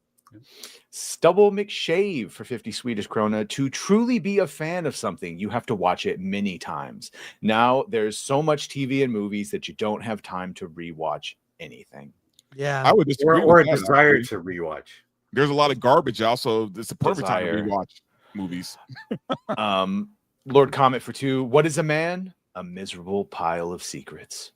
Stubble McShave for 50 Swedish krona. To truly be a fan of something, you have to watch it many times. Now, there's so much TV and movies that you don't have time to rewatch anything. Yeah. I would disagree or with a that, desire actually. to rewatch. There's a lot of garbage also. It's a perfect time to rewatch movies. Lord Comet for 2. What is a man? A miserable pile of secrets.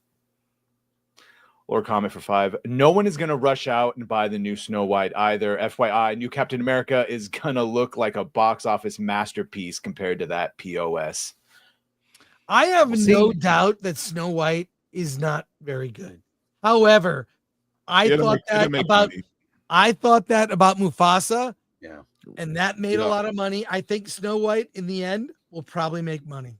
Lord Comet for 5. No one is going to rush out and buy the new Snow White either. FYI, new Captain America is going to look like a box office masterpiece compared to that POS. I have no doubt that Snow White is not very good. However, I thought that about Mufasa. Yeah. And that made a lot of money. I think Snow White in the end will probably make money.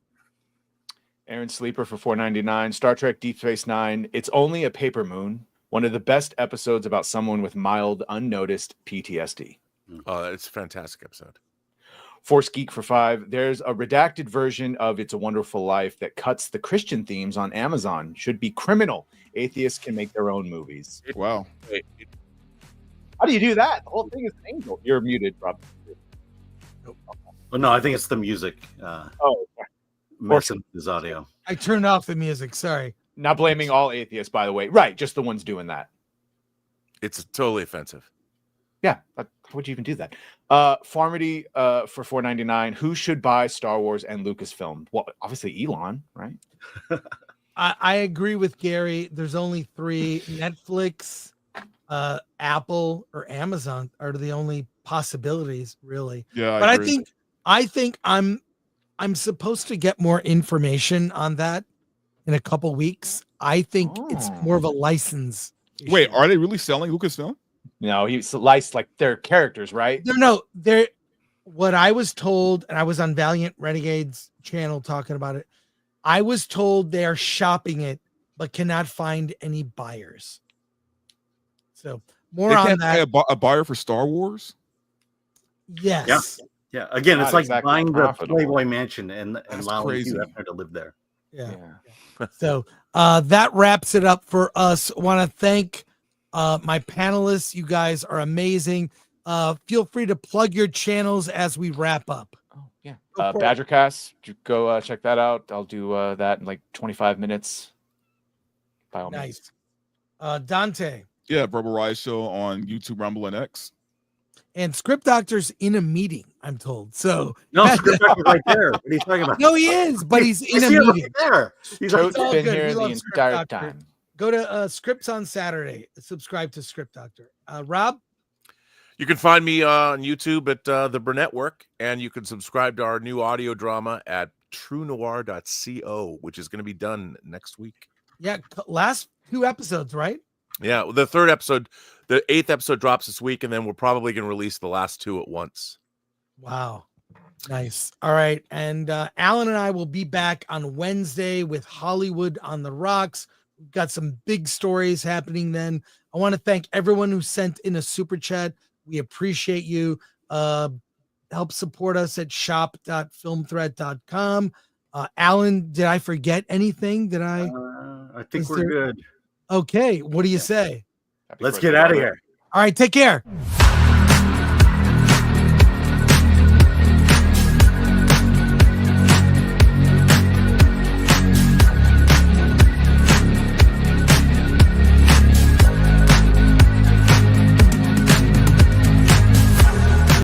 Aaron Sleeper for $4.99. Star Trek Deep Space Nine. It's only a paper moon. One of the best episodes about someone with mild, unnoticed PTSD. Oh, it's a fantastic episode. Force Geek for 5. There's a redacted version of It's a Wonderful Life that cuts the Christian themes on Amazon. Should be criminal. Atheists can make their own movies. Wow. How do you do that? The whole thing is an angel. You're muted, Rob. Well, no, I think it's the music. Messing with his audio. I turned off the music. Sorry. Not blaming all atheists, by the way. Right, just the ones doing that. It's totally offensive. Yeah, how would you even do that? Farmity for $4.99. Who should buy Star Wars and Lucasfilm? Well, obviously Elon, right? I agree with Gary. There's only 3. Netflix, Apple, or Amazon are the only possibilities, really. Yeah, but I think I'm supposed to get more information on that in a couple weeks. I think it's more of a license issue. Wait, are they really selling Lucasfilm? No, he's sliced like their characters, right? They're what I was told, and I was on Valiant Renegades channel talking about it. I was told they are shopping it, but cannot find any buyers. So more they on can't that. pay a buyer for Star Wars? Yes. Yeah. Again, it's Not like exactly buying the profitable. Playboy Mansion and allowing crazy. Hugh Hefner to live there. Yeah. So that wraps it up for us. Want to thank my panelists. You guys are amazing. Feel free to plug your channels as we wrap up. Oh yeah, Go for it. Badgercast. Go check that out. I'll do that in like 25 minutes. By all means. Nice. Dante. Yeah, Verbal Riot Show on YouTube, Rumble, and X. And Script Doctor's in a meeting, I'm told. So No, Script Doctor's right there. What are you talking about? no, he is, but he's in I a see him meeting. right there. He's like, Toad's all been good. here We the love Script entire Doctor. time. Go to Scripts on Saturday. Subscribe to Script Doctor. Rob? You can find me on YouTube at The Burnett Work, and you can subscribe to our new audio drama at truenoir.co, which is going to be done next week. Yeah, last 2 episodes, right? Yeah, the 3rd episode, the 8th episode drops this week, and then we're probably going to release the last 2 at once. Wow. Nice. All right. And Alan and I will be back on Wednesday with Hollywood on the Rocks. We've got some big stories happening then. I want to thank everyone who sent in a super chat. We appreciate you. Help support us at shop.filmthreat.com. Alan, did I forget anything? Did I? I think we're good. Okay. What do you say? Let's get out of here. All right. Take care.